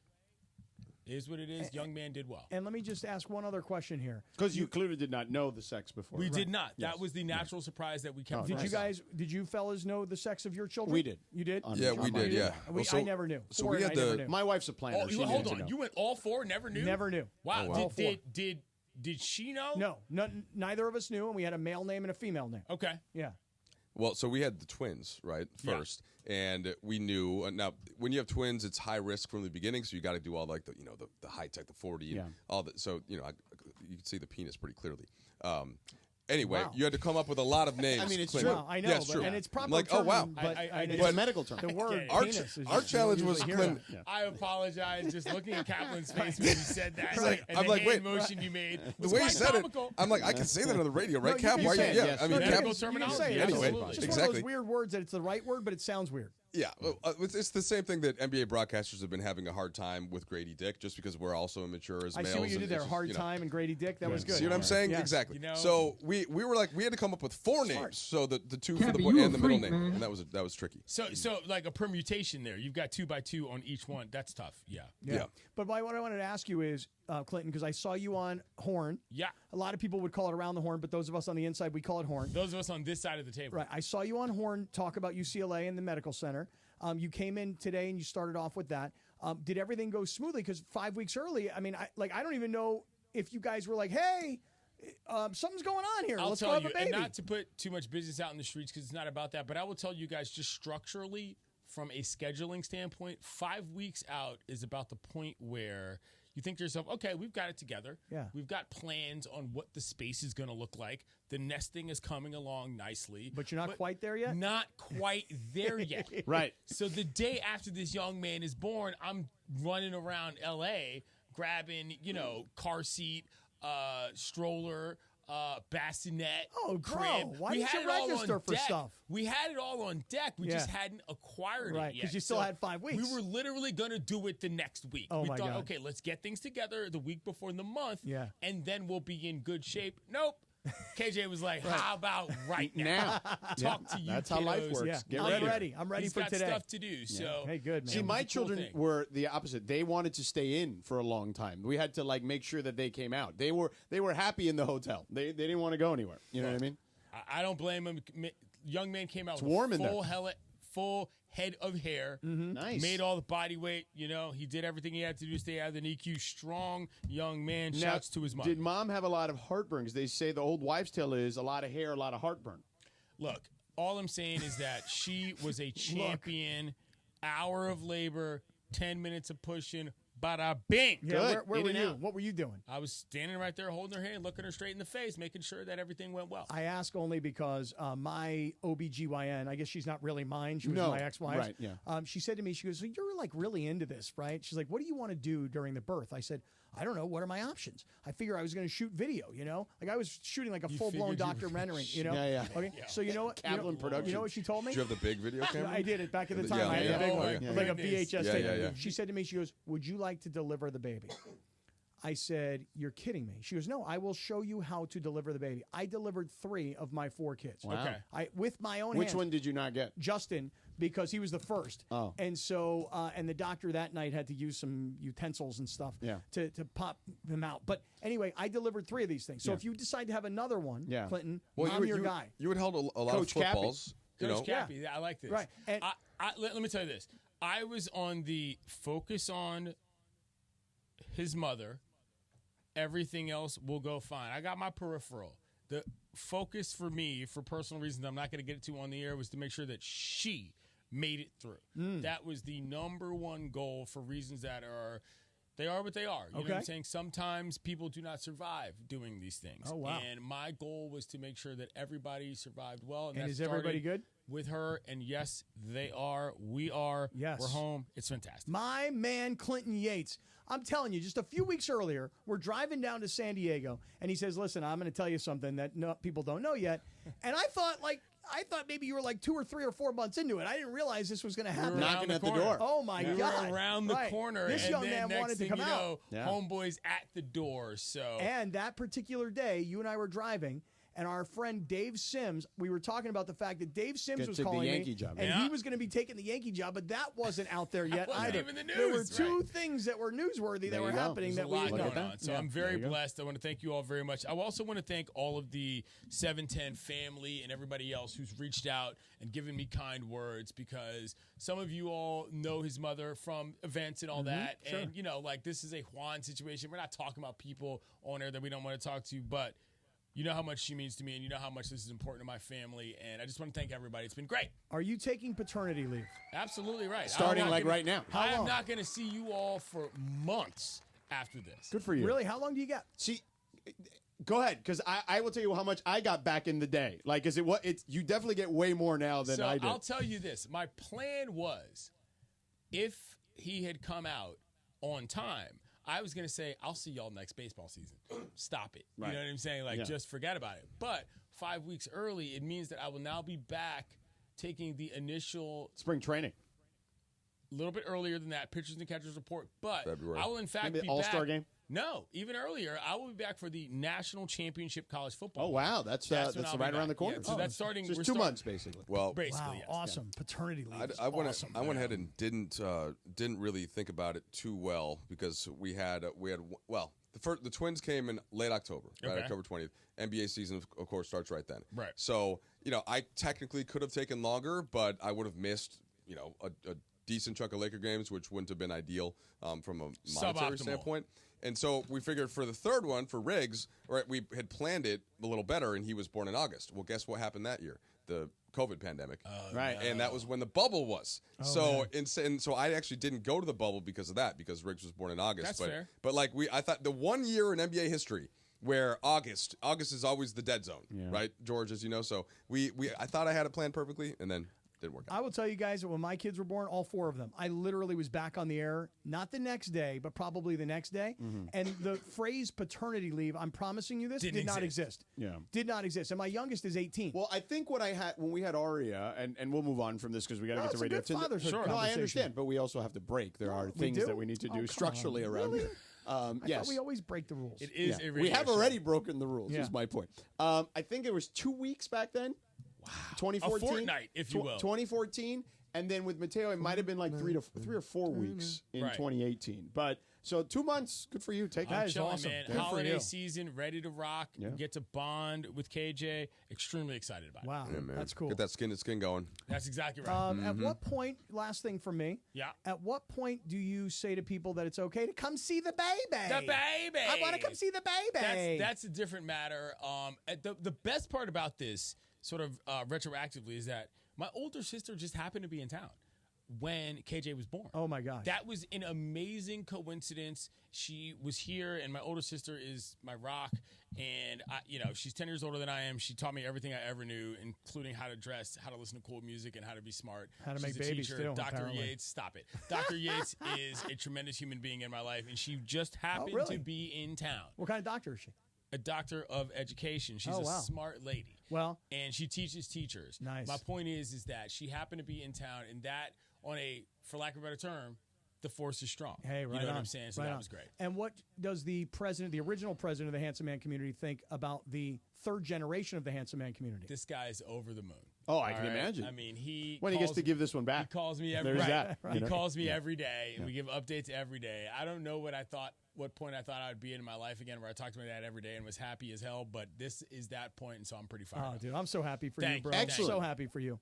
Speaker 24: is what it is. Young man did well.
Speaker 1: And let me just ask one other question here.
Speaker 8: Because you clearly did not know the sex before.
Speaker 24: We did not.
Speaker 8: Yes.
Speaker 24: That was the natural surprise that we kept.
Speaker 1: Did you fellas know the sex of your children?
Speaker 8: We did.
Speaker 1: You did?
Speaker 22: Yeah, we did, yeah.
Speaker 1: I never knew.
Speaker 22: So
Speaker 1: Ford
Speaker 22: we
Speaker 1: and
Speaker 22: had
Speaker 1: I never
Speaker 22: the-
Speaker 1: knew.
Speaker 8: My wife's a planner.
Speaker 24: Oh,
Speaker 8: She
Speaker 24: hold
Speaker 8: needed to
Speaker 24: on.
Speaker 8: know.
Speaker 24: You went all 4? Never knew?
Speaker 1: Never knew.
Speaker 24: Wow.
Speaker 1: All four.
Speaker 24: Did she know?
Speaker 1: No, neither of us knew, and we had a male name and a female name.
Speaker 24: Okay.
Speaker 1: Yeah.
Speaker 22: Well, so we had the twins, right, first, and we knew now when you have twins, it's high risk from the beginning, so you got to do all like the high tech, the 40, and all that. So you can see the penis pretty clearly. Anyway, you had to come up with a lot I
Speaker 1: mean, it's
Speaker 22: Clinton.
Speaker 1: true. I know,
Speaker 22: yeah, it's true.
Speaker 1: and it's proper.
Speaker 22: Like, oh wow,
Speaker 1: but
Speaker 22: it's
Speaker 1: a medical term. The word penis is
Speaker 22: our challenge was Clinton.
Speaker 24: I apologize. Just looking at Kaplan's face when you said that, and
Speaker 22: I'm
Speaker 24: the
Speaker 22: like,
Speaker 24: hand
Speaker 22: wait,
Speaker 24: motion you made.
Speaker 22: The way you said
Speaker 24: comical.
Speaker 22: it, I'm like, I can say that on the radio, right,
Speaker 1: No,
Speaker 22: Cap?
Speaker 1: you
Speaker 22: Why?
Speaker 1: can say it, yes.
Speaker 22: I mean,
Speaker 24: medical
Speaker 22: Cap.
Speaker 24: terminology.
Speaker 22: Anyway,
Speaker 24: Absolutely.
Speaker 1: It's just one of
Speaker 22: exactly.
Speaker 1: those weird words that it's the right word, but it sounds weird.
Speaker 22: Yeah, well, it's the same thing that NBA broadcasters have been having a hard time with Grady Dick, just because we're also immature as
Speaker 1: I
Speaker 22: males.
Speaker 1: see what you
Speaker 22: and
Speaker 1: did there.
Speaker 22: it's just,
Speaker 1: Hard time and Grady Dick. That was good.
Speaker 22: See what I'm saying?
Speaker 1: Yes.
Speaker 22: Exactly.
Speaker 24: You know,
Speaker 22: so we were like, we had to come up with 4 names, so the two for the
Speaker 7: Cappy,
Speaker 22: boy
Speaker 7: you
Speaker 22: and
Speaker 7: a
Speaker 22: the middle
Speaker 7: freak,
Speaker 22: name,
Speaker 7: man.
Speaker 22: and that was tricky.
Speaker 24: So like a permutation there. You've got 2 by 2 on each one. That's tough. Yeah.
Speaker 1: But what I wanted to ask you is, Clinton, because I saw you on Horn.
Speaker 24: Yeah.
Speaker 1: A lot of people would call it Around the Horn, but those of us on the inside, we call it Horn.
Speaker 24: Those of us on this side of the table.
Speaker 1: Right. I saw you on Horn talk about UCLA and the medical center. You came in today and you started off with that. Did everything go smoothly? Because 5 weeks early, I mean, I don't even know if you guys were like, hey, something's going on here. Let's go have a baby.
Speaker 24: And not to put too much business out in the streets because it's not about that, but I will tell you guys just structurally from a scheduling standpoint, 5 weeks out is about the point where you think to yourself, okay, we've got it together.
Speaker 1: Yeah.
Speaker 24: We've got plans on what the space is going to look like. The nesting is coming along nicely.
Speaker 1: But you're not quite there yet?
Speaker 24: Not quite there yet.
Speaker 2: Right.
Speaker 24: So the day after this young man is born, I'm running around L.A. grabbing, car seat, stroller, bassinet,
Speaker 1: Oh, bro,
Speaker 24: crib.
Speaker 1: why
Speaker 24: We
Speaker 1: didn't
Speaker 24: had
Speaker 1: you
Speaker 24: it all
Speaker 1: register
Speaker 24: on
Speaker 1: for
Speaker 24: deck.
Speaker 1: stuff?
Speaker 24: We had it all on deck. We just hadn't acquired
Speaker 1: Right,
Speaker 24: it yet.
Speaker 1: 'cause you still had 5 weeks.
Speaker 24: We were literally going to do it the next week.
Speaker 1: Oh,
Speaker 24: we
Speaker 1: my
Speaker 24: thought,
Speaker 1: God.
Speaker 24: okay, let's get things together the week before the month,
Speaker 1: Yeah.
Speaker 24: and then we'll be in good shape. Nope. KJ was like, how about right now? Talk to you
Speaker 2: That's how life
Speaker 24: kiddos.
Speaker 2: works.
Speaker 1: Yeah.
Speaker 2: Get
Speaker 1: I'm
Speaker 2: ready.
Speaker 1: ready. I'm ready
Speaker 24: He's
Speaker 1: for
Speaker 24: got
Speaker 1: today.
Speaker 24: stuff to do. So
Speaker 1: Hey, good, man.
Speaker 2: See, my
Speaker 24: It's a cool
Speaker 2: children
Speaker 24: thing.
Speaker 2: were the opposite. They wanted to stay in for a long time. We had to make sure that they came out. They were happy in the hotel. They didn't want to go anywhere. You know what I mean?
Speaker 24: I don't blame him. Young man came out
Speaker 2: It's
Speaker 24: with
Speaker 2: warm
Speaker 24: a
Speaker 2: in there.
Speaker 24: full head of hair.
Speaker 2: Nice.
Speaker 24: Made all the body weight. He did everything he had to do to stay out of the NICU. Strong young man.
Speaker 2: Now,
Speaker 24: Shouts to his mom.
Speaker 2: Did mom have a lot of heartburn? Because they say the old wives' tale is a lot of hair, a lot of heartburn.
Speaker 24: Look, all I'm saying is that she was a champion. Hour of labor, 10 minutes of pushing, bada bing.
Speaker 1: Yeah, where
Speaker 24: In
Speaker 1: were
Speaker 24: and
Speaker 1: you?
Speaker 24: out.
Speaker 1: What were you doing?
Speaker 24: I was standing right there holding her hand, looking her straight in the face, making sure that everything went well.
Speaker 1: I ask only because my OBGYN, I guess she's not really mine. She was
Speaker 2: No,
Speaker 1: my ex-wife.
Speaker 2: right, yeah.
Speaker 1: She said to me, she goes, so you're really into this, right? She's like, what do you want to do during the birth? I said, I don't know. What are my options? I figure I was going to shoot video, Like I was shooting like a full-blown
Speaker 24: figured you were
Speaker 1: documentary,
Speaker 2: Yeah, yeah.
Speaker 1: Okay. So you know what?
Speaker 2: Kaplan Productions.
Speaker 1: You know what she told me?
Speaker 22: Did you have the big video camera?
Speaker 1: I did it back at the
Speaker 22: Yeah,
Speaker 1: time. I had
Speaker 22: yeah.
Speaker 1: the big
Speaker 22: Oh,
Speaker 1: one,
Speaker 22: yeah.
Speaker 1: like a
Speaker 24: Goodness.
Speaker 1: VHS
Speaker 22: Yeah,
Speaker 1: tape.
Speaker 22: yeah, yeah.
Speaker 1: She said to me, she goes, would you like to deliver the baby? I said, you're kidding me. She goes, no, I will show you how to deliver the baby. I delivered 3 of my 4 kids.
Speaker 2: Wow.
Speaker 24: Okay.
Speaker 1: With my own
Speaker 2: Which
Speaker 1: hands.
Speaker 2: one did you not get?
Speaker 1: Justin, because he was the first.
Speaker 2: Oh.
Speaker 1: And so, and the doctor that night had to use some utensils and stuff to pop them out. But anyway, I delivered 3 of these things. So if you decide to have another one, Clinton, I'm your guy.
Speaker 22: You would held a lot
Speaker 2: Coach
Speaker 22: of footballs.
Speaker 24: Coach Cappy, I like this.
Speaker 1: Right. And
Speaker 24: let me tell you this. I was on the focus on his mother. Everything else will go fine. I got my peripheral. The focus for me, for personal reasons I'm not going to get into on the air, was to make sure that she made it through. That was the number one goal for reasons that they are what they are. You know what I'm saying? Sometimes people do not survive doing these things.
Speaker 1: Oh, wow.
Speaker 24: And my goal was to make sure that everybody survived well.
Speaker 1: And
Speaker 24: that
Speaker 1: is everybody
Speaker 24: started
Speaker 1: good?
Speaker 24: with her, and yes, they are. We are.
Speaker 1: Yes.
Speaker 24: We're home. It's fantastic.
Speaker 1: My man, Clinton Yates. I'm telling you, just a few weeks earlier, we're driving down to San Diego, and he says, listen, I'm going to tell you something that people don't know yet. And I thought maybe you were like 2 or 3 or 4 months into it. I didn't realize this was going to happen.
Speaker 2: Knocking at the door.
Speaker 1: Oh, my
Speaker 24: we
Speaker 1: God.
Speaker 24: were around the
Speaker 1: Right.
Speaker 24: corner.
Speaker 1: This
Speaker 24: and
Speaker 1: young
Speaker 24: then
Speaker 1: man
Speaker 24: next
Speaker 1: wanted to
Speaker 24: thing
Speaker 1: come
Speaker 24: you
Speaker 1: out.
Speaker 24: know, homeboy's at the door. So
Speaker 1: And that particular day, you and I were driving, and our friend Dave Sims, we were talking about the fact that Dave Sims was
Speaker 2: took the
Speaker 1: calling
Speaker 2: Yankee
Speaker 1: me,
Speaker 2: job.
Speaker 1: and
Speaker 24: Yeah.
Speaker 1: he was going to be taking the Yankee job, but that wasn't out there yet
Speaker 24: wasn't
Speaker 1: either.
Speaker 24: even the
Speaker 1: There were
Speaker 24: news,
Speaker 1: 2
Speaker 24: right.
Speaker 1: things that were newsworthy
Speaker 2: There
Speaker 1: that were
Speaker 2: you go.
Speaker 1: happening
Speaker 24: there's
Speaker 1: that
Speaker 24: a lot
Speaker 1: we
Speaker 24: going
Speaker 1: know.
Speaker 24: on. So
Speaker 2: Yeah.
Speaker 24: I'm very
Speaker 2: There you go.
Speaker 24: blessed. I want to thank you all very much. I also want to thank all of the 710 family and everybody else who's reached out and given me kind words, because some of you all know his mother from events and all that.
Speaker 1: sure.
Speaker 24: And, this is a Juan situation. We're not talking about people on air that we don't want to talk to, but You know how much she means to me, and you know how much this is important to my family, and I just want to thank everybody. It's been great.
Speaker 1: Are you taking paternity leave?
Speaker 24: Absolutely right.
Speaker 8: Starting like right now.
Speaker 1: How
Speaker 24: I am
Speaker 1: long?
Speaker 24: not going to see you all for months after this.
Speaker 8: Good for you.
Speaker 1: Really? How long do you get?
Speaker 8: See, go ahead, because I will tell you how much I got back in the day. Like, is it what? It's you definitely get way more now than
Speaker 24: So
Speaker 8: I did.
Speaker 24: I'll tell you this. My plan was, if he had come out on time, I was going to say, I'll see y'all next baseball season. Stop it.
Speaker 8: Right.
Speaker 24: You know what I'm saying? Like,
Speaker 8: Yeah.
Speaker 24: just forget about it. But 5 weeks early, it means that I will now be back taking the initial
Speaker 8: spring training.
Speaker 24: A little bit earlier than that, pitchers and catchers report. But
Speaker 22: February.
Speaker 24: I will, in fact,
Speaker 8: Maybe
Speaker 24: be
Speaker 8: All-Star
Speaker 24: back.
Speaker 8: game?
Speaker 24: No, even earlier. I will be back for the National Championship College Football.
Speaker 8: Oh, wow. That's
Speaker 24: when
Speaker 8: right
Speaker 24: I'll be
Speaker 8: around
Speaker 24: back.
Speaker 8: the corner.
Speaker 24: Yeah, so that's starting.
Speaker 8: Just
Speaker 24: we're
Speaker 8: 2
Speaker 24: start-
Speaker 8: months, basically.
Speaker 22: Well,
Speaker 24: Basically,
Speaker 1: Wow,
Speaker 24: yes.
Speaker 1: awesome. Paternity leave. is
Speaker 22: I went
Speaker 1: awesome.
Speaker 22: I went ahead and didn't really think about it too well because we had the Twins came in late October, right?
Speaker 24: Okay.
Speaker 22: October 20th. NBA season of course starts right then.
Speaker 24: Right.
Speaker 22: So, I technically could have taken longer, but I would have missed, a decent chunk of Laker games, which wouldn't have been ideal from a monetary
Speaker 24: Suboptimal.
Speaker 22: standpoint. And so we figured for the third one, for Riggs, right, we had planned it a little better, and he was born in August. Well, guess what happened that year? The COVID pandemic.
Speaker 8: Right.
Speaker 22: And that was when the bubble was. So I actually didn't go to the bubble because of that, because Riggs was born in August.
Speaker 24: That's
Speaker 22: but
Speaker 24: fair.
Speaker 22: but I thought the 1 year in NBA history where August is always the dead zone, right, George, as you know. So I thought I had it planned perfectly, and then didn't work out.
Speaker 1: I will tell you guys that when my kids were born, all 4 of them, I literally was back on the air, not the next day, but probably the next day. And the phrase paternity leave, I'm promising you this, did not exist.
Speaker 8: Yeah.
Speaker 1: Did not exist. And my youngest is 18.
Speaker 8: Well, I think what I had when we had Aria, and we'll move on from this because we got to
Speaker 1: No,
Speaker 8: get to
Speaker 1: it's a
Speaker 8: radio.
Speaker 1: good fatherhood
Speaker 8: No, I
Speaker 1: conversation.
Speaker 8: understand, but we also have to break. There are
Speaker 1: we
Speaker 8: things
Speaker 1: do?
Speaker 8: that we need to
Speaker 1: Oh,
Speaker 8: do
Speaker 1: come
Speaker 8: structurally
Speaker 1: on.
Speaker 8: around
Speaker 1: Really?
Speaker 8: here.
Speaker 1: I
Speaker 8: Yes.
Speaker 1: thought we always break the rules.
Speaker 24: It is a
Speaker 8: we
Speaker 24: radio
Speaker 8: have
Speaker 24: show.
Speaker 8: already broken the rules,
Speaker 1: Yeah.
Speaker 8: is my point. I think it was 2 weeks back then. Wow. 2014.
Speaker 24: A fortnight, if you will.
Speaker 8: 2014. And then with Mateo, it might have been like 3 or 4 weeks in
Speaker 24: Right.
Speaker 8: 2018. But so 2 months, good for you. Take
Speaker 24: I'm
Speaker 8: it.
Speaker 24: chilling,
Speaker 1: awesome.
Speaker 24: man.
Speaker 1: Good for
Speaker 24: Holiday
Speaker 1: you.
Speaker 24: season, ready to rock.
Speaker 8: Yeah.
Speaker 24: Get to bond with KJ. Extremely excited about it.
Speaker 1: Wow,
Speaker 22: Yeah, man.
Speaker 1: that's cool.
Speaker 22: Get that skin to skin going.
Speaker 24: That's exactly right.
Speaker 1: At what point, last thing for me,
Speaker 24: Yeah.
Speaker 1: at what point do you say to people that it's okay to come see the baby?
Speaker 24: The baby.
Speaker 1: I want to come see the baby.
Speaker 24: That's a different matter. The best part about this, sort of retroactively, is that my older sister just happened to be in town when KJ was born.
Speaker 1: Oh, my gosh.
Speaker 24: That was an amazing coincidence. She was here, and my older sister is my rock. And she's 10 years older than I am. She taught me everything I ever knew, including how to dress, how to listen to cool music, and how to be smart.
Speaker 1: How to
Speaker 24: She's
Speaker 1: make
Speaker 24: a
Speaker 1: babies,
Speaker 24: teacher.
Speaker 1: too,
Speaker 24: Dr.
Speaker 1: apparently.
Speaker 24: Yates, stop it. Dr. Yates is a tremendous human being in my life, and she just happened
Speaker 1: really?
Speaker 24: to be in town.
Speaker 1: What kind of doctor is she?
Speaker 24: A doctor of education. She's
Speaker 1: Oh,
Speaker 24: a
Speaker 1: wow.
Speaker 24: smart lady.
Speaker 1: Well,
Speaker 24: And she teaches teachers.
Speaker 1: Nice.
Speaker 24: My point is that she happened to be in town, and that, on a, for lack of a better term, the force is strong.
Speaker 1: hey, right
Speaker 24: You know
Speaker 1: on.
Speaker 24: what I'm saying? So
Speaker 1: Right
Speaker 24: that
Speaker 1: on.
Speaker 24: was great.
Speaker 1: And what does the original president of the Handsome Man community think about the third generation of the Handsome Man community?
Speaker 24: This guy's over the moon.
Speaker 8: Oh, I
Speaker 24: All
Speaker 8: can
Speaker 24: right?
Speaker 8: imagine.
Speaker 24: I mean, he
Speaker 8: When he gets
Speaker 24: calls-
Speaker 8: to give this one back.
Speaker 24: He calls me every
Speaker 8: There's
Speaker 24: day.
Speaker 8: that,
Speaker 24: He
Speaker 8: you know?
Speaker 24: calls me every day, and we give updates every day. I don't know what point I thought I would be in my life again, where I talked to my dad every day and was happy as hell. But this is that point, and so I'm pretty fired
Speaker 1: Oh,
Speaker 24: up.
Speaker 1: dude, I'm so happy for you,
Speaker 24: Thank
Speaker 1: bro.
Speaker 24: you.
Speaker 1: I'm
Speaker 24: Excellent.
Speaker 1: so happy for you.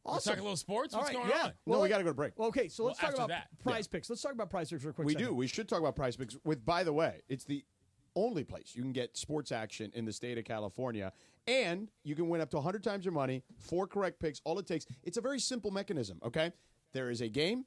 Speaker 24: Let's talk a little sports.
Speaker 1: All
Speaker 24: What's
Speaker 1: right,
Speaker 24: going
Speaker 1: yeah.
Speaker 24: on?
Speaker 8: No, we got to go to break.
Speaker 1: Well, okay, so let's talk
Speaker 24: after
Speaker 1: about
Speaker 24: that.
Speaker 1: prize picks. Let's talk about prize picks for a quick
Speaker 8: We
Speaker 1: second.
Speaker 8: do. We should talk about Prize Picks. By the way, it's the only place you can get sports action in the state of California. And you can win up to 100 times your money, 4 correct picks. All it takes. It's a very simple mechanism, okay? There is a game.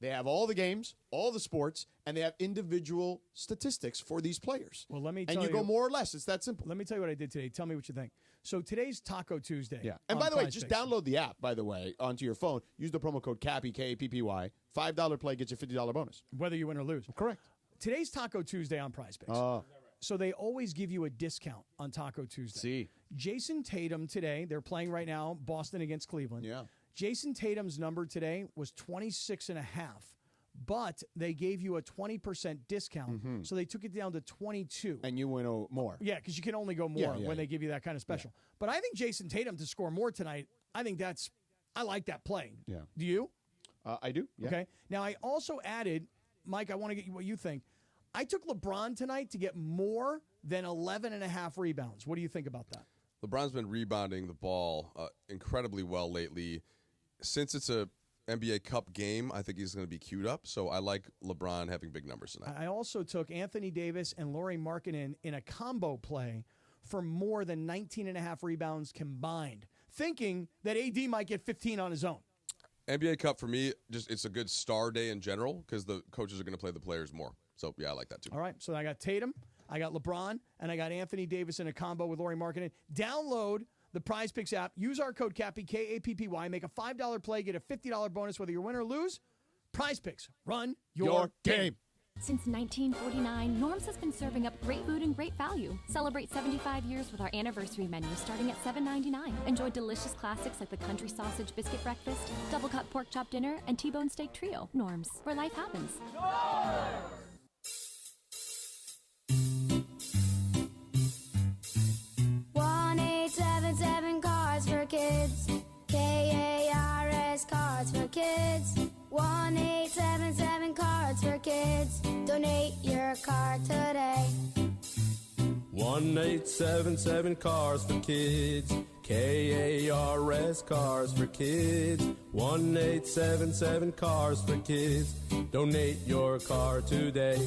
Speaker 8: They have all the games, all the sports, and they have individual statistics for these players.
Speaker 1: Well, let me
Speaker 8: And
Speaker 1: tell
Speaker 8: you go more or less. It's that simple.
Speaker 1: Let me tell you what I did today. Tell me what you think. So today's Taco Tuesday.
Speaker 8: Yeah. And
Speaker 1: on
Speaker 8: by the way,
Speaker 1: Prize
Speaker 8: just
Speaker 1: Picks.
Speaker 8: download the app, by the way, onto your phone. Use the promo code CAPPY, K-A-P-P-Y. $5 play gets you $50 bonus.
Speaker 1: Whether you win or lose.
Speaker 8: Correct.
Speaker 1: Today's Taco Tuesday on Prize Picks. So they always give you a discount on Taco Tuesday.
Speaker 8: See.
Speaker 1: Jason Tatum today, they're playing right now, Boston against Cleveland.
Speaker 8: Yeah.
Speaker 1: Jason Tatum's number today was 26.5, but they gave you a 20% discount, so they took it down to 22.
Speaker 8: And you win more.
Speaker 1: Yeah, because you can only go more
Speaker 8: Yeah, yeah,
Speaker 1: when
Speaker 8: yeah.
Speaker 1: they give you that kind of special. But I think Jason Tatum to score more tonight, I like that play.
Speaker 8: Yeah.
Speaker 1: Do you?
Speaker 8: I do. Yeah.
Speaker 1: Okay. Now, I also added, Mike, I want to get you what you think. I took LeBron tonight to get more than 11.5 rebounds. What do you think about that?
Speaker 22: LeBron's been rebounding the ball incredibly well lately. Since it's a NBA Cup game, I think he's going to be queued up. So I like LeBron having big numbers tonight.
Speaker 1: I also took Anthony Davis and Lauri Markkanen in a combo play for more than 19.5 rebounds combined, thinking that AD might get 15 on his own.
Speaker 22: NBA Cup for me, just it's a good star day in general because the coaches are going to play the players more. So, yeah, I like that too.
Speaker 1: All right, so I got Tatum, I got LeBron, and I got Anthony Davis in a combo with Lauri Markkanen. Download the Prize Picks app. Use our code CAPPY, K-A-P-P-Y. Make a $5 play, get a $50 bonus whether you win or lose. Prize Picks. Run your game.
Speaker 7: Since 1949, Norm's has been serving up great food and great value. Celebrate 75 years with our anniversary menu starting at $7.99. Enjoy delicious classics like the country sausage biscuit breakfast, double cut pork chop dinner, and T-bone steak trio. Norm's, where life happens.
Speaker 12: 1-877 Cards for Kids. KARS Cards for Kids. 1-877 Cards for Kids. Donate your card today.
Speaker 13: 1-877 Cars for Kids. KARS Cars for Kids. 1-877 Cars for Kids. Donate your car today.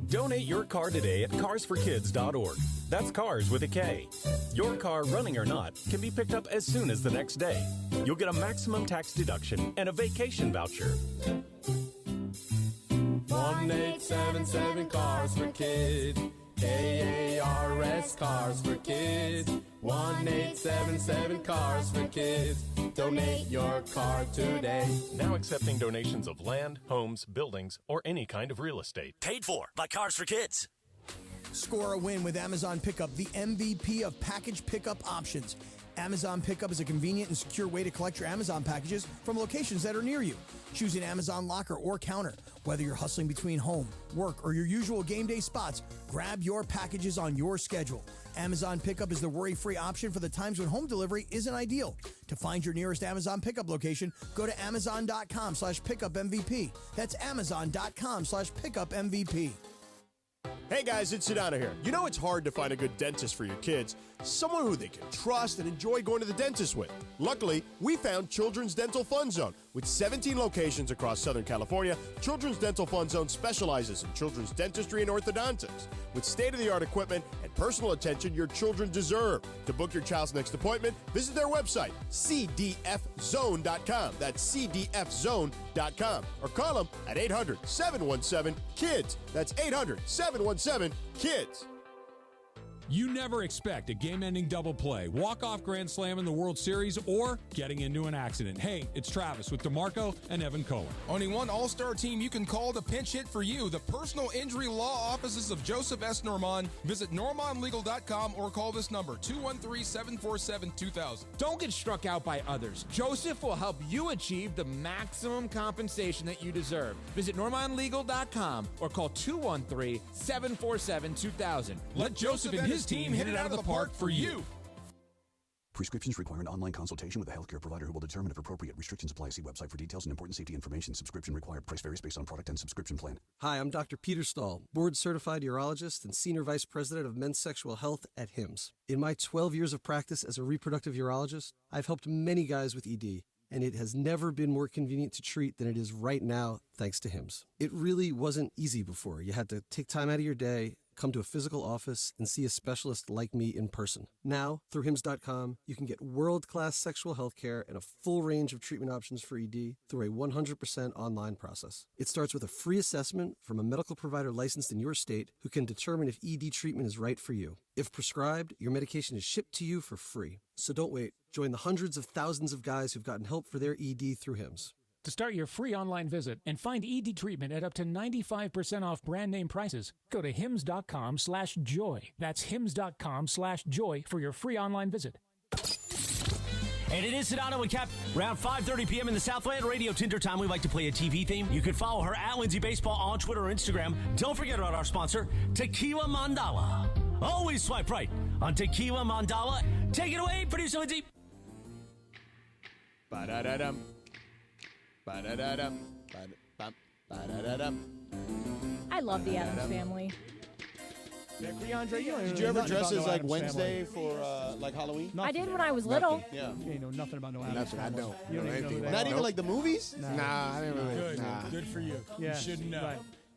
Speaker 14: Donate your car today at carsforkids.org. That's cars with a K. Your car, running or not, can be picked up as soon as the next day. You'll get a maximum tax deduction and a vacation voucher.
Speaker 13: 1-877 Cars for Kids. KARS Cars for Kids. 1-877 Cars for Kids. Donate your car today.
Speaker 14: Now accepting donations of land, homes, buildings, or any kind of real estate.
Speaker 16: Paid for by Cars for Kids.
Speaker 1: Score a win with Amazon Pickup, the MVP of package pickup options. Amazon Pickup is a convenient and secure way to collect your Amazon packages from locations that are near you. Choose an Amazon locker or counter. Whether you're hustling between home, work, or your usual game day spots, grab your packages on your schedule. Amazon Pickup is the worry-free option for the times when home delivery isn't ideal. To find your nearest Amazon Pickup location, go to amazon.com/pickupmvp. That's amazon.com/pickupmvp.
Speaker 8: Hey guys, it's Sedano here. You know it's hard to find a good dentist for your kids, someone who they can trust and enjoy going to the dentist with. Luckily, we found Children's Dental Fun Zone. With 17 locations across Southern California, Children's Dental Fun Zone specializes in children's dentistry and orthodontics. With state-of-the-art equipment and personal attention your children deserve. To book your child's next appointment, visit their website, cdfzone.com. That's cdfzone.com. Or call them at 800-717-KIDS. That's 800-717-KIDS.
Speaker 25: You never expect a game-ending double play, walk-off grand slam in the World Series, or getting into an accident. Hey, it's Travis with DeMarco and Evan Kohler.
Speaker 5: Only one all-star team you can call to pinch hit for you. The personal injury law offices of Joseph S. Normand. Visit normandlegal.com or call this number, 213-747-2000.
Speaker 26: Don't get struck out by others. Joseph will help you achieve the maximum compensation that you deserve. Visit normandlegal.com or call 213-747-2000.
Speaker 5: Let Joseph and his team hit it out of the park for you.
Speaker 27: Prescriptions require an online consultation with a healthcare provider who will determine if appropriate. Restrictions apply. See website for details and important safety information. Subscription required. Price varies based on product and subscription plan.
Speaker 28: Hi, I'm Dr. Peter Stahl, board-certified urologist and senior vice president of men's sexual health at HIMSS. In my 12 years of practice as a reproductive urologist, I've helped many guys with ED, and it has never been more convenient to treat than it is right now, thanks to HIMSS. It really wasn't easy before. You had to take time out of your day, come to a physical office, and see a specialist like me in person. Now, through HIMSS.com, you can get world-class sexual health care and a full range of treatment options for ED through a 100% online process. It starts with a free assessment from a medical provider licensed in your state who can determine if ED treatment is right for you. If prescribed, your medication is shipped to you for free. So don't wait. Join the hundreds of thousands of guys who've gotten help for their ED through HIMSS.
Speaker 29: To start your free online visit and find ED treatment at up to 95% off brand name prices, go to hims.com/joy. That's hims.com/joy for your free online visit.
Speaker 16: And it is Sedano and Cap. Around 5:30 p.m. in the Southland Radio Tinder time, we like to play a TV theme. You can follow her at Lindsay Baseball on Twitter or Instagram. Don't forget about our sponsor, Tequila Mandala. Always swipe right on Tequila Mandala. Take it away, producer Lindsay.
Speaker 8: Ba-da-da-dum. Ba-da-da-dum. Ba-da-dum.
Speaker 10: I love the Addams Family.
Speaker 1: Yeah, Keandre,
Speaker 8: Did you ever dress as like Wednesday for like Halloween?
Speaker 10: I did when I was little.
Speaker 8: Yeah.
Speaker 1: You know nothing about no Addams
Speaker 8: Nothing. I
Speaker 1: Family.
Speaker 8: don't.
Speaker 1: You don't even know who they
Speaker 8: Not
Speaker 1: are.
Speaker 8: even like the movies?
Speaker 1: Nah.
Speaker 8: Nah, I didn't really.
Speaker 24: Good.
Speaker 8: Nah.
Speaker 24: Good for you.
Speaker 1: Yeah,
Speaker 24: You should know.
Speaker 1: right.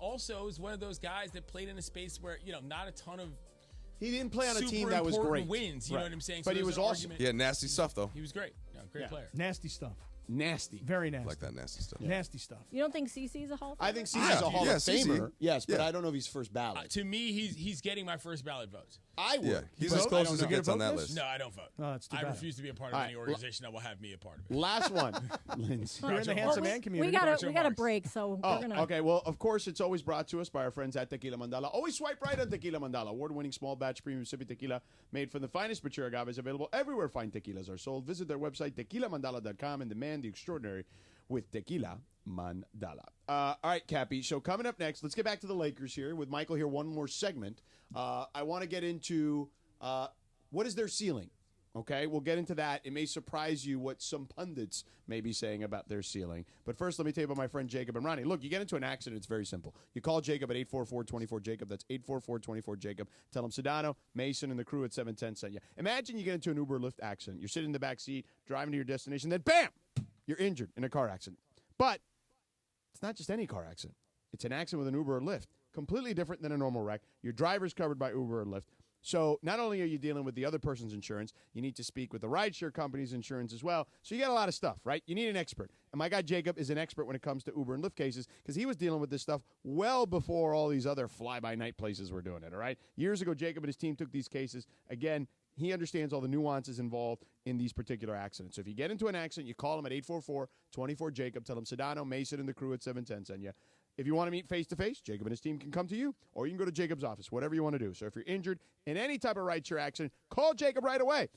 Speaker 24: also is one of those guys that played in a space where, not a ton of
Speaker 8: He didn't play on a
Speaker 24: super
Speaker 8: team that was
Speaker 24: important
Speaker 8: great.
Speaker 24: wins. You know what I'm saying?
Speaker 8: But
Speaker 24: So
Speaker 8: he
Speaker 24: there's
Speaker 8: was
Speaker 24: an
Speaker 8: awesome.
Speaker 24: argument.
Speaker 22: Yeah, nasty stuff though.
Speaker 24: He was great. Great player.
Speaker 1: Nasty stuff.
Speaker 8: Nasty.
Speaker 1: Very nasty.
Speaker 22: Like that nasty stuff.
Speaker 1: Nasty stuff.
Speaker 10: You don't think CC's a Hall of Famer?
Speaker 8: I think CC's a Hall of Famer. Yes, but
Speaker 22: Yeah.
Speaker 8: I don't know if he's first ballot.
Speaker 24: To me, he's getting my first ballot vote.
Speaker 8: I would.
Speaker 22: Yeah, he's
Speaker 8: Vote?
Speaker 22: as
Speaker 8: I
Speaker 22: close
Speaker 8: don't
Speaker 22: as
Speaker 8: know.
Speaker 22: it gets on that list.
Speaker 24: No, I don't vote.
Speaker 1: Oh, that's too
Speaker 24: I
Speaker 1: bad.
Speaker 24: refuse to be a part of
Speaker 8: All
Speaker 24: any
Speaker 8: right,
Speaker 24: organization that will have me a part of it.
Speaker 8: Last one, Lindsay.
Speaker 1: You're in the handsome man community.
Speaker 10: We got a break, so we're gonna.
Speaker 8: Okay. Well, of course, it's always brought to us by our friends at Tequila Mandala. Always swipe right on Tequila Mandala. Award-winning small batch premium sippy tequila made from the finest mature agaves, available everywhere fine tequilas are sold. Visit their website, tequilamandala.com, and demand the extraordinary with Tequila Mandala. All right, Cappy. So coming up next, let's get back to the Lakers here with Michael here. One more segment. I want to get into what is their ceiling. Okay, we'll get into that. It may surprise you what some pundits may be saying about their ceiling. But first, let me tell you about my friend Jacob and Ronnie. Look, you get into an accident, it's very simple. You call Jacob at 844-24-JACOB. That's 844-24-JACOB. Tell him Sedano, Mason, and the crew at 710 sent you. Imagine you get into an Uber or Lyft accident. You're sitting in the back seat, driving to your destination, then bam! You're injured in a car accident. But it's not just any car accident. It's an accident with an Uber or Lyft. Completely different than a normal wreck. Your driver's covered by Uber or Lyft. So not only are you dealing with the other person's insurance, you need to speak with the rideshare company's insurance as well. So you got a lot of stuff, right? You need an expert. And my guy Jacob is an expert when it comes to Uber and Lyft cases because he was dealing with this stuff well before all these other fly-by-night places were doing it, all right? Years ago, Jacob and his team took these cases. Again, he understands all the nuances involved in these particular accidents. So if you get into an accident, you call him at 844-24-JACOB. Tell him Sedano, Mason, and the crew at 710 send you. If you want to meet face-to-face, Jacob and his team can come to you, or you can go to Jacob's office, whatever you want to do. So if you're injured in any type of rideshare accident, call Jacob right away.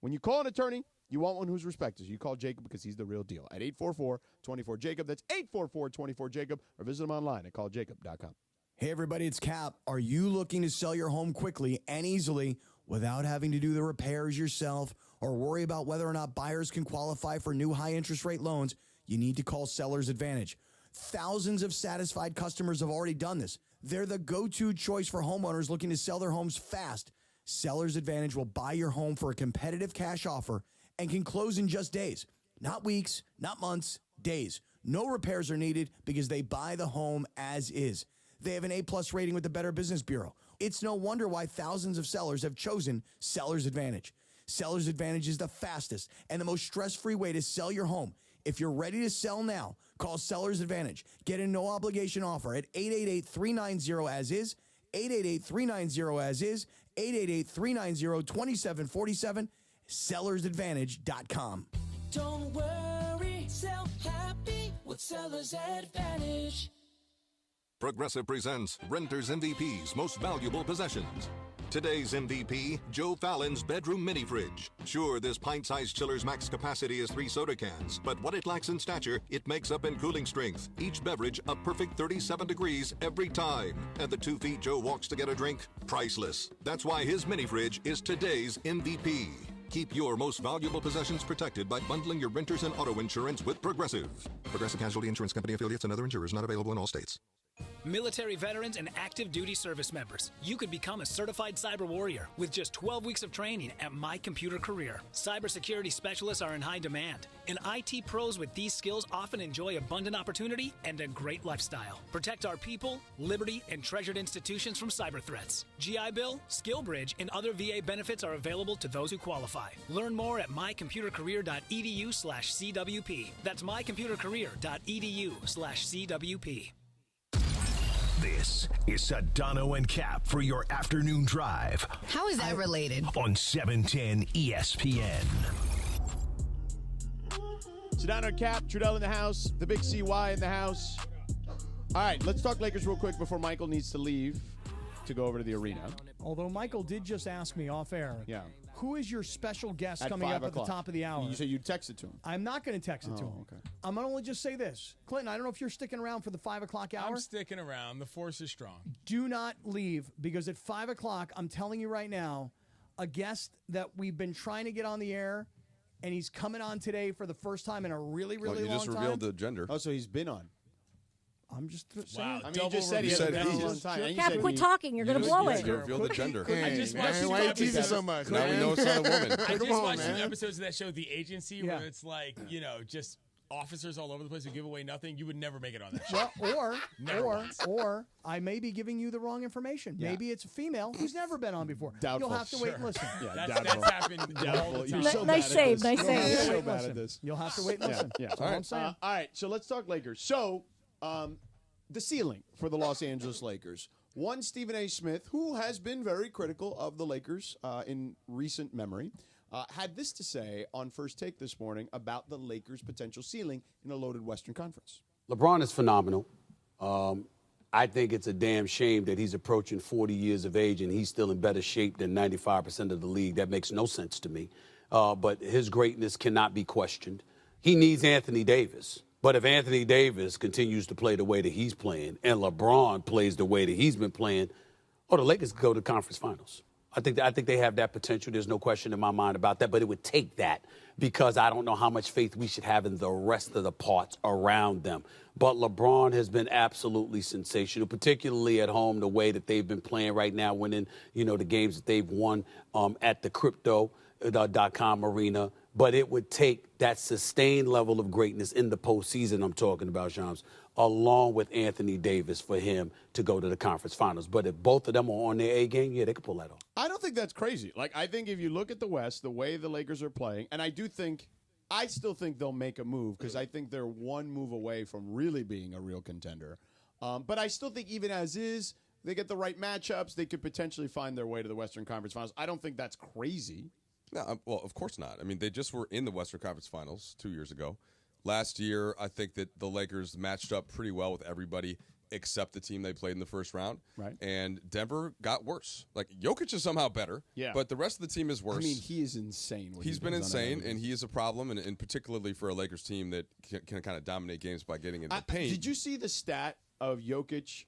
Speaker 8: When you call an attorney, you want one who's respected. So you call Jacob because he's the real deal at 844-24-JACOB. That's 844-24-JACOB, or visit him online at calljacob.com.
Speaker 1: Hey, everybody, it's Cap. Are you looking to sell your home quickly and easily without having to do the repairs yourself or worry about whether or not buyers can qualify for new high-interest rate loans? You need to call Seller's Advantage. Thousands of satisfied customers have already done this. They're the go-to choice for homeowners looking to sell their homes fast. Seller's Advantage will buy your home for a competitive cash offer and can close in just days. Not weeks, not months, days. No repairs are needed because they buy the home as is. They have an A-plus rating with the Better Business Bureau. It's no wonder why thousands of sellers have chosen Seller's Advantage. Seller's Advantage is the fastest and the most stress-free way to sell your home. If you're ready to sell now, call Seller's Advantage. Get a no-obligation offer at 888-390-AS-IS, 888-390-AS-IS, 888-390-2747, sellersadvantage.com.
Speaker 3: Don't worry, sell happy with Seller's Advantage.
Speaker 4: Progressive presents Renter's MVP's Most Valuable Possessions. Today's MVP, Joe Fallon's bedroom mini fridge. Sure, this pint-sized chiller's max capacity is 3 soda cans, but what it lacks in stature, it makes up in cooling strength. Each beverage a perfect 37 degrees every time. And the 2 feet Joe walks to get a drink, priceless. That's why his mini fridge is today's MVP. Keep your most valuable possessions protected by bundling your renters and auto insurance with Progressive. Progressive Casualty Insurance Company affiliates and other insurers not available in all states.
Speaker 6: Military veterans and active duty service members, you could become a certified cyber warrior with just 12 weeks of training at My Computer Career. Cybersecurity specialists are in high demand, and IT pros with these skills often enjoy abundant opportunity and a great lifestyle. Protect our people, liberty, and treasured institutions from cyber threats. GI Bill, SkillBridge, and other VA benefits are available to those who qualify. Learn more at mycomputercareer.edu/CWP. That's mycomputercareer.edu/CWP.
Speaker 16: This is Sedano and Cap for your afternoon drive.
Speaker 15: How is that related?
Speaker 16: On 710 ESPN.
Speaker 8: Sedano and Cap, Trudell in the house, the big CY in the house. All right, let's talk Lakers real quick before Michael needs to leave to go over to the arena.
Speaker 1: Although Michael did just ask me off air, who is your special guest
Speaker 8: At
Speaker 1: coming
Speaker 8: 5
Speaker 1: up at the
Speaker 8: o'clock.
Speaker 1: top of the hour?
Speaker 8: You say you text it to him.
Speaker 1: I'm not going to text it to him.
Speaker 8: Okay.
Speaker 1: I'm going to only just say this. Clinton, I don't know if you're sticking around for the 5 o'clock hour.
Speaker 24: I'm sticking around. The force is strong.
Speaker 1: Do not leave because at 5 o'clock, I'm telling you right now, a guest that we've been trying to get on the air, and he's coming on today for the first time in a really, really
Speaker 22: you
Speaker 1: long
Speaker 22: just
Speaker 1: time.
Speaker 22: revealed the gender.
Speaker 8: Oh, so he's been on.
Speaker 1: I'm just saying.
Speaker 24: Wow,
Speaker 8: I mean, you just said he had a long time. and you
Speaker 10: Cap,
Speaker 8: said
Speaker 10: quit
Speaker 8: he-
Speaker 10: talking. You're going to blow it.
Speaker 22: You revealed the gender.
Speaker 24: I just watched
Speaker 2: Why you teasing so much?
Speaker 22: Now we know it's not a woman.
Speaker 24: I just
Speaker 2: Come on,
Speaker 24: watched some
Speaker 2: man.
Speaker 24: episodes of that show, The Agency, where it's like, just officers all over the place who give away nothing, you would never make it on that show.
Speaker 1: Well, or I may be giving you the wrong information.
Speaker 24: Yeah.
Speaker 1: Maybe it's a female who's never been on before.
Speaker 24: Doubtful.
Speaker 1: You'll have to wait and
Speaker 24: Sure.
Speaker 1: listen.
Speaker 24: Yeah, that's happened all the time.
Speaker 10: Nice
Speaker 24: so bad at
Speaker 10: save,
Speaker 24: this.
Speaker 10: nice
Speaker 1: You'll
Speaker 10: save.
Speaker 1: have to
Speaker 8: So
Speaker 1: wait and
Speaker 8: bad
Speaker 1: listen.
Speaker 8: at this.
Speaker 1: You'll have to wait and listen.
Speaker 8: Yeah.
Speaker 1: That's all I'm saying.
Speaker 8: All right, so let's talk Lakers. So, the ceiling for the Los Angeles Lakers. One, Stephen A. Smith, who has been very critical of the Lakers in recent memory, had this to say on First Take this morning about the Lakers' potential ceiling in a loaded Western Conference.
Speaker 9: LeBron is phenomenal. I think it's a damn shame that he's approaching 40 years of age and he's still in better shape than 95% of the league. That makes no sense to me. But his greatness cannot be questioned. He needs Anthony Davis. But if Anthony Davis continues to play the way that he's playing and LeBron plays the way that he's been playing, the Lakers could go to the conference finals. I think they have that potential. There's no question in my mind about that. But it would take that because I don't know how much faith we should have in the rest of the parts around them. But LeBron has been absolutely sensational, particularly at home, the way that they've been playing right now, winning, the games that they've won at the Crypto.com arena. But it would take that sustained level of greatness in the postseason I'm talking about, Shams, along with Anthony Davis for him to go to the conference finals. But if both of them are on their A game, yeah, they could pull that off.
Speaker 8: I don't think that's crazy. I think if you look at the West, the way the Lakers are playing, and I still think they'll make a move because I think they're one move away from really being a real contender. But I still think even as is, they get the right matchups, they could potentially find their way to the Western Conference Finals. I don't think that's crazy.
Speaker 22: No, well, of course not. I mean, they just were in the Western Conference Finals 2 years ago. Last year, I think that the Lakers matched up pretty well with everybody except the team they played in the first round.
Speaker 8: Right.
Speaker 22: And Denver got worse. Jokic is somehow better, but the rest of the team is worse.
Speaker 8: I mean, he is insane.
Speaker 22: He's been insane, and he is a problem, and particularly for a Lakers team that can kind of dominate games by getting into the paint.
Speaker 8: Did you see the stat of Jokic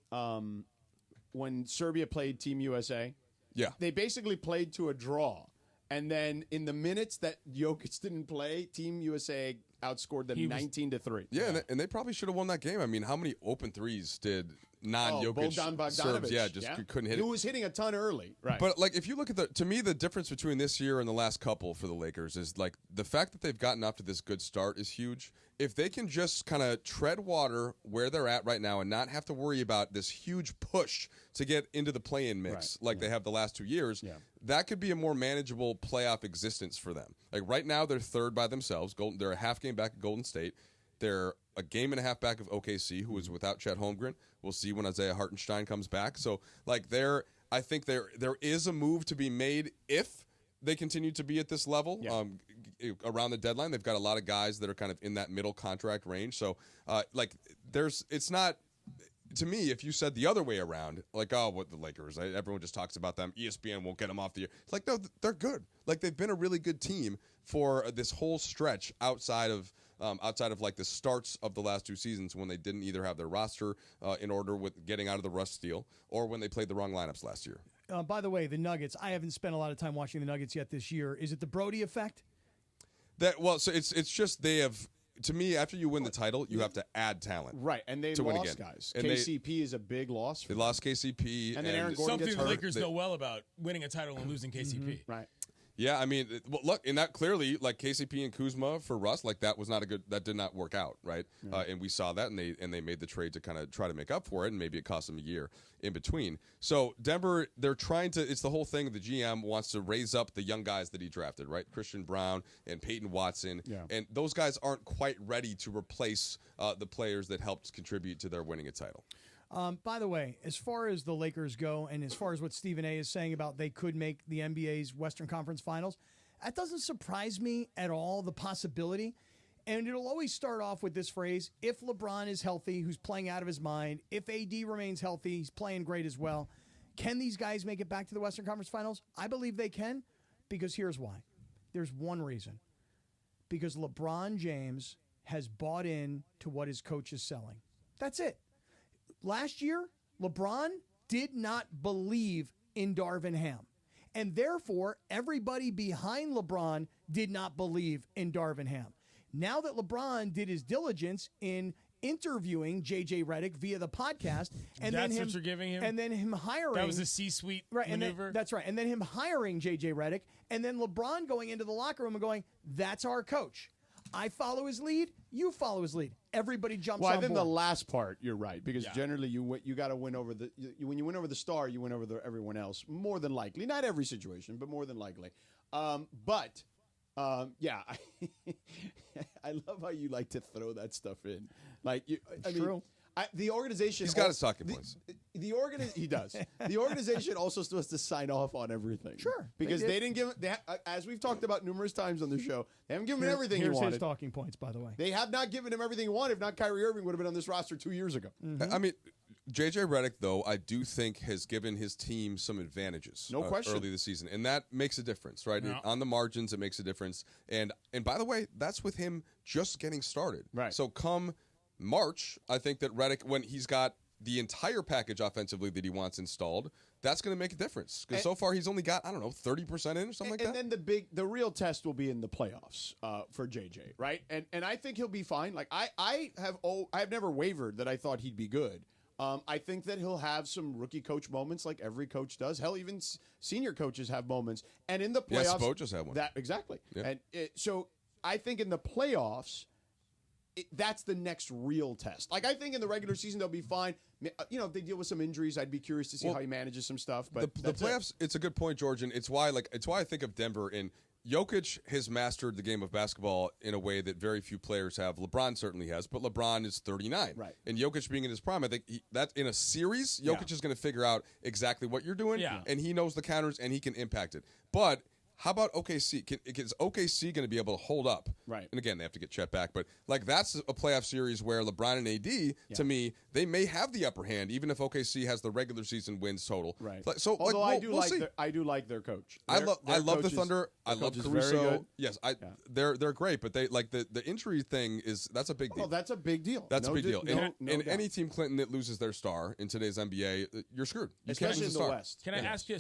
Speaker 8: when Serbia played Team USA?
Speaker 22: Yeah.
Speaker 8: They basically played to a draw. And then in the minutes that Jokic didn't play, Team USA outscored them 19-3.
Speaker 22: Yeah, and they probably should have won that game. I mean, how many open threes did non-Jokic
Speaker 8: Bogdan Bogdanovic.
Speaker 22: serves? Couldn't hit it.
Speaker 8: Who was hitting a ton early. Right.
Speaker 22: But, if you look at to me, the difference between this year and the last couple for the Lakers is, the fact that they've gotten off to this good start is huge. If they can just kind of tread water where they're at right now and not have to worry about this huge push to get into the play-in mix they have the last 2 years, that could be a more manageable playoff existence for them. Right now, they're third by themselves. They're a half game back at Golden State. They're a game and a half back of OKC, who is without Chet Holmgren. We'll see when Isaiah Hartenstein comes back. So, I think there is a move to be made if they continue to be at this level. Around the deadline, they've got a lot of guys that are kind of in that middle contract range. So, it's not. To me, if you said the other way around, what the Lakers, everyone just talks about them. ESPN won't get them off the air. It's no, they're good. They've been a really good team for this whole stretch outside of the starts of the last two seasons when they didn't either have their roster in order with getting out of the rust deal or when they played the wrong lineups last year.
Speaker 1: By the way, the Nuggets, I haven't spent a lot of time watching the Nuggets yet this year. Is it the Brody effect?
Speaker 22: So it's just they have. To me, after you win the title, you have to add talent.
Speaker 8: Right, and they
Speaker 22: to win
Speaker 8: lost
Speaker 22: again.
Speaker 8: guys.
Speaker 22: And
Speaker 8: KCP is a big loss.
Speaker 22: They lost KCP.
Speaker 8: And then Aaron Gordon
Speaker 24: something
Speaker 8: gets
Speaker 24: the
Speaker 8: hurt.
Speaker 24: Lakers know well about winning a title and losing KCP.
Speaker 8: Right.
Speaker 22: Yeah, I mean, look, in that clearly, KCP and Kuzma for Russ, that was not that did not work out, right?
Speaker 8: Yeah.
Speaker 22: And we saw that, and they made the trade to kind of try to make up for it, and maybe it cost them a year in between. So Denver, they're trying to. It's the whole thing. The GM wants to raise up the young guys that he drafted, right? Christian Brown and Peyton Watson, and those guys aren't quite ready to replace the players that helped contribute to their winning a title.
Speaker 1: By the way, as far as the Lakers go and as far as what Stephen A. is saying about they could make the NBA's Western Conference Finals, that doesn't surprise me at all, the possibility. And it'll always start off with this phrase, if LeBron is healthy, who's playing out of his mind, if AD remains healthy, he's playing great as well. Can these guys make it back to the Western Conference Finals? I believe they can, because here's why. There's one reason. Because LeBron James has bought in to what his coach is selling. That's it. Last year, LeBron did not believe in Darvin Ham. And therefore, everybody behind LeBron did not believe in Darvin Ham. Now that LeBron did his diligence in interviewing J.J. Redick via the podcast, and
Speaker 24: That's
Speaker 1: then
Speaker 24: what you're giving him?
Speaker 1: and then him hiring.
Speaker 24: That was a C-suite maneuver?
Speaker 1: That's right. And then him hiring J.J. Redick, and then LeBron going into the locker room and going, that's our coach. I follow his lead, you follow his lead. Everybody jumps
Speaker 8: Well,
Speaker 1: on
Speaker 8: I think
Speaker 1: board.
Speaker 8: the last part, you're right, because generally you got to win over when you win over the star, you win over everyone else, more than likely. Not every situation, but more than likely. Yeah, I love how you like to throw that stuff in. Like, true. The organization.
Speaker 22: He's got his talking points.
Speaker 8: He does. The organization also still has to sign off on everything.
Speaker 1: Sure,
Speaker 8: because they didn't give. As we've talked about numerous times on the show, they haven't given him everything he
Speaker 1: Here's
Speaker 8: wanted.
Speaker 1: his talking points, by the way.
Speaker 8: They have not given him everything he wanted. If not, Kyrie Irving would have been on this roster 2 years ago.
Speaker 22: I mean, JJ Redick, though, I do think has given his team some advantages.
Speaker 8: No question.
Speaker 22: Early this season, and that makes a difference, right?
Speaker 8: Yeah.
Speaker 22: On the margins, it makes a difference. And by the way, that's with him just getting started.
Speaker 8: Right.
Speaker 22: So come March, I think that Redick, when he's got the entire package offensively that he wants installed, that's going to make a difference. Because so far he's only got, 30% in or something like that.
Speaker 8: And then the real test will be in the playoffs for JJ, right? And I think he'll be fine. Like I have never wavered that I thought he'd be good. I think that he'll have some rookie coach moments like every coach does. Hell, even senior coaches have moments. And in the playoffs,
Speaker 22: Yes, Spo just had one.
Speaker 8: Exactly.
Speaker 22: Yeah.
Speaker 8: And so I think in the playoffs, that's the next real test. Like, I think in the regular season, they'll be fine. If they deal with some injuries, I'd be curious to see how he manages some stuff. But
Speaker 22: the playoffs, it's a good point, George, and it's why I think of Denver. And Jokic has mastered the game of basketball in a way that very few players have. LeBron certainly has, but LeBron is 39.
Speaker 8: Right.
Speaker 22: And Jokic being in his prime, I think that in a series, Jokic is going to figure out exactly what you're doing, and he knows the counters, and he can impact it. But how about OKC? Is OKC going to be able to hold up?
Speaker 8: Right.
Speaker 22: And again, they have to get Chet back. But, that's a playoff series where LeBron and AD, to me, they may have the upper hand, even if OKC has the regular season wins total.
Speaker 8: Right.
Speaker 22: So,
Speaker 8: although
Speaker 22: we'll see.
Speaker 8: I do like their coach.
Speaker 22: I love the Thunder. I love Caruso. Yes, they're great, but they the injury thing that's a big deal.
Speaker 8: Oh, that's a big deal.
Speaker 22: That's a big deal.
Speaker 8: No
Speaker 22: And
Speaker 8: doubt.
Speaker 22: any team, Clinton, that loses their star in today's NBA, you're screwed. You can't
Speaker 8: Especially
Speaker 22: lose
Speaker 8: in
Speaker 22: a
Speaker 8: the
Speaker 22: star.
Speaker 8: West.
Speaker 24: Can I ask you a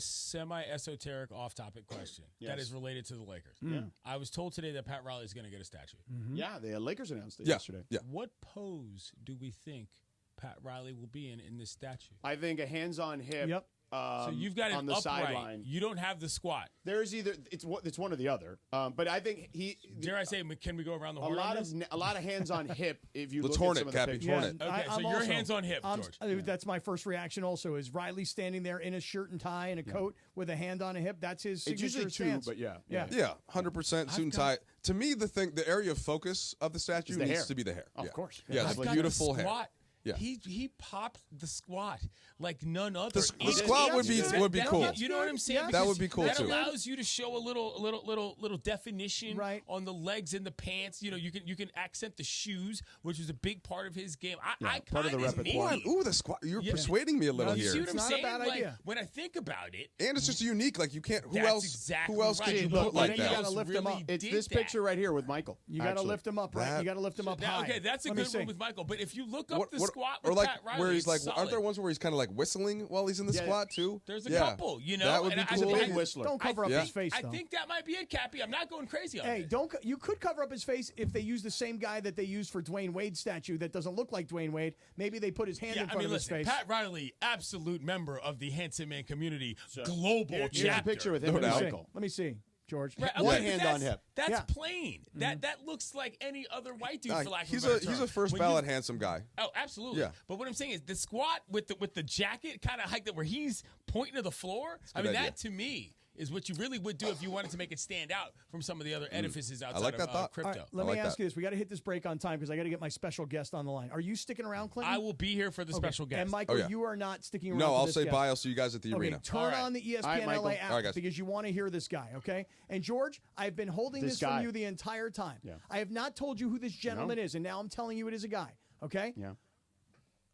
Speaker 24: semi-esoteric, off-topic question that is related to the Lakers?
Speaker 8: Yeah.
Speaker 24: I was told today that Pat Riley is going to get a statue.
Speaker 8: Yeah, the Lakers announced it
Speaker 22: Yeah.
Speaker 8: yesterday.
Speaker 22: Yeah.
Speaker 24: What pose do we think Pat Riley will be in this statue?
Speaker 8: I think a hands-on hip.
Speaker 1: Yep.
Speaker 24: So you've got it
Speaker 8: on the
Speaker 24: upright.
Speaker 8: sideline.
Speaker 24: You don't have the squat.
Speaker 8: There's either it's one or the other. But I think
Speaker 24: Dare I say, can we go around the horn on this?
Speaker 8: a lot of hands on hip. If you
Speaker 22: Let's
Speaker 8: look
Speaker 22: horn
Speaker 8: at
Speaker 22: it,
Speaker 8: some of the
Speaker 22: Cappy,
Speaker 8: pictures.
Speaker 22: horn it.
Speaker 24: Okay, so you're hands on hip, George.
Speaker 1: That's my first reaction. Also, is Riley standing there in a shirt and tie and a coat with a hand on a hip? That's his
Speaker 8: It's
Speaker 1: signature
Speaker 8: usually two,
Speaker 1: stance.
Speaker 8: but yeah.
Speaker 22: Yeah, 100% suit and tie. To me, the area of focus of the statue
Speaker 8: the
Speaker 22: needs
Speaker 8: hair.
Speaker 22: to be the hair.
Speaker 8: Of course.
Speaker 22: Yeah,
Speaker 24: I've
Speaker 22: the
Speaker 24: got
Speaker 22: beautiful
Speaker 24: the
Speaker 22: hair.
Speaker 24: squat.
Speaker 22: Yeah.
Speaker 24: He popped the squat like none other.
Speaker 22: The squat would be cool.
Speaker 24: You know what I'm saying?
Speaker 22: That would be cool,
Speaker 24: That
Speaker 22: too.
Speaker 24: allows you to show a little definition on the legs and the pants. You can accent the shoes, which is a big part of his game. I
Speaker 8: part of the repertoire.
Speaker 22: Ooh, the squat. You're persuading me a little
Speaker 24: You
Speaker 22: here.
Speaker 24: see what I'm
Speaker 1: It's not a
Speaker 24: saying?
Speaker 1: bad idea.
Speaker 24: When I think about it,
Speaker 22: And it's just unique. Like you can't. Who
Speaker 24: That's
Speaker 22: else?
Speaker 24: exactly
Speaker 22: Who else
Speaker 24: right.
Speaker 22: could you
Speaker 24: Look,
Speaker 22: put like
Speaker 1: you
Speaker 22: that?
Speaker 1: gotta lift him up.
Speaker 8: It's this picture right here with Michael.
Speaker 1: You got to
Speaker 8: actually.
Speaker 1: lift him up, right? You got to lift him up high.
Speaker 24: Okay, that's a
Speaker 1: Let me
Speaker 24: good
Speaker 1: see.
Speaker 24: one with Michael. But if you look up the squat
Speaker 22: or
Speaker 24: with
Speaker 22: like
Speaker 24: Pat Riley,
Speaker 22: where he's like,
Speaker 24: it's solid.
Speaker 22: aren't there ones where he's kind of like whistling while he's in the squat too?
Speaker 24: There's a couple,
Speaker 22: That would be
Speaker 24: and
Speaker 22: cool.
Speaker 24: I-
Speaker 8: Big whistler.
Speaker 1: Don't cover up
Speaker 22: Yeah.
Speaker 1: his face,
Speaker 24: I
Speaker 1: though.
Speaker 24: think that might be it, Cappy. I'm not going crazy on
Speaker 1: Hey,
Speaker 24: it.
Speaker 1: you could cover up his face if they use the same guy that they used for Dwayne Wade's statue that doesn't look like Dwayne Wade. Maybe they put his hand in front of his face.
Speaker 24: Pat Riley, absolute member of the Handsome Man community, global
Speaker 8: Here's a
Speaker 24: chapter.
Speaker 8: picture with him and Michael.
Speaker 1: Let me see, George.
Speaker 24: Right,
Speaker 8: One
Speaker 24: okay,
Speaker 8: hand
Speaker 24: but
Speaker 8: on hip.
Speaker 24: That's
Speaker 1: Yeah.
Speaker 24: plain. That looks like any other white dude. For lack of
Speaker 22: He's
Speaker 24: a better
Speaker 22: a
Speaker 24: term.
Speaker 22: first
Speaker 24: When
Speaker 22: ballot
Speaker 24: you-
Speaker 22: handsome guy.
Speaker 24: Oh, absolutely.
Speaker 22: Yeah.
Speaker 24: But what I'm saying is the squat with the jacket kind of hiked it where he's pointing to the floor. I mean,
Speaker 22: idea.
Speaker 24: that to me is what you really would do if you wanted to make it stand out from some of the other edifices outside
Speaker 22: like that
Speaker 24: of
Speaker 22: thought.
Speaker 24: crypto.
Speaker 1: All right, let me ask you this. We got to hit this break on time because I got to get my special guest on the line. Are you sticking around, Clinton?
Speaker 24: I will be here for the special guest.
Speaker 1: And Michael,
Speaker 22: Oh, yeah.
Speaker 1: you are not sticking around.
Speaker 22: No,
Speaker 1: for
Speaker 22: I'll
Speaker 1: this
Speaker 22: say
Speaker 1: guest.
Speaker 22: bye. I'll see you guys at the
Speaker 1: Okay,
Speaker 22: arena.
Speaker 1: turn
Speaker 24: All right.
Speaker 1: on the ESPN
Speaker 8: All right, Michael.
Speaker 1: LA app
Speaker 22: All right, guys.
Speaker 1: because you want to hear this guy, okay? And George, I've been holding
Speaker 8: This
Speaker 1: this from
Speaker 8: guy.
Speaker 1: you the entire time.
Speaker 8: Yeah.
Speaker 1: I have not told you who this gentleman is, and now I'm telling you it is a guy, okay?
Speaker 8: Yeah.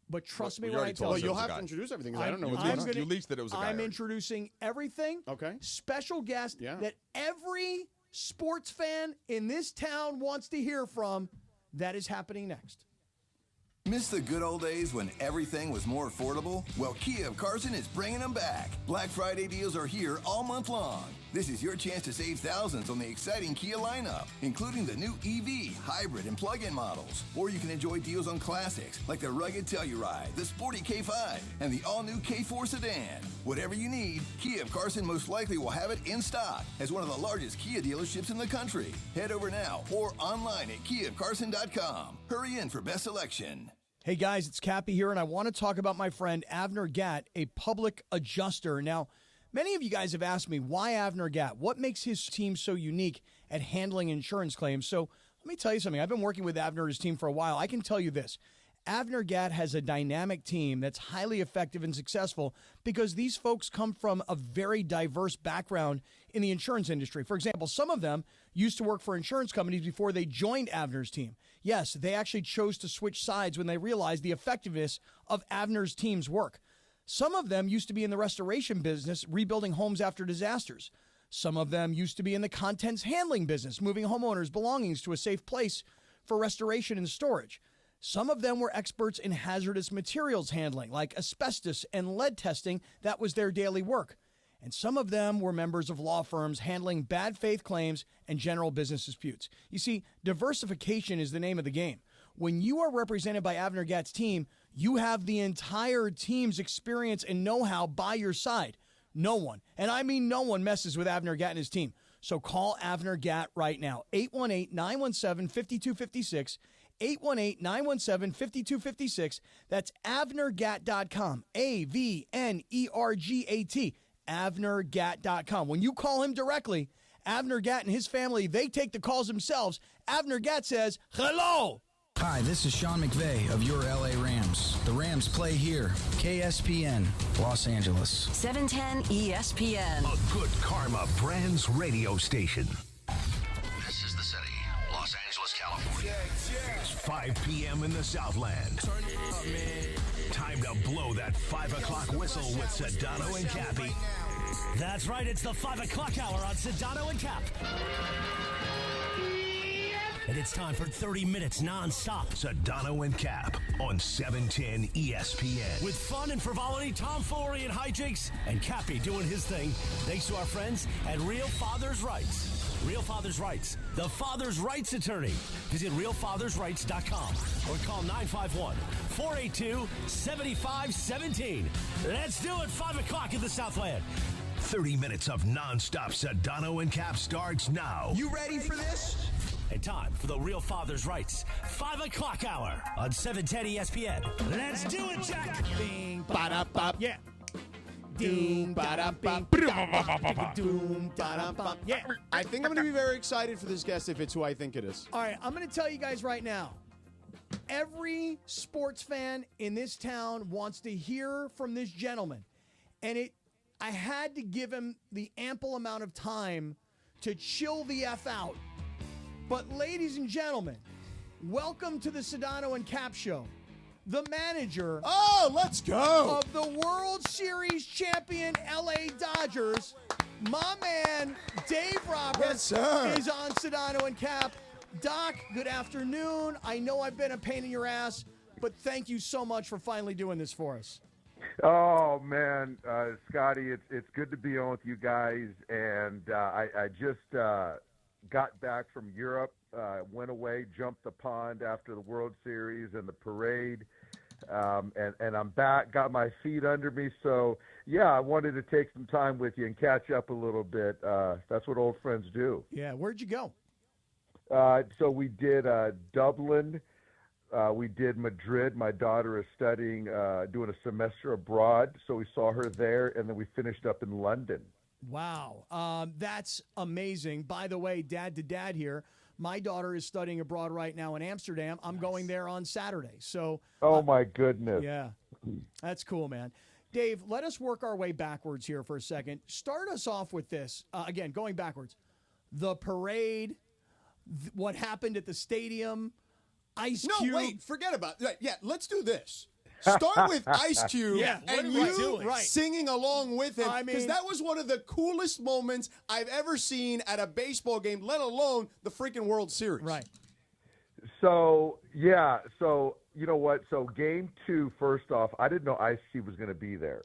Speaker 1: But trust me
Speaker 22: you
Speaker 1: when I
Speaker 22: already
Speaker 1: tell
Speaker 22: told
Speaker 8: Well,
Speaker 22: us
Speaker 1: you.
Speaker 22: it
Speaker 8: you'll
Speaker 22: was a
Speaker 8: have
Speaker 22: guy.
Speaker 8: to introduce everything because I don't know
Speaker 22: You
Speaker 8: what's
Speaker 22: leaked-
Speaker 8: going on.
Speaker 22: you leaked that it was a guy
Speaker 1: I'm
Speaker 22: already.
Speaker 1: introducing everything.
Speaker 8: Okay.
Speaker 1: Special guest
Speaker 8: Yeah.
Speaker 1: that every sports fan in this town wants to hear from. That is happening next.
Speaker 7: Miss the good old days when everything was more affordable? Well, Kia of Carson is bringing them back. Black Friday deals are here all month long. This is your chance to save thousands on the exciting Kia lineup, including the new EV, hybrid, and plug-in models. Or you can enjoy deals on classics like the rugged Telluride, the sporty K5, and the all-new K4 sedan. Whatever you need, Kia of Carson most likely will have it in stock as one of the largest Kia dealerships in the country. Head over now or online at KiaofCarson.com. Hurry in for best selection.
Speaker 1: Hey guys, it's Cappy here, and I want to talk about my friend Avner Gatt, a public adjuster. Now, many of you guys have asked me, why Avner Gatt? What makes his team so unique at handling insurance claims? So let me tell you something. I've been working with Avner and his team for a while. I can tell you this. Avner Gatt has a dynamic team that's highly effective and successful because these folks come from a very diverse background in the insurance industry. For example, some of them used to work for insurance companies before they joined Avner's team. Yes, they actually chose to switch sides when they realized the effectiveness of Avner's team's work. Some of them used to be in the restoration business, rebuilding homes after disasters. Some of them used to be in the contents handling business, moving homeowners' belongings to a safe place for restoration and storage. Some of them were experts in hazardous materials handling, like asbestos and lead testing. That was their daily work. And some of them were members of law firms handling bad faith claims and general business disputes. You see, diversification is the name of the game. When you are represented by Avner Gatt's team, you have the entire team's experience and know-how by your side. No one, and I mean no one, messes with Avner Gatt and his team. So call Avner Gatt right now, 818-917-5256, 818-917-5256. That's AvnerGatt.com, AVNERGAT, AvnerGatt.com. When you call him directly, Avner Gatt and his family, they take the calls themselves. Avner Gatt says, hello.
Speaker 11: Hi, this is Sean McVay of your LA Rams. The Rams play here. KSPN, Los Angeles.
Speaker 12: 710 ESPN.
Speaker 16: A good karma brands radio station.
Speaker 15: This is the city, Los Angeles, California.
Speaker 16: It's 5 p.m. in the Southland.
Speaker 15: Turn it up, man.
Speaker 16: Time to blow that 5 o'clock whistle with Sedano and Cappy.
Speaker 24: That's right, it's the 5 o'clock hour on Sedano and Cap. And it's time for 30 minutes non-stop.
Speaker 16: Sedano and Cap on 710 ESPN.
Speaker 24: With fun and frivolity, tomfoolery and hijinks, and Cappy doing his thing. Thanks to our friends at Real Father's Rights. Real Father's Rights, the father's rights attorney. Visit realfathersrights.com or call 951-482-7517. Let's do it, 5 o'clock in the Southland.
Speaker 16: 30 minutes of non-stop Sedano and Cap starts now.
Speaker 15: You ready for this?
Speaker 24: And time for the Real Father's Rights 5 o'clock hour on 710 ESPN. Let's do it, Jack.
Speaker 1: Bing, ba-da-bop. Yeah.
Speaker 8: Doom, ba-da-bop. Doom, ba-da-bop.
Speaker 1: Yeah.
Speaker 8: I think I'm going to be very excited for this guest if it's who I think it is.
Speaker 1: All right, I'm going to tell you guys right now. Every sports fan in this town wants to hear from this gentleman. And I had to give him the ample amount of time to chill the F out. But ladies and gentlemen, welcome to the Sedano and Cap Show. The manager
Speaker 8: let's go
Speaker 1: of the World Series champion LA Dodgers, my man Dave Roberts, is on Sedano and Cap. Doc, good afternoon. I know I've been a pain in your ass, but thank you so much for finally doing this for us.
Speaker 17: Oh man, Scotty, it's good to be on with you guys, and I just got back from Europe, went away, jumped the pond after the World Series and the parade, and I'm back, got my feet under me. So, yeah, I wanted to take some time with you and catch up a little bit. That's what old friends do.
Speaker 1: Yeah, where'd you go?
Speaker 17: So we did Dublin. We did Madrid. My daughter is studying, doing a semester abroad, so we saw her there, and then we finished up in London.
Speaker 1: Wow. That's amazing. By the way, dad to dad here, my daughter is studying abroad right now in Amsterdam. I'm going there on Saturday. So.
Speaker 17: Oh, my goodness.
Speaker 1: Yeah. That's cool, man. Dave, let us work our way backwards here for a second. Start us off with this. Again, going backwards. The parade, what happened at the stadium, Ice Cube.
Speaker 8: No, wait, forget about it. Yeah, let's do this. Start with Ice Cube and you singing along with him, because that was one of the coolest moments I've ever seen at a baseball game, let alone the freaking World Series.
Speaker 1: Right.
Speaker 17: So, you know what? So game 2, first off, I didn't know Ice Cube was going to be there.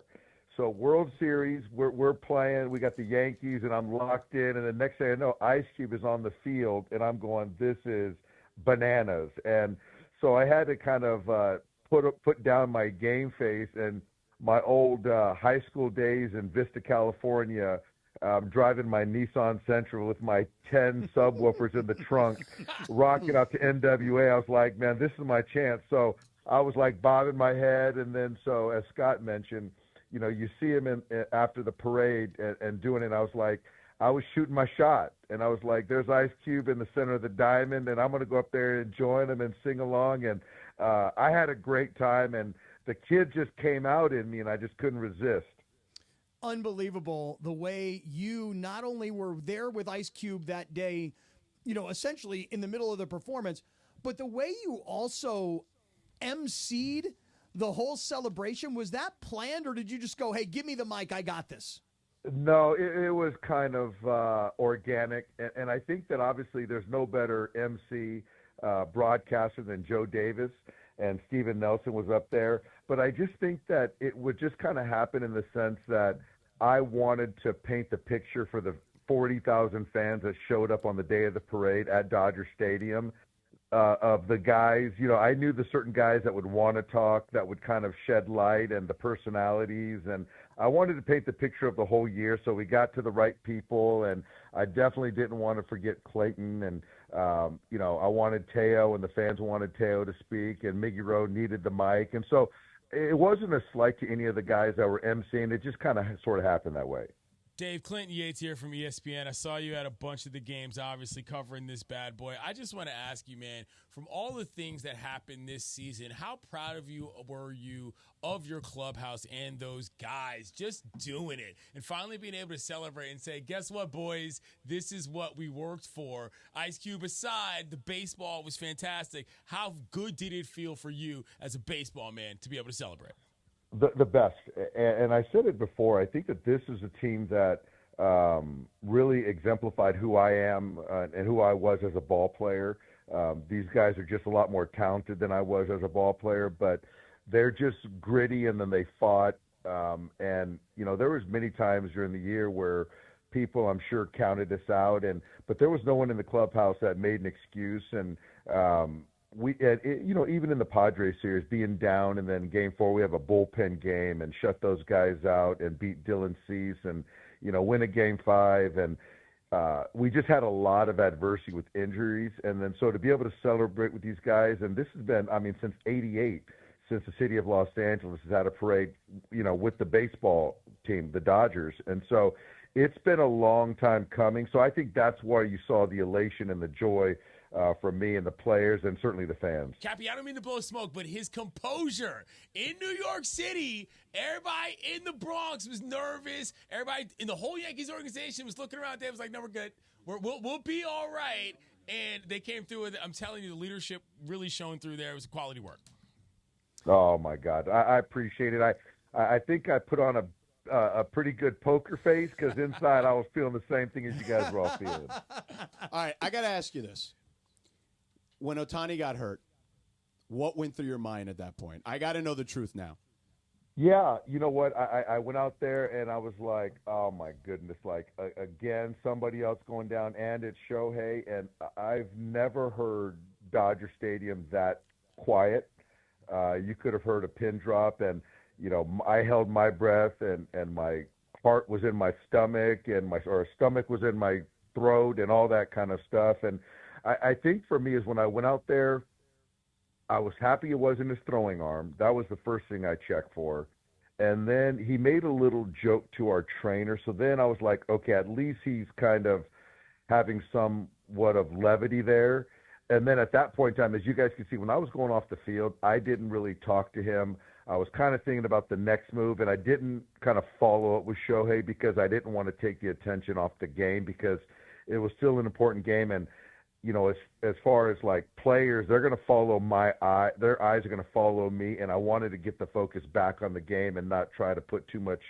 Speaker 17: So World Series, we're playing. We got the Yankees, and I'm locked in. And the next thing I know, Ice Cube is on the field, and I'm going, this is bananas. And so I had to kind of put down my game face and my old high school days in Vista, California, driving my Nissan Sentra with my 10 subwoofers in the trunk, rocking out to NWA. I was like, man, this is my chance. So I was like bobbing my head. And then so as Scott mentioned, you know, you see him after the parade and doing it. I was like, I was shooting my shot. And I was like, there's Ice Cube in the center of the diamond, and I'm going to go up there and join him and sing along. And I had a great time, and the kid just came out in me, and I just couldn't resist.
Speaker 1: Unbelievable the way you not only were there with Ice Cube that day, you know, essentially in the middle of the performance, but the way you also emceed the whole celebration. Was that planned, or did you just go, hey, give me the mic, I got this?
Speaker 17: No, it was kind of organic, and I think that obviously there's no better MC broadcaster than Joe Davis, and Steven Nelson was up there. But I just think that it would just kind of happen in the sense that I wanted to paint the picture for the 40,000 fans that showed up on the day of the parade at Dodger Stadium. Of the guys, you know, I knew the certain guys that would want to talk, that would kind of shed light, and the personalities, and I wanted to paint the picture of the whole year, so we got to the right people, and I definitely didn't want to forget Clayton, and you know, I wanted Teo, and the fans wanted Teo to speak, and Miggy Rowe needed the mic, and so it wasn't a slight to any of the guys that were emceeing. It just kind of sort of happened that way.
Speaker 24: Dave, Clinton Yates here from ESPN. I saw you at a bunch of the games, obviously covering this bad boy. I just want to ask you, man, from all the things that happened this season, how proud of you were you of your clubhouse and those guys just doing it and finally being able to celebrate and say, guess what, boys? This is what we worked for. Ice Cube aside, the baseball was fantastic. How good did it feel for you as a baseball man to be able to celebrate?
Speaker 17: The best, and I said it before, I think that this is a team that really exemplified who I am and who I was as a ball player. These guys are just a lot more talented than I was as a ball player, but they're just gritty, and then they fought. And, you know, there was many times during the year where people, I'm sure, counted us out, but there was no one in the clubhouse that made an excuse. And you know, even in the Padres series, being down, and then Game 4, we have a bullpen game and shut those guys out and beat Dylan Cease and, you know, win a Game 5. And we just had a lot of adversity with injuries. And then so to be able to celebrate with these guys, and this has been, I mean, since '88, since the city of Los Angeles has had a parade, you know, with the baseball team, the Dodgers. And so it's been a long time coming. So I think that's why you saw the elation and the joy from me and the players and certainly the fans.
Speaker 24: Cappy, I don't mean to blow smoke, but his composure in New York City, everybody in the Bronx was nervous. Everybody in the whole Yankees organization was looking around. Dave was like, no, we're good. We'll be all right. And they came through with it. I'm telling you, the leadership really shone through there. It was quality work.
Speaker 17: Oh, my God. I appreciate it. I think I put on a pretty good poker face because inside I was feeling the same thing as you guys were all feeling.
Speaker 8: All right, I got to ask you this. When Ohtani got hurt, what went through your mind at that point? I got to know the truth now.
Speaker 17: Yeah, you know what? I went out there and I was like, oh, my goodness, like, again, somebody else going down, and it's Shohei. And I've never heard Dodger Stadium that quiet. You could have heard a pin drop, and, you know, I held my breath, and my heart was in my stomach, and my stomach was in my throat and all that kind of stuff. And I think for me is when I went out there, I was happy it wasn't his throwing arm. That was the first thing I checked for. And then he made a little joke to our trainer. So then I was like, okay, at least he's kind of having somewhat of levity there. And then at that point in time, as you guys can see, when I was going off the field, I didn't really talk to him. I was kind of thinking about the next move, and I didn't kind of follow up with Shohei because I didn't want to take the attention off the game because it was still an important game. And you know, as far as like players, they're going to follow my eye. Their eyes are going to follow me, and I wanted to get the focus back on the game and not try to put too much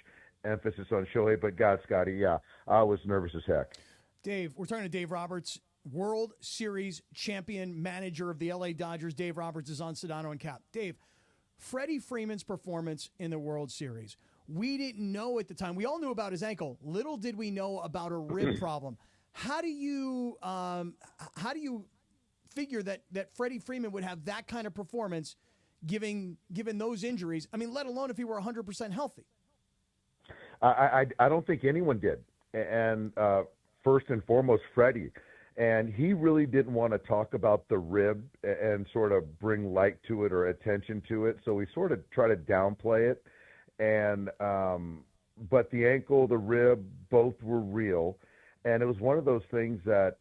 Speaker 17: emphasis on Shohei. But God, Scotty, yeah, I was nervous as heck.
Speaker 1: Dave, we're talking to Dave Roberts, World Series champion manager of the LA Dodgers. Dave Roberts is on Sedano and Cap. Dave, Freddie Freeman's performance in the World Series. we didn't know at the time. We all knew about his ankle. Little did we know about a rib problem. How do you figure that Freddie Freeman would have that kind of performance given those injuries? I mean, let alone if he were 100% healthy.
Speaker 17: I don't think anyone did. And first and foremost, Freddie. And he really didn't want to talk about the rib and sort of bring light to it or attention to it. So we sort of try to downplay it. And but the ankle, the rib, both were real. And it was one of those things that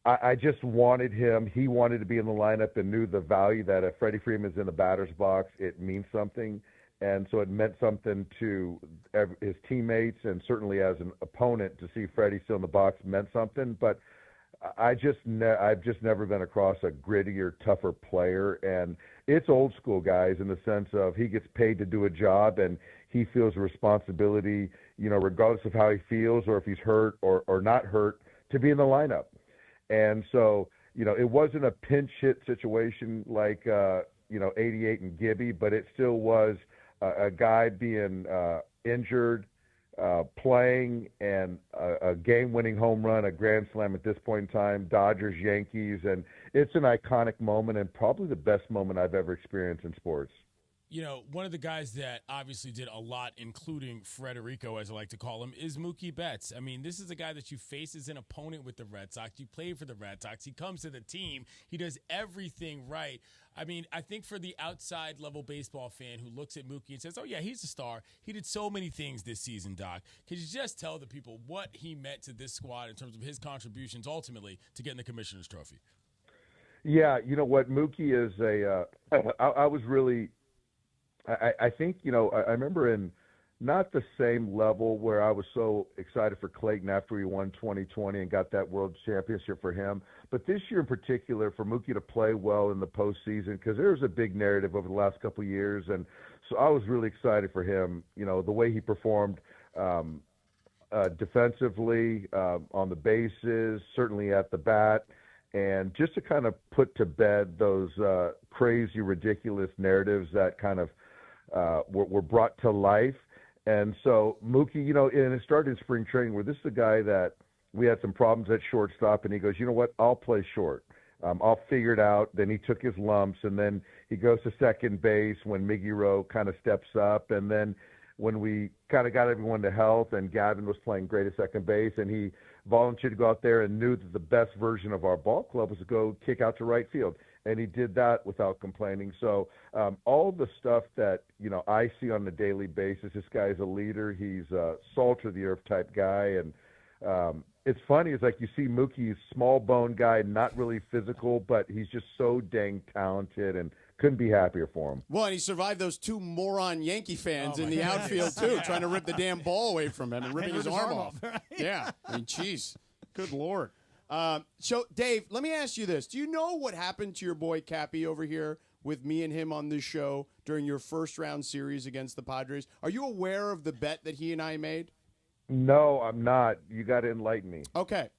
Speaker 17: I just wanted him. He wanted to be in the lineup and knew the value that if Freddie Freeman's in the batter's box, it means something. And so it meant something to his teammates, and certainly as an opponent to see Freddie still in the box meant something. But I've just never been across a grittier, tougher player. And it's old school, guys, in the sense of he gets paid to do a job and he feels a responsibility, regardless of how he feels or if he's hurt or not hurt, to be in the lineup. And so, it wasn't a pinch hit situation like, 88 and Gibby, but it still was a guy being injured, playing, and a game-winning home run, a grand slam at this point in time, Dodgers, Yankees, and it's an iconic moment and probably the best moment I've ever experienced in sports.
Speaker 24: One of the guys that obviously did a lot, including Frederico, as I like to call him, is Mookie Betts. I mean, this is a guy that you face as an opponent with the Red Sox. You play for the Red Sox. He comes to the team. He does everything right. I mean, I think for the outside level baseball fan who looks at Mookie and says, oh, yeah, he's a star. He did so many things this season, Doc. Could you just tell the people what he meant to this squad in terms of his contributions ultimately to getting the Commissioner's Trophy?
Speaker 17: Yeah, you know what? Mookie is I was really – I think, I remember in not the same level where I was so excited for Clayton after he won 2020 and got that world championship for him. But this year in particular, for Mookie to play well in the postseason, because there was a big narrative over the last couple of years. And so I was really excited for him, the way he performed defensively, on the bases, certainly at the bat. And just to kind of put to bed those crazy, ridiculous narratives that kind of were brought to life. And so Mookie, and it started in spring training where this is a guy that we had some problems at shortstop, and he goes, you know what, I'll play short. I'll figure it out. Then he took his lumps, and then he goes to second base when Miggy Rowe kind of steps up. And then when we kind of got everyone to health and Gavin was playing great at second base, and he volunteered to go out there and knew that the best version of our ball club was to go kick out to right field. And he did that without complaining. So all the stuff that, I see on a daily basis, this guy's a leader. He's a salt-of-the-earth type guy. And it's funny. It's like you see Mookie's small-boned guy, not really physical, but he's just so dang talented and couldn't be happier for him.
Speaker 8: Well, and he survived those two moron Yankee fans in the outfield, too, trying to rip the damn ball away from him and ripping his arm off.
Speaker 1: Right?
Speaker 8: Yeah. I mean, jeez. Good Lord. So, Dave, let me ask you this. Do you know what happened to your boy Cappy over here with me and him on this show during your first-round series against the Padres? Are you aware of the bet that he and I made?
Speaker 17: No, I'm not. You got to enlighten me.
Speaker 8: Okay.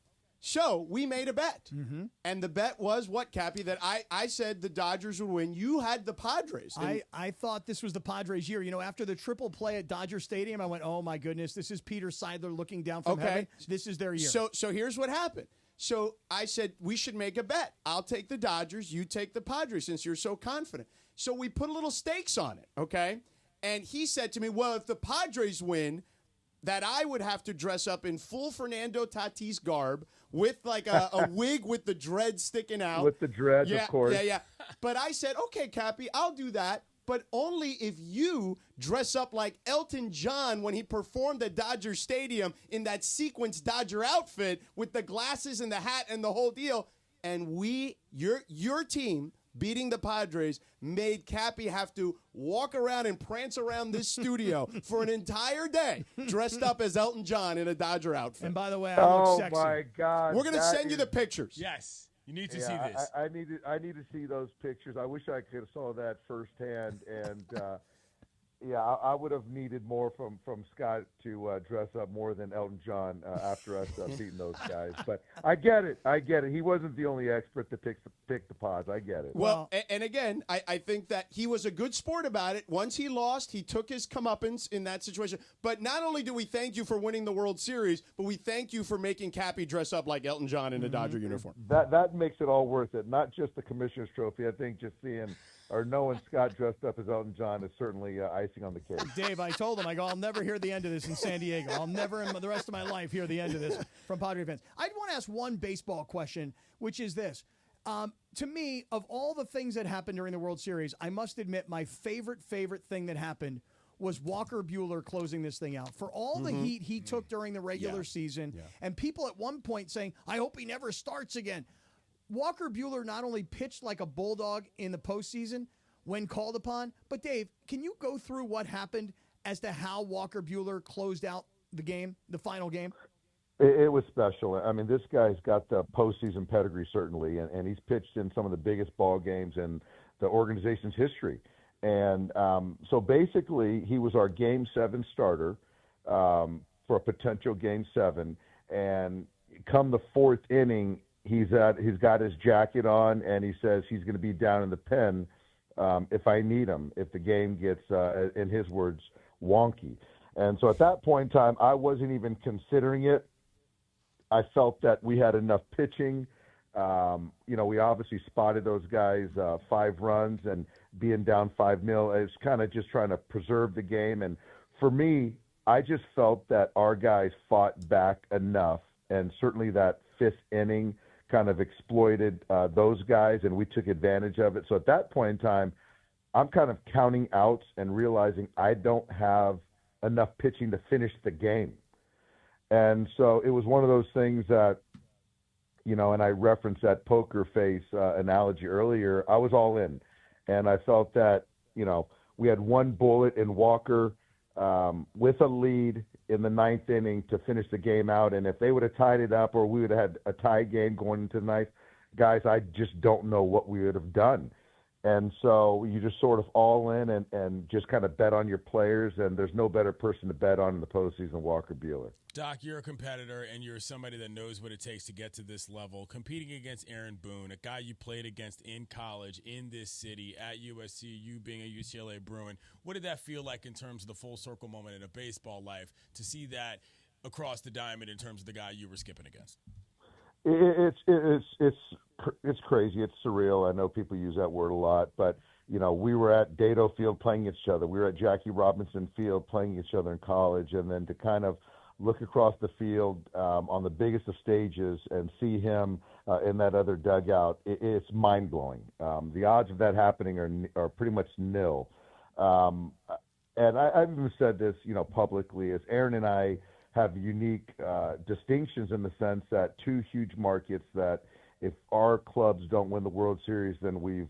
Speaker 8: So we made a bet. Mm-hmm. And the bet was what, Cappy? That I said the Dodgers would win. You had the Padres.
Speaker 1: I thought this was the Padres' year. After the triple play at Dodger Stadium, I went, oh, my goodness, this is Peter Seidler looking down from heaven. This is their year.
Speaker 8: So here's what happened. So I said, we should make a bet. I'll take the Dodgers. You take the Padres since you're so confident. So we put a little stakes on it, okay? And he said to me, well, if the Padres win, that I would have to dress up in full Fernando Tatis garb with like a wig with the dreads sticking out.
Speaker 17: With the dreads, of course.
Speaker 8: Yeah. But I said, okay, Cappy, I'll do that. But only if you dress up like Elton John when he performed at Dodger Stadium in that sequence Dodger outfit with the glasses and the hat and the whole deal. And your team, beating the Padres, made Cappy have to walk around and prance around this studio for an entire day dressed up as Elton John in a Dodger outfit.
Speaker 1: And by the way, I look sexy.
Speaker 17: Oh, my God.
Speaker 8: We're going to send you the pictures.
Speaker 24: Yes. You need to see this.
Speaker 17: I need to see those pictures. I wish I could have saw that firsthand. And Yeah, I would have needed more from Scott to dress up more than Elton John after us beating those guys. But I get it. He wasn't the only expert to pick the pods. I get it.
Speaker 8: Well, and again, I think that he was a good sport about it. Once he lost, he took his comeuppance in that situation. But not only do we thank you for winning the World Series, but we thank you for making Cappy dress up like Elton John in a Dodger uniform.
Speaker 17: That makes it all worth it. Not just the Commissioner's Trophy. I think just seeing or knowing Scott dressed up as Elton John is certainly icing on the cake.
Speaker 1: Dave, I told him, I'll never hear the end of this in San Diego. I'll never in the rest of my life hear the end of this from Padre fans. I want to ask one baseball question, which is this. To me, of all the things that happened during the World Series, I must admit my favorite thing that happened was Walker Buehler closing this thing out. For all the heat he took during the regular season, and people at one point saying, I hope he never starts again. Walker Buehler not only pitched like a bulldog in the postseason when called upon, but Dave, can you go through what happened as to how Walker Buehler closed out the game, the final game?
Speaker 17: It was special. I mean, this guy's got the postseason pedigree, certainly, and he's pitched in some of the biggest ball games in the organization's history. And so basically, he was our Game 7 starter for a potential Game 7. And come the fourth inning, he's got his jacket on, and he says he's going to be down in the pen if I need him, if the game gets, in his words, wonky. And so at that point in time, I wasn't even considering it. I felt that we had enough pitching. We obviously spotted those guys 5 runs, and being down 5-0, it's kind of just trying to preserve the game. And for me, I just felt that our guys fought back enough, and certainly that 5th inning kind of exploited those guys, and we took advantage of it. So at that point in time, I'm kind of counting outs and realizing I don't have enough pitching to finish the game. And so it was one of those things that, and I referenced that poker face analogy earlier. I was all in, and I felt that, we had one bullet in Walker with a lead in the 9th inning to finish the game out. And if they would have tied it up, or we would have had a tie game going into the 9th, guys, I just don't know what we would have done. And so you just sort of all in and just kind of bet on your players, and there's no better person to bet on in the postseason than Walker Buehler.
Speaker 24: Doc, you're a competitor, and you're somebody that knows what it takes to get to this level. Competing against Aaron Boone, a guy you played against in college, in this city, at USC, you being a UCLA Bruin, what did that feel like in terms of the full circle moment in a baseball life to see that across the diamond in terms of the guy you were skipping against?
Speaker 17: It's crazy. It's surreal. I know people use that word a lot, but we were at Dado Field playing each other. We were at Jackie Robinson Field playing each other in college, and then to kind of look across the field on the biggest of stages and see him in that other dugout, it's mind blowing. The odds of that happening are pretty much nil. And I've even said this, publicly, as Aaron and I have unique distinctions in the sense that 2 huge markets that if our clubs don't win the World Series, then we've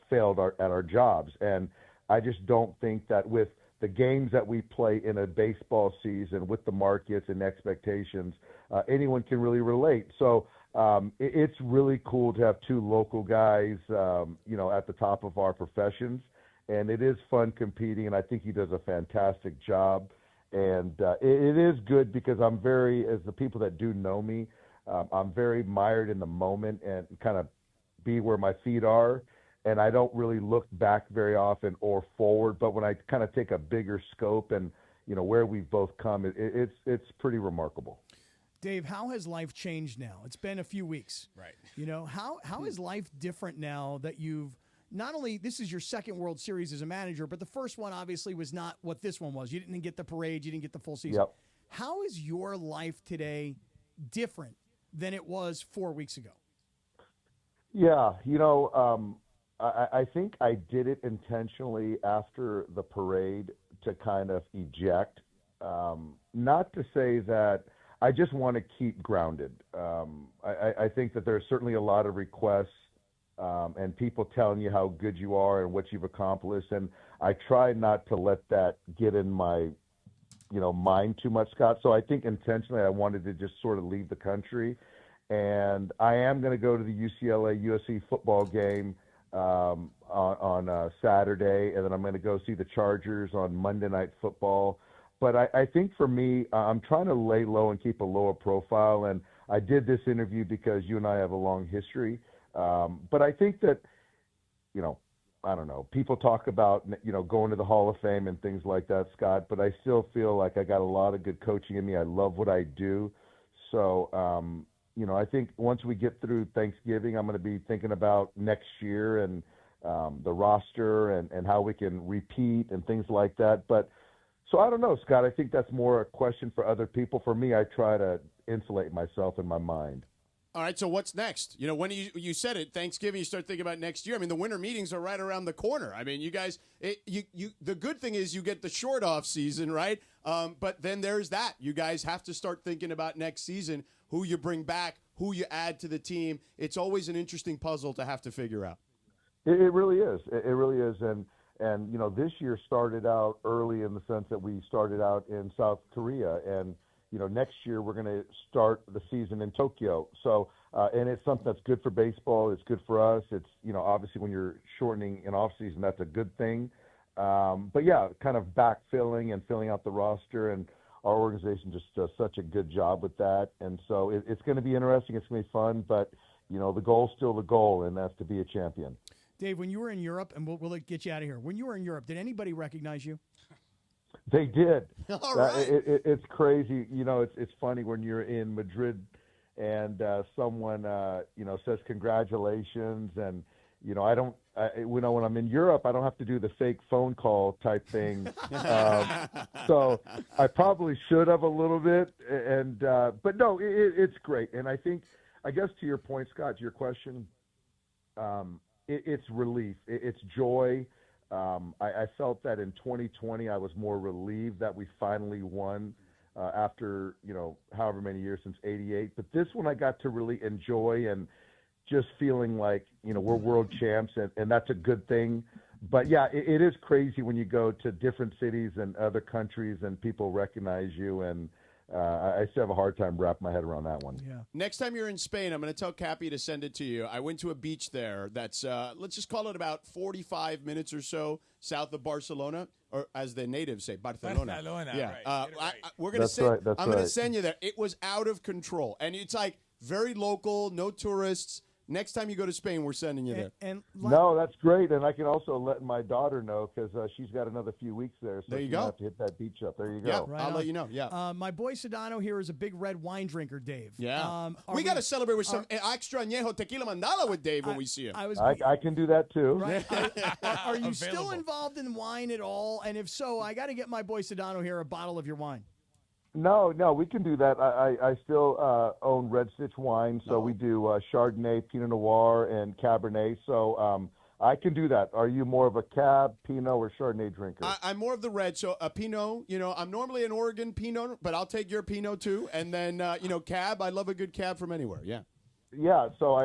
Speaker 17: failed at our jobs. And I just don't think that with the games that we play in a baseball season, with the markets and expectations, anyone can really relate. So it's really cool to have 2 local guys, at the top of our professions. And it is fun competing, and I think he does a fantastic job. And it is good because I'm as the people that do know me, I'm very mired in the moment and kind of be where my feet are. And I don't really look back very often or forward. But when I kind of take a bigger scope and, where we've both come, it's pretty remarkable.
Speaker 1: Dave, how has life changed now? It's been a few weeks.
Speaker 24: Right.
Speaker 1: How is life different now that you've not only, this is your 2nd World Series as a manager, but the first one obviously was not what this one was. You didn't get the parade. You didn't get the full season.
Speaker 17: Yep.
Speaker 1: How is your life today different than it was 4 weeks ago?
Speaker 17: Yeah, I think I did it intentionally after the parade to kind of eject. Not to say that I just want to keep grounded. I think that there's certainly a lot of requests and people telling you how good you are and what you've accomplished. And I try not to let that get in my, mind too much, Scott. So I think intentionally I wanted to just sort of leave the country. And I am going to go to the UCLA-USC football game on Saturday, and then I'm going to go see the Chargers on Monday Night Football. But I think for me, I'm trying to lay low and keep a lower profile. And I did this interview because you and I have a long history. But I think that, I don't know, people talk about, going to the Hall of Fame and things like that, Scott, but I still feel like I got a lot of good coaching in me. I love what I do. So, I think once we get through Thanksgiving, I'm going to be thinking about next year and the roster and how we can repeat and things like that. But so I don't know, Scott. I think that's more a question for other people. For me, I try to insulate myself in my mind.
Speaker 8: All right, so what's next? When you said it, Thanksgiving, you start thinking about next year. I mean, the winter meetings are right around the corner. I mean, you guys, the good thing is you get the short off season, right? But then there's that. You guys have to start thinking about next season, who you bring back, who you add to the team. It's always an interesting puzzle to have to figure out.
Speaker 17: It really is. It really is. And this year started out early in the sense that we started out in South Korea, and next year we're going to start the season in Tokyo. So, and it's something that's good for baseball. It's good for us. It's, obviously when you're shortening an off season, that's a good thing. But yeah, kind of backfilling and filling out the roster, and our organization just does such a good job with that. And so it's going to be interesting. It's going to be fun, but the goal's still the goal, and that's to be a champion.
Speaker 1: Dave, when you were in Europe, and we'll get you out of here. When you were in Europe, did anybody recognize you?
Speaker 17: They did.
Speaker 8: All right.
Speaker 17: It's crazy. It's funny when you're in Madrid and someone, says congratulations. And, when I'm in Europe, I don't have to do the fake phone call type thing. So I probably should have a little bit. But no, it's great. And I guess to your point, Scott, to your question, it's relief. It's joy. I felt that in 2020 I was more relieved that we finally won after, however many years since '88. But this one I got to really enjoy and just feeling like, we're world champs, and that's a good thing. But, yeah, it is crazy when you go to different cities and other countries and people recognize you, and I still have a hard time wrapping my head around that one.
Speaker 1: Yeah.
Speaker 8: Next time you're in Spain, I'm going to tell Cappy to send it to you. I went to a beach there that's, let's just call it about 45 minutes or so south of Barcelona, or as the natives say, Barcelona. Yeah.
Speaker 24: Right.
Speaker 8: We're going to send. I'm going to send you there. It was out of control, and it's like very local, no tourists. Next time you go to Spain, we're sending you there.
Speaker 17: No, that's great, and I can also let my daughter know because she's got another few weeks there. So
Speaker 8: there you
Speaker 17: she's
Speaker 8: go.
Speaker 17: Gonna have to hit that beach up. There you go.
Speaker 8: Yeah,
Speaker 1: Right
Speaker 8: I'll
Speaker 1: on.
Speaker 8: let you know. Yeah.
Speaker 1: My boy Sedano here is a big red wine drinker, Dave.
Speaker 8: Yeah. We got to celebrate with some extra añejo tequila mandala with Dave when we see him.
Speaker 17: I can do that too.
Speaker 1: Right. Are you still involved in wine at all? And if so, I got to get my boy Sedano here a bottle of your wine.
Speaker 17: No, we can do that. I still own Red Stitch Wine, so we do Chardonnay, Pinot Noir, and Cabernet. So I can do that. Are you more of a Cab, Pinot, or Chardonnay drinker?
Speaker 8: I'm more of the red. So a Pinot, I'm normally an Oregon Pinot, but I'll take your Pinot too. And then, Cab, I love a good Cab from anywhere. Yeah.
Speaker 17: Yeah, so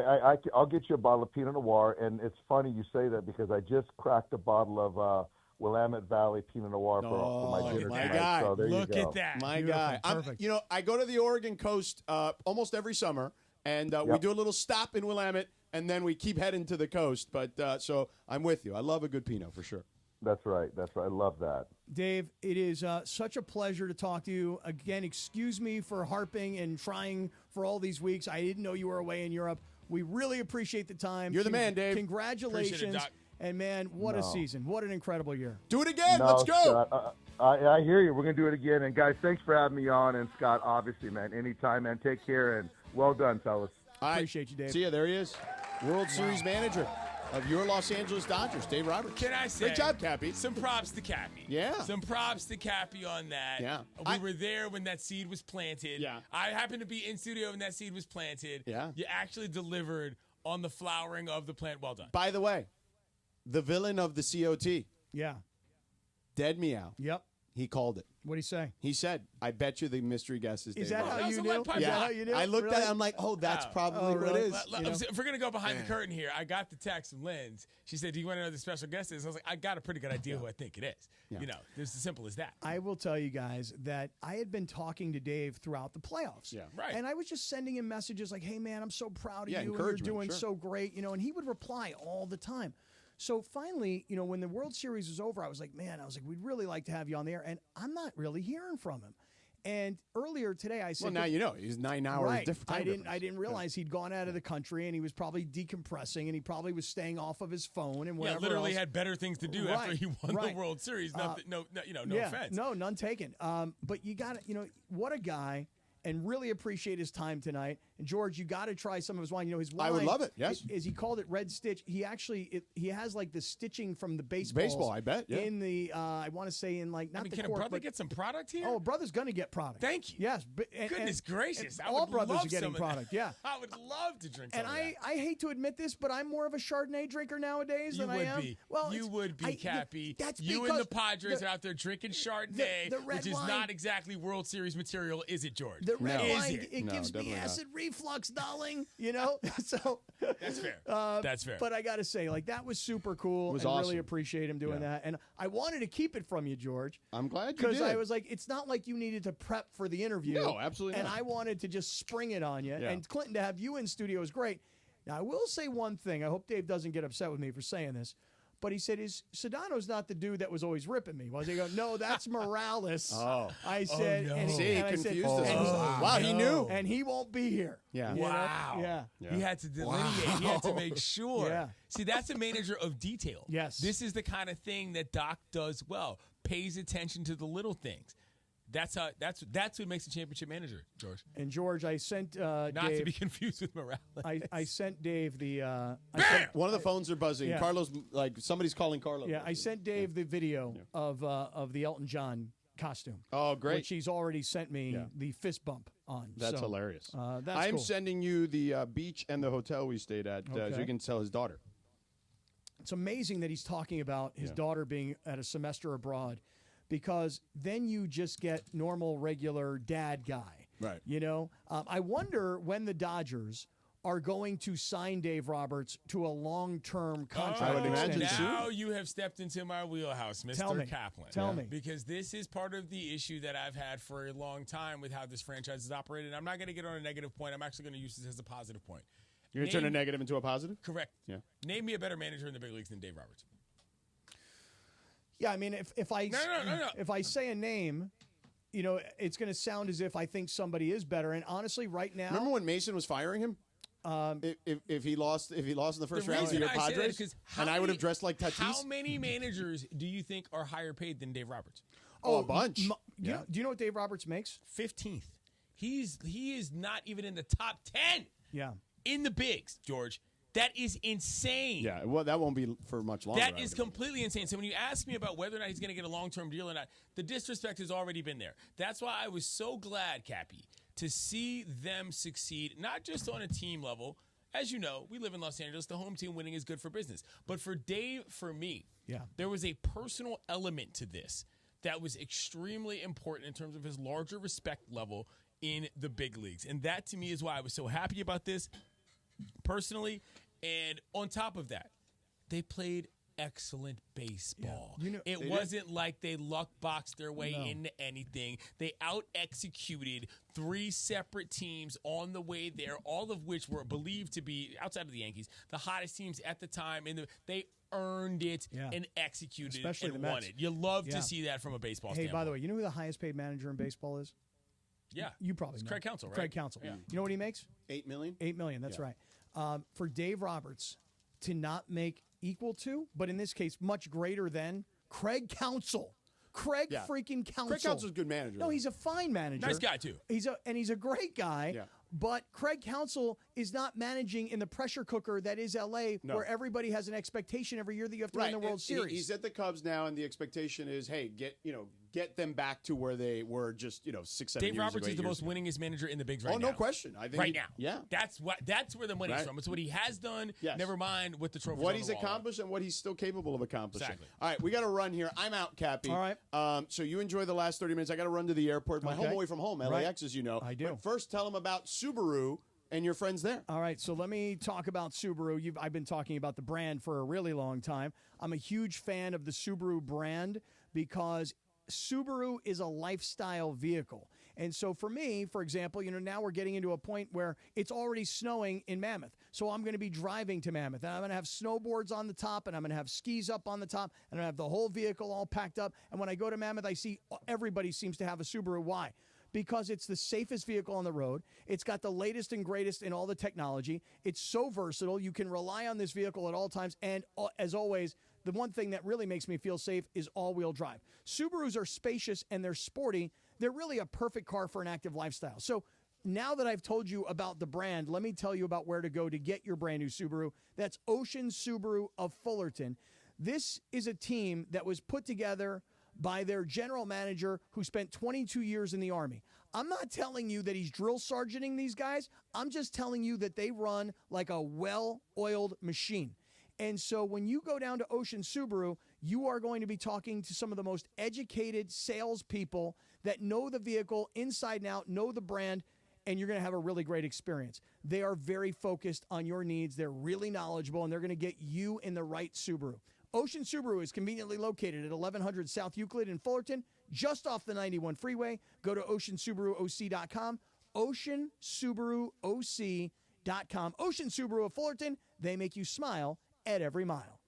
Speaker 17: I'll get you a bottle of Pinot Noir. And it's funny you say that because I just cracked a bottle of Willamette Valley Pinot Noir for my dinner tonight.
Speaker 8: Guy.
Speaker 17: So there
Speaker 24: Look
Speaker 17: you go.
Speaker 24: at that.
Speaker 8: My
Speaker 1: Beautiful.
Speaker 8: guy.
Speaker 1: Perfect.
Speaker 8: I go to the Oregon coast almost every summer, and we do a little stop in Willamette, and then we keep heading to the coast. But so I'm with you. I love a good Pinot for sure.
Speaker 17: That's right. I love that.
Speaker 1: Dave, it is such a pleasure to talk to you. Again, excuse me for harping and trying for all these weeks. I didn't know you were away in Europe. We really appreciate the time.
Speaker 8: You're the man, Dave.
Speaker 1: Congratulations.
Speaker 24: Appreciate it, Doc.
Speaker 1: And, man, what a season. What an incredible year.
Speaker 8: Do it again. Let's go.
Speaker 17: Scott, I hear you. We're going to do it again. And, guys, thanks for having me on. And, Scott, obviously, man, anytime, man. Take care, and well done, fellas.
Speaker 8: All right.
Speaker 1: Appreciate you, Dave.
Speaker 8: See ya. There he is. World Series manager of your Los Angeles Dodgers, Dave Roberts.
Speaker 24: Can I say?
Speaker 8: Great job, Cappy.
Speaker 24: Some props to Cappy.
Speaker 8: Yeah.
Speaker 24: Some props to Cappy on that.
Speaker 8: Yeah.
Speaker 24: We were there when that seed was planted.
Speaker 8: Yeah.
Speaker 24: I happened to be in studio when that seed was planted.
Speaker 8: Yeah.
Speaker 24: You actually delivered on the flowering of the plant. Well done.
Speaker 8: By the way, the villain of the COT.
Speaker 1: Yeah.
Speaker 8: Dead Meow.
Speaker 1: Yep.
Speaker 8: He called it.
Speaker 1: What'd he say?
Speaker 8: He said, "I bet you the mystery guest is Dave
Speaker 1: that
Speaker 8: Roberts."
Speaker 1: how you knew?
Speaker 8: Yeah.
Speaker 1: Is that how you knew?
Speaker 8: I looked
Speaker 1: Really?
Speaker 8: at it. I'm like, oh, that's probably what
Speaker 1: really?
Speaker 8: it is.
Speaker 24: If we're going to go behind
Speaker 8: Man.
Speaker 24: the curtain here, I got the text from Lynn's. She said, do you want to know who the special guest is? I was like, I got a pretty good idea who I think it is.
Speaker 8: Yeah.
Speaker 24: You know, it's as simple as that.
Speaker 1: I will tell you guys that I had been talking to Dave throughout the playoffs.
Speaker 8: Yeah.
Speaker 24: Right.
Speaker 1: And I was just sending him messages like, hey, man, I'm so proud of
Speaker 8: Yeah,
Speaker 1: you. And you're
Speaker 8: encouragement,
Speaker 1: doing
Speaker 8: sure.
Speaker 1: so great. You know, and he would reply all the time. So finally, you know, when the World Series was over, I was like, we'd really like to have you on the air. And I'm not really hearing from him. And earlier today, I said,
Speaker 8: Well, now you know. He's 9 hours
Speaker 1: right.
Speaker 8: different.
Speaker 1: I didn't realize he'd gone out of the country and he was probably decompressing and he probably was staying off of his phone and whatever.
Speaker 24: Yeah, literally
Speaker 1: else.
Speaker 24: had better things to do after he won the World Series. No offense.
Speaker 1: No, none taken. But you got to, you know, what a guy. And really appreciate his time tonight. And George, you got to try some of his wine. You know, his wine.
Speaker 8: I would love it. Yes,
Speaker 1: is he called it Red Stitch? He actually he has like the stitching from the baseball.
Speaker 8: Baseball, I bet. Yeah.
Speaker 1: In the I want to say in like not the
Speaker 24: can
Speaker 1: cork,
Speaker 24: a brother
Speaker 1: but,
Speaker 24: get some product here?
Speaker 1: Oh, brother's gonna get product.
Speaker 24: Thank you.
Speaker 1: Yes. But,
Speaker 24: Goodness gracious!
Speaker 1: And
Speaker 24: I
Speaker 1: all
Speaker 24: would
Speaker 1: brothers
Speaker 24: love
Speaker 1: are getting
Speaker 24: some of that.
Speaker 1: product. Yeah.
Speaker 24: I would love to drink.
Speaker 1: And
Speaker 24: some of that.
Speaker 1: I hate to admit this, but I'm more of a Chardonnay drinker nowadays than I am. Well,
Speaker 24: you would be, Cappy.
Speaker 1: That's
Speaker 24: you and the Padres are out there drinking Chardonnay,
Speaker 1: the red
Speaker 24: which is
Speaker 1: wine-
Speaker 24: not exactly World Series material, is it, George?
Speaker 1: The red
Speaker 24: Is
Speaker 1: wine,
Speaker 24: it?
Speaker 1: it gives me acid reflux, darling. You know, so
Speaker 24: That's fair. That's fair.
Speaker 1: But I got to say, like that was super cool.
Speaker 8: It was
Speaker 1: and
Speaker 8: awesome.
Speaker 1: Really appreciate him doing that. And I wanted to keep it from you, George.
Speaker 8: I'm glad you
Speaker 1: because
Speaker 8: did.
Speaker 1: I was like, it's not like you needed to prep for the interview.
Speaker 8: No, absolutely
Speaker 1: And
Speaker 8: not.
Speaker 1: I wanted to just spring it on you.
Speaker 8: Yeah.
Speaker 1: And Clinton, to have you in studio is great. Now I will say one thing. I hope Dave doesn't get upset with me for saying this. But he said, Sedano's not the dude that was always ripping me. Was he? Go, no, that's Morales.
Speaker 8: Oh.
Speaker 1: I said,
Speaker 24: no.
Speaker 1: and
Speaker 8: See, he
Speaker 1: and I said,
Speaker 8: confused us.
Speaker 1: and
Speaker 8: Wow, he knew.
Speaker 1: And he won't be here.
Speaker 8: Yeah.
Speaker 1: You know?
Speaker 24: Wow.
Speaker 1: Yeah.
Speaker 24: He had to delineate. He had to make sure.
Speaker 1: Yeah.
Speaker 24: See, that's a manager of detail.
Speaker 1: Yes.
Speaker 24: This is the kind of thing that Doc does well. Pays attention to the little things. That's what makes a championship manager, George.
Speaker 1: And George, I sent
Speaker 24: Not
Speaker 1: Dave,
Speaker 24: to be confused with Morales.
Speaker 1: I sent Dave the
Speaker 8: One of the phones are buzzing.
Speaker 1: Yeah.
Speaker 8: Carlos, like somebody's calling Carlos.
Speaker 1: I sent Dave the video of the Elton John costume.
Speaker 8: Oh, great.
Speaker 1: Which he's already sent me the fist bump on.
Speaker 8: That's
Speaker 1: So,
Speaker 8: hilarious.
Speaker 1: That's
Speaker 8: I'm
Speaker 1: cool.
Speaker 8: sending you the beach and the hotel we stayed at, so
Speaker 1: Okay.
Speaker 8: you can tell his daughter.
Speaker 1: It's amazing that he's talking about his daughter being at a semester abroad, because then you just get normal, regular dad guy.
Speaker 8: Right.
Speaker 1: You know, I wonder when the Dodgers are going to sign Dave Roberts to a long-term contract.
Speaker 8: I would imagine
Speaker 1: extension.
Speaker 24: Now you have stepped into my wheelhouse,
Speaker 1: Tell me.
Speaker 24: Mr. Kaplan.
Speaker 1: Tell me.
Speaker 24: Because this is part of the issue that I've had for a long time with how this franchise is operated. I'm not going to get on a negative point. I'm actually going to use this as a positive point.
Speaker 8: You're going to turn a negative into a positive?
Speaker 24: Correct.
Speaker 8: Yeah.
Speaker 24: Name me a better manager in the big leagues than Dave Roberts.
Speaker 1: Yeah, I mean, if I
Speaker 24: No.
Speaker 1: if I say a name, you know, it's going to sound as if I think somebody is better. And honestly, right now,
Speaker 8: Remember when Mason was firing him? If he lost in the first round to
Speaker 24: reason
Speaker 8: your
Speaker 24: I say that is
Speaker 8: Padres,
Speaker 24: 'cause
Speaker 8: and I would have dressed like Tatis.
Speaker 24: How many managers do you think are higher paid than Dave Roberts?
Speaker 8: Oh, a bunch.
Speaker 1: Do you know what Dave Roberts makes?
Speaker 24: 15th. He is not even in the top 10
Speaker 1: Yeah.
Speaker 24: in the bigs, George. That is insane.
Speaker 8: Yeah, well, that won't be for much longer.
Speaker 24: That is completely insane. So when you ask me about whether or not he's going to get a long-term deal or not, the disrespect has already been there. That's why I was so glad, Cappy, to see them succeed, not just on a team level. As you know, we live in Los Angeles. The home team winning is good for business. But for Dave, for me, there was a personal element to this that was extremely important in terms of his larger respect level in the big leagues. And that, to me, is why I was so happy about this personally. And on top of that, they played excellent baseball.
Speaker 1: You know,
Speaker 24: it wasn't like they luck boxed their way into anything. They out-executed 3 separate teams on the way there, all of which were believed to be, outside of the Yankees, the hottest teams at the time. And they earned it and executed
Speaker 1: Especially
Speaker 24: it and
Speaker 1: the
Speaker 24: won
Speaker 1: Mets.
Speaker 24: it. You love
Speaker 1: Yeah.
Speaker 24: to see that from a baseball
Speaker 1: Hey,
Speaker 24: standpoint.
Speaker 1: by the way, you know who the highest paid manager in baseball is?
Speaker 24: Yeah.
Speaker 1: You probably
Speaker 24: It's
Speaker 1: know.
Speaker 24: Craig Counsell, right?
Speaker 1: Craig Counsell.
Speaker 24: Yeah.
Speaker 1: You know what he makes?
Speaker 8: $8 million.
Speaker 1: $8 million. That's
Speaker 8: Yeah.
Speaker 1: right. For Dave Roberts to not make equal to, but in this case, much greater than Craig Counsell. Craig freaking Counsell.
Speaker 8: Craig Counsell's a good manager.
Speaker 1: No, he's a fine manager.
Speaker 24: Nice guy, too.
Speaker 1: He's a great guy.
Speaker 8: Yeah.
Speaker 1: But Craig Counsell is not managing in the pressure cooker that is LA,
Speaker 8: No.
Speaker 1: where everybody has an expectation every year that you have to win the World Series.
Speaker 8: He's at the Cubs now, and the expectation is, hey, get them back to where they were just 6, 7
Speaker 24: Dave
Speaker 8: years
Speaker 24: Roberts
Speaker 8: ago.
Speaker 24: is the most winningest manager in the bigs right now.
Speaker 8: Oh, no question. I think
Speaker 24: right now.
Speaker 8: Yeah.
Speaker 24: That's where the money's
Speaker 8: Right.
Speaker 24: from. It's what he has done.
Speaker 8: Yes.
Speaker 24: Never mind what the trophies
Speaker 8: What
Speaker 24: on
Speaker 8: he's
Speaker 24: the wall are.
Speaker 8: accomplished and what he's still capable of accomplishing.
Speaker 24: Exactly.
Speaker 8: All right, we got to run here. I'm out, Cappy.
Speaker 1: All right.
Speaker 8: So you enjoy the last 30 minutes. I got to run to the airport. My home
Speaker 1: Okay.
Speaker 8: away from home, LAX, as you know.
Speaker 1: I do.
Speaker 8: But first, tell them about Subaru and your friends there.
Speaker 1: All right, so let me talk about Subaru. I've been talking about the brand for a really long time. I'm a huge fan of the Subaru brand because Subaru is a lifestyle vehicle. And so for me, for example, now we're getting into a point where it's already snowing in Mammoth. So I'm going to be driving to Mammoth, and I'm going to have snowboards on the top, and I'm going to have skis up on the top, and I have the whole vehicle all packed up. And when I go to Mammoth, I see everybody seems to have a Subaru. Why? Because it's the safest vehicle on the road. It's got the latest and greatest in all the technology. It's so versatile. You can rely on this vehicle at all times. And as always, the one thing that really makes me feel safe is all-wheel drive. Subarus are spacious and they're sporty. They're really a perfect car for an active lifestyle. So now that I've told you about the brand, let me tell you about where to go to get your brand new Subaru. That's Ocean Subaru of Fullerton. This is a team that was put together by their general manager who spent 22 years in the Army. I'm not telling you that he's drill sergeanting these guys. I'm just telling you that they run like a well-oiled machine. And so when you go down to Ocean Subaru, you are going to be talking to some of the most educated salespeople that know the vehicle inside and out, know the brand, and you're going to have a really great experience. They are very focused on your needs. They're really knowledgeable, and they're going to get you in the right Subaru. Ocean Subaru is conveniently located at 1100 South Euclid in Fullerton, just off the 91 freeway. Go to oceansubaruoc.com, oceansubaruoc.com. Ocean Subaru of Fullerton, they make you smile at every mile.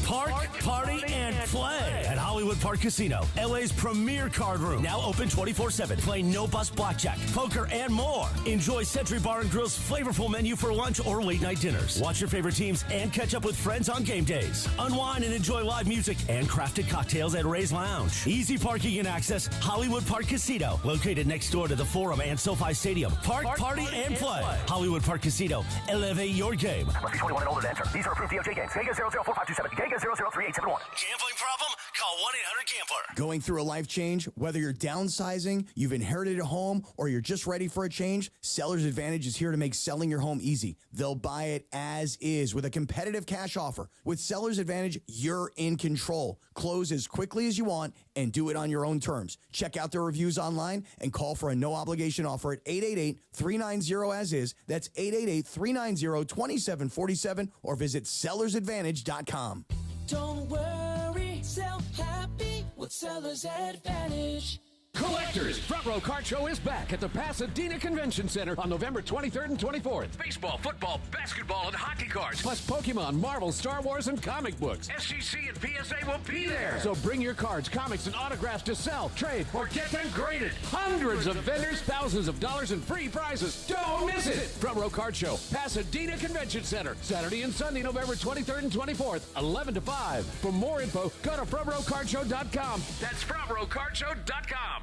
Speaker 16: Park, party, and play at Hollywood Park Casino, LA's premier card room. Now open 24/7. Play no-bust blackjack, poker, and more. Enjoy Century Bar and Grill's flavorful menu for lunch or late-night dinners. Watch your favorite teams and catch up with friends on game days. Unwind and enjoy live music and crafted cocktails at Ray's Lounge. Easy parking and access, Hollywood Park Casino. Located next door to the Forum and SoFi Stadium. Park, party, and play. Hollywood Park Casino. Elevate your game.
Speaker 15: Must be 21 and older to enter. These are approved DOJ games. Geico 004527. Geico 003871.
Speaker 16: Gambling problem? Call 1-800-GAMBLER.
Speaker 1: Going through a life change, whether you're downsizing, you've inherited a home, or you're just ready for a change, Seller's Advantage is here to make selling your home easy. They'll buy it as is with a competitive cash offer. With Seller's Advantage, you're in control. Close as quickly as you want and do it on your own terms. Check out their reviews online and call for a no-obligation offer at 888-390-AS-IS. That's 888-390-2747 or visit sellersadvantage.com.
Speaker 3: Don't worry, sell happy with Seller's Advantage.
Speaker 13: Collectors, Front Row Card Show is back at the Pasadena Convention Center on November 23rd and 24th. Baseball, football, basketball, and hockey cards, plus Pokemon, Marvel, Star Wars, and comic books. SGC and PSA will be there. So bring your cards, comics, and autographs to sell, trade, or get them graded. Hundreds of vendors, thousands of dollars in free prizes. Don't miss it. Front Row Card Show, Pasadena Convention Center, Saturday and Sunday, November 23rd and 24th, 11 to 5. For more info, go to frontrowcardshow.com. That's frontrowcardshow.com.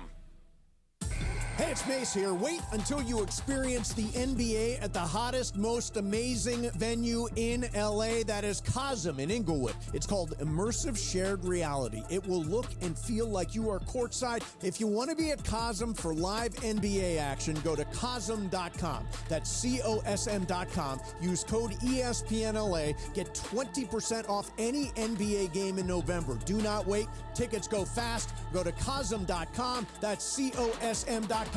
Speaker 14: Hey, it's Mace here. Wait until you experience the NBA at the hottest, most amazing venue in LA. That is Cosm in Inglewood. It's called Immersive Shared Reality. It will look and feel like you are courtside. If you want to be at Cosm for live NBA action, go to Cosm.com. That's COSM.com. Use code ESPNLA. Get 20% off any NBA game in November. Do not wait. Tickets go fast. Go to Cosm.com. That's COSM.com.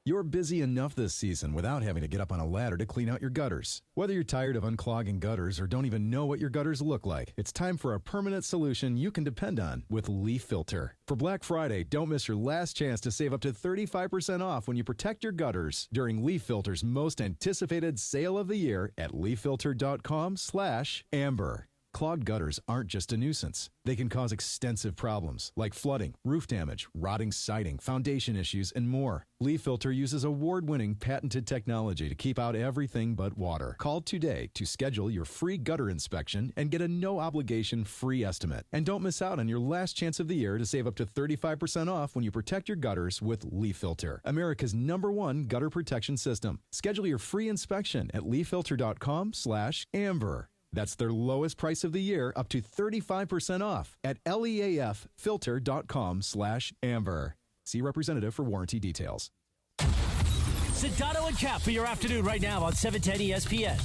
Speaker 18: You're busy enough this season without having to get up on a ladder to clean out your gutters. Whether you're tired of unclogging gutters or don't even know what your gutters look like, it's time for a permanent solution you can depend on with Leaf Filter. For Black Friday, don't miss your last chance to save up to 35% off when you protect your gutters during Leaf Filter's most anticipated sale of the year at leaffilter.com/amber. Clogged gutters aren't just a nuisance. They can cause extensive problems like flooding, roof damage, rotting siding, foundation issues, and more. Leaf Filter uses award-winning patented technology to keep out everything but water. Call today to schedule your free gutter inspection and get a no-obligation free estimate. And don't miss out on your last chance of the year to save up to 35% off when you protect your gutters with Leaf Filter, America's #1 gutter protection system. Schedule your free inspection at leaffilter.com/amber. That's their lowest price of the year, up to 35% off at leaffilter.com/amber. See representative for warranty details.
Speaker 16: Sedano and Cap for your afternoon right now on 710 ESPN.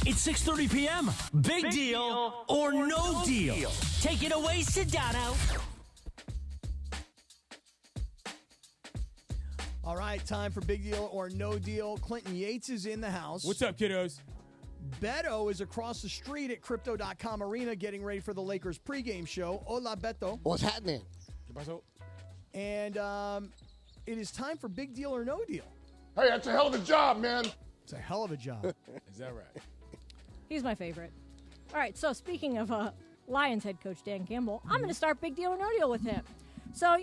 Speaker 16: It's 6:30 p.m. Big deal or no deal. Take it away, Sedano.
Speaker 1: All right, time for Big Deal or No Deal. Clinton Yates is in the house.
Speaker 24: What's up, kiddos?
Speaker 1: Beto is across the street at Crypto.com Arena getting ready for the Lakers pregame show. Hola, Beto.
Speaker 5: What's happening?
Speaker 1: And it is time for Big Deal or No Deal.
Speaker 5: Hey, that's a hell of a job, man.
Speaker 1: It's a hell of a job.
Speaker 24: Is that right?
Speaker 10: He's my favorite. All right, so speaking of Lions head coach Dan Campbell, I'm going to start Big Deal or No Deal with him. So,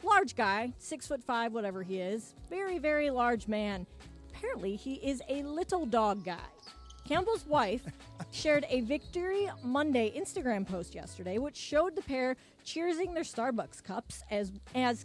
Speaker 10: large guy, 6'5", whatever he is. Very, very large man. Apparently, he is a little dog guy. Campbell's wife shared a Victory Monday Instagram post yesterday, which showed the pair cheersing their Starbucks cups as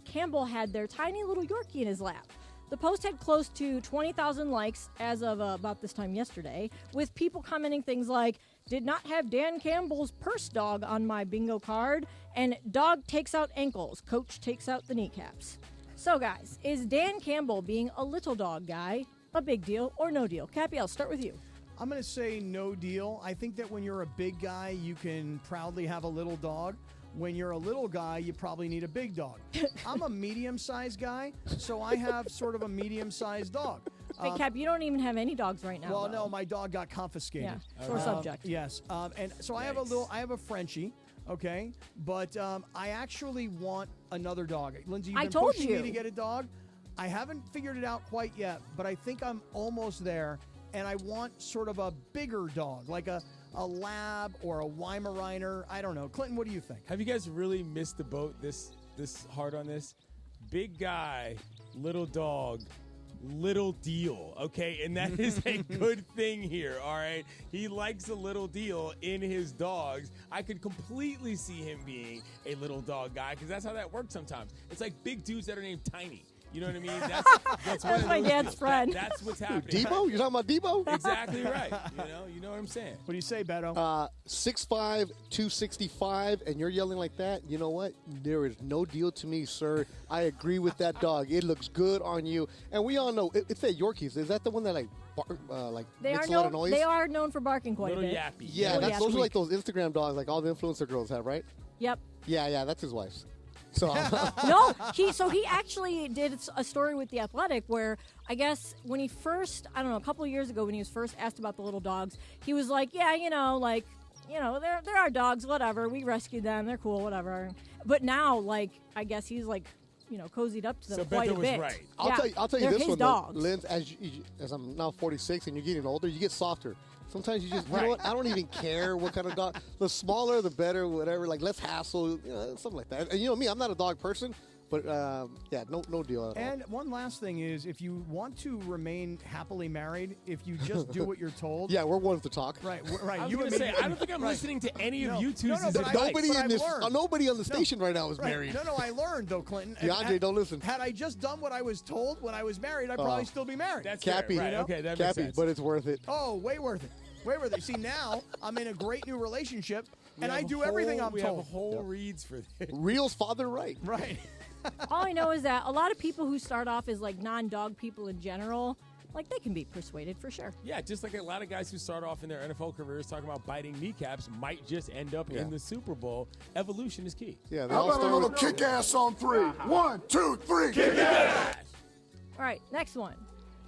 Speaker 10: Campbell had their tiny little Yorkie in his lap. The post had close to 20,000 likes as of about this time yesterday, with people commenting things like, "Did not have Dan Campbell's purse dog on my bingo card," and "Dog takes out ankles, coach takes out the kneecaps." So, guys, is Dan Campbell being a little dog guy a big deal or no deal? Cappy, I'll start with you.
Speaker 1: I'm going to say no deal. I think that when you're a big guy, you can proudly have a little dog. When you're a little guy, you probably need a big dog. I'm a medium-sized guy, so I have sort of a medium-sized dog.
Speaker 10: Hey, Cap, you don't even have any dogs right now.
Speaker 1: Well,
Speaker 10: though.
Speaker 1: no, my dog got confiscated.
Speaker 10: Yeah, sore subject.
Speaker 1: Yes, and so I have a Frenchie. Okay, but I actually want another dog. Lindsay, you've been pushing me to get a dog. I haven't figured it out quite yet, but I think I'm almost there. And I want sort of a bigger dog, like a lab or a Weimaraner. I don't know. Clinton, what do you think?
Speaker 24: Have you guys really missed the boat this hard on this? Big guy, little dog, little deal, okay? And that is a good thing here, all right? He likes a little deal in his dogs. I could completely see him being a little dog guy because that's how that works sometimes. It's like big dudes that are named Tiny. You know what I mean? That's
Speaker 10: my dad's friend.
Speaker 24: That's what's happening.
Speaker 5: Debo? You're talking about Debo?
Speaker 24: Exactly right. You know what I'm saying.
Speaker 1: What do you say, Beto?
Speaker 5: 6'5", 265, and you're yelling like that. You know what? There is no deal to me, sir. I agree with that dog. It looks good on you. And we all know, it's that Yorkies. Is that the one that makes a lot of noise?
Speaker 10: They are known for barking quite a bit.
Speaker 24: Yappy.
Speaker 5: Yeah, those are like those Instagram dogs like all the influencer girls have, right?
Speaker 10: Yep.
Speaker 5: Yeah, that's his wife's. So
Speaker 10: No, he actually did a story with The Athletic where I guess when he first, I don't know, a couple of years ago when he was first asked about the little dogs, he was like, yeah, they're our dogs, whatever. We rescued them. They're cool, whatever. But now, I guess he's cozied up to them quite a bit.
Speaker 24: Right.
Speaker 5: I'll tell you this one,
Speaker 10: dogs.
Speaker 5: though. Linz, as I'm now 46 and you're getting older, you get softer. Sometimes you just, you know what, I don't even care what kind of dog. The smaller, the better, whatever. Like, less hassle, something like that. And you know me, I'm not a dog person, but, no deal at all.
Speaker 1: And one last thing is, if you want to remain happily married, if you just do what you're told.
Speaker 5: Yeah, we're ones to talk.
Speaker 1: Right.
Speaker 24: I was going to say, I don't think I'm listening to any of you two's advice.
Speaker 5: Nobody on the station right now is married.
Speaker 1: No, I learned, though, Clinton.
Speaker 5: DeAndre, don't listen.
Speaker 1: Had I just done what I was told when I was married, I'd probably still be married.
Speaker 24: That's
Speaker 5: Cappy.
Speaker 24: fair, right? Okay, that makes sense.
Speaker 5: But it's worth it.
Speaker 1: Oh, way worth it. See, now I'm in a great new relationship, and I do everything I'm told.
Speaker 24: We have whole reads for this.
Speaker 5: Real's father right.
Speaker 1: Right.
Speaker 10: All I know is that a lot of people who start off as non-dog people in general, they can be persuaded for sure.
Speaker 24: Yeah, just like a lot of guys who start off in their NFL careers talking about biting kneecaps might just end up in the Super Bowl. Evolution is key.
Speaker 5: Yeah,
Speaker 19: how about a little kick ass on 3? 1, 2, 3, kick ass!
Speaker 10: All right, next one.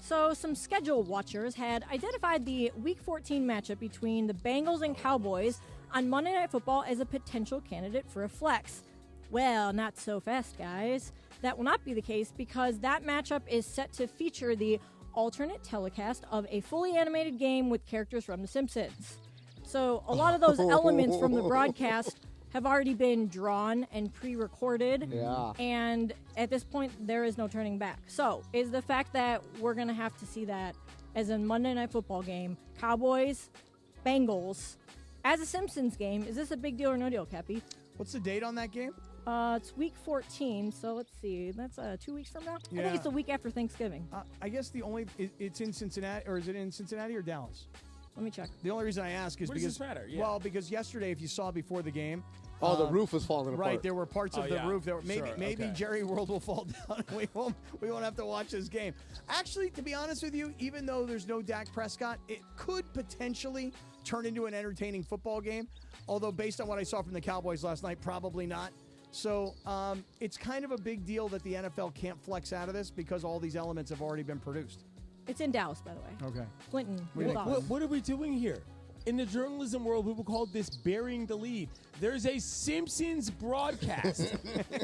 Speaker 10: So some schedule watchers had identified the Week 14 matchup between the Bengals and Cowboys on Monday Night Football as a potential candidate for a flex. Well, not so fast, guys. That will not be the case because that matchup is set to feature the alternate telecast of a fully animated game with characters from The Simpsons. So a lot of those elements from the broadcast have already been drawn and pre-recorded.
Speaker 5: Yeah.
Speaker 10: And at this point, there is no turning back. So is the fact that we're going to have to see that as a Monday Night Football game, Cowboys, Bengals, as a Simpsons game, is this a big deal or no deal, Cappy?
Speaker 1: What's the date on that game?
Speaker 10: It's week 14, so let's see. That's 2 weeks from now? I
Speaker 1: Yeah.
Speaker 10: think it's the week after Thanksgiving.
Speaker 1: I guess it's in Cincinnati, or is it in Cincinnati or Dallas?
Speaker 10: Let me check.
Speaker 1: The only reason I ask is
Speaker 24: What does
Speaker 1: because
Speaker 24: this matter? Yeah.
Speaker 1: well, because yesterday, if you saw before the game,
Speaker 5: the roof was falling apart.
Speaker 1: Right, there were parts of the
Speaker 24: yeah.
Speaker 1: roof that were maybe
Speaker 24: okay.
Speaker 1: Jerry World will fall down. And we won't have to watch this game. Actually, to be honest with you, even though there's no Dak Prescott, it could potentially turn into an entertaining football game. Although based on what I saw from the Cowboys last night, probably not. So it's kind of a big deal that the NFL can't flex out of this because all these elements have already been produced.
Speaker 10: It's in Dallas, by the way.
Speaker 1: Okay.
Speaker 10: Clinton, your thoughts?
Speaker 24: What are we doing here? In the journalism world, we would call this burying the lead. There's a Simpsons broadcast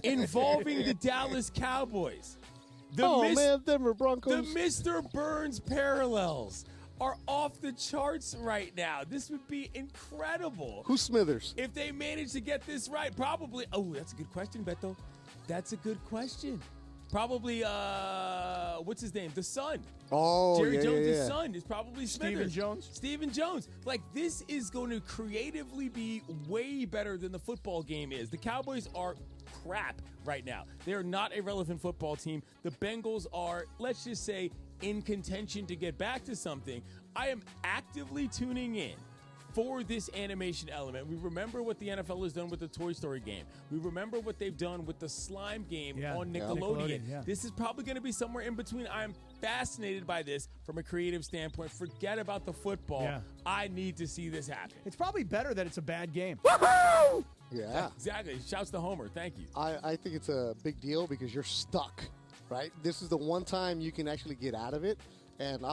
Speaker 24: involving the Dallas Cowboys.
Speaker 5: Denver Broncos.
Speaker 24: The Mr. Burns parallels are off the charts right now. This would be incredible.
Speaker 5: Who's Smithers?
Speaker 24: If they manage to get this right, probably. Oh, that's a good question, Beto. That's a good question. Probably, what's his name? The son.
Speaker 5: Oh,
Speaker 24: Jerry
Speaker 5: yeah,
Speaker 24: Jones'
Speaker 5: yeah, yeah.
Speaker 24: son is probably Smithers. Stephen Jones. Like, this is going to creatively be way better than the football game is. The Cowboys are crap right now. They are not a relevant football team. The Bengals are, let's just say, in contention to get back to something. I am actively tuning in for this animation element. We remember what the NFL has done with the Toy Story game. We remember what they've done with the Slime game on Nickelodeon.
Speaker 1: Yeah.
Speaker 24: This is probably going to be somewhere in between. I'm fascinated by this from a creative standpoint. Forget about the football.
Speaker 1: Yeah.
Speaker 24: I need to see this happen.
Speaker 1: It's probably better that it's a bad game.
Speaker 5: Yeah.
Speaker 24: Exactly. Shouts to Homer. Thank you.
Speaker 5: I think it's a big deal because you're stuck, right? This is the one time you can actually get out of it. And I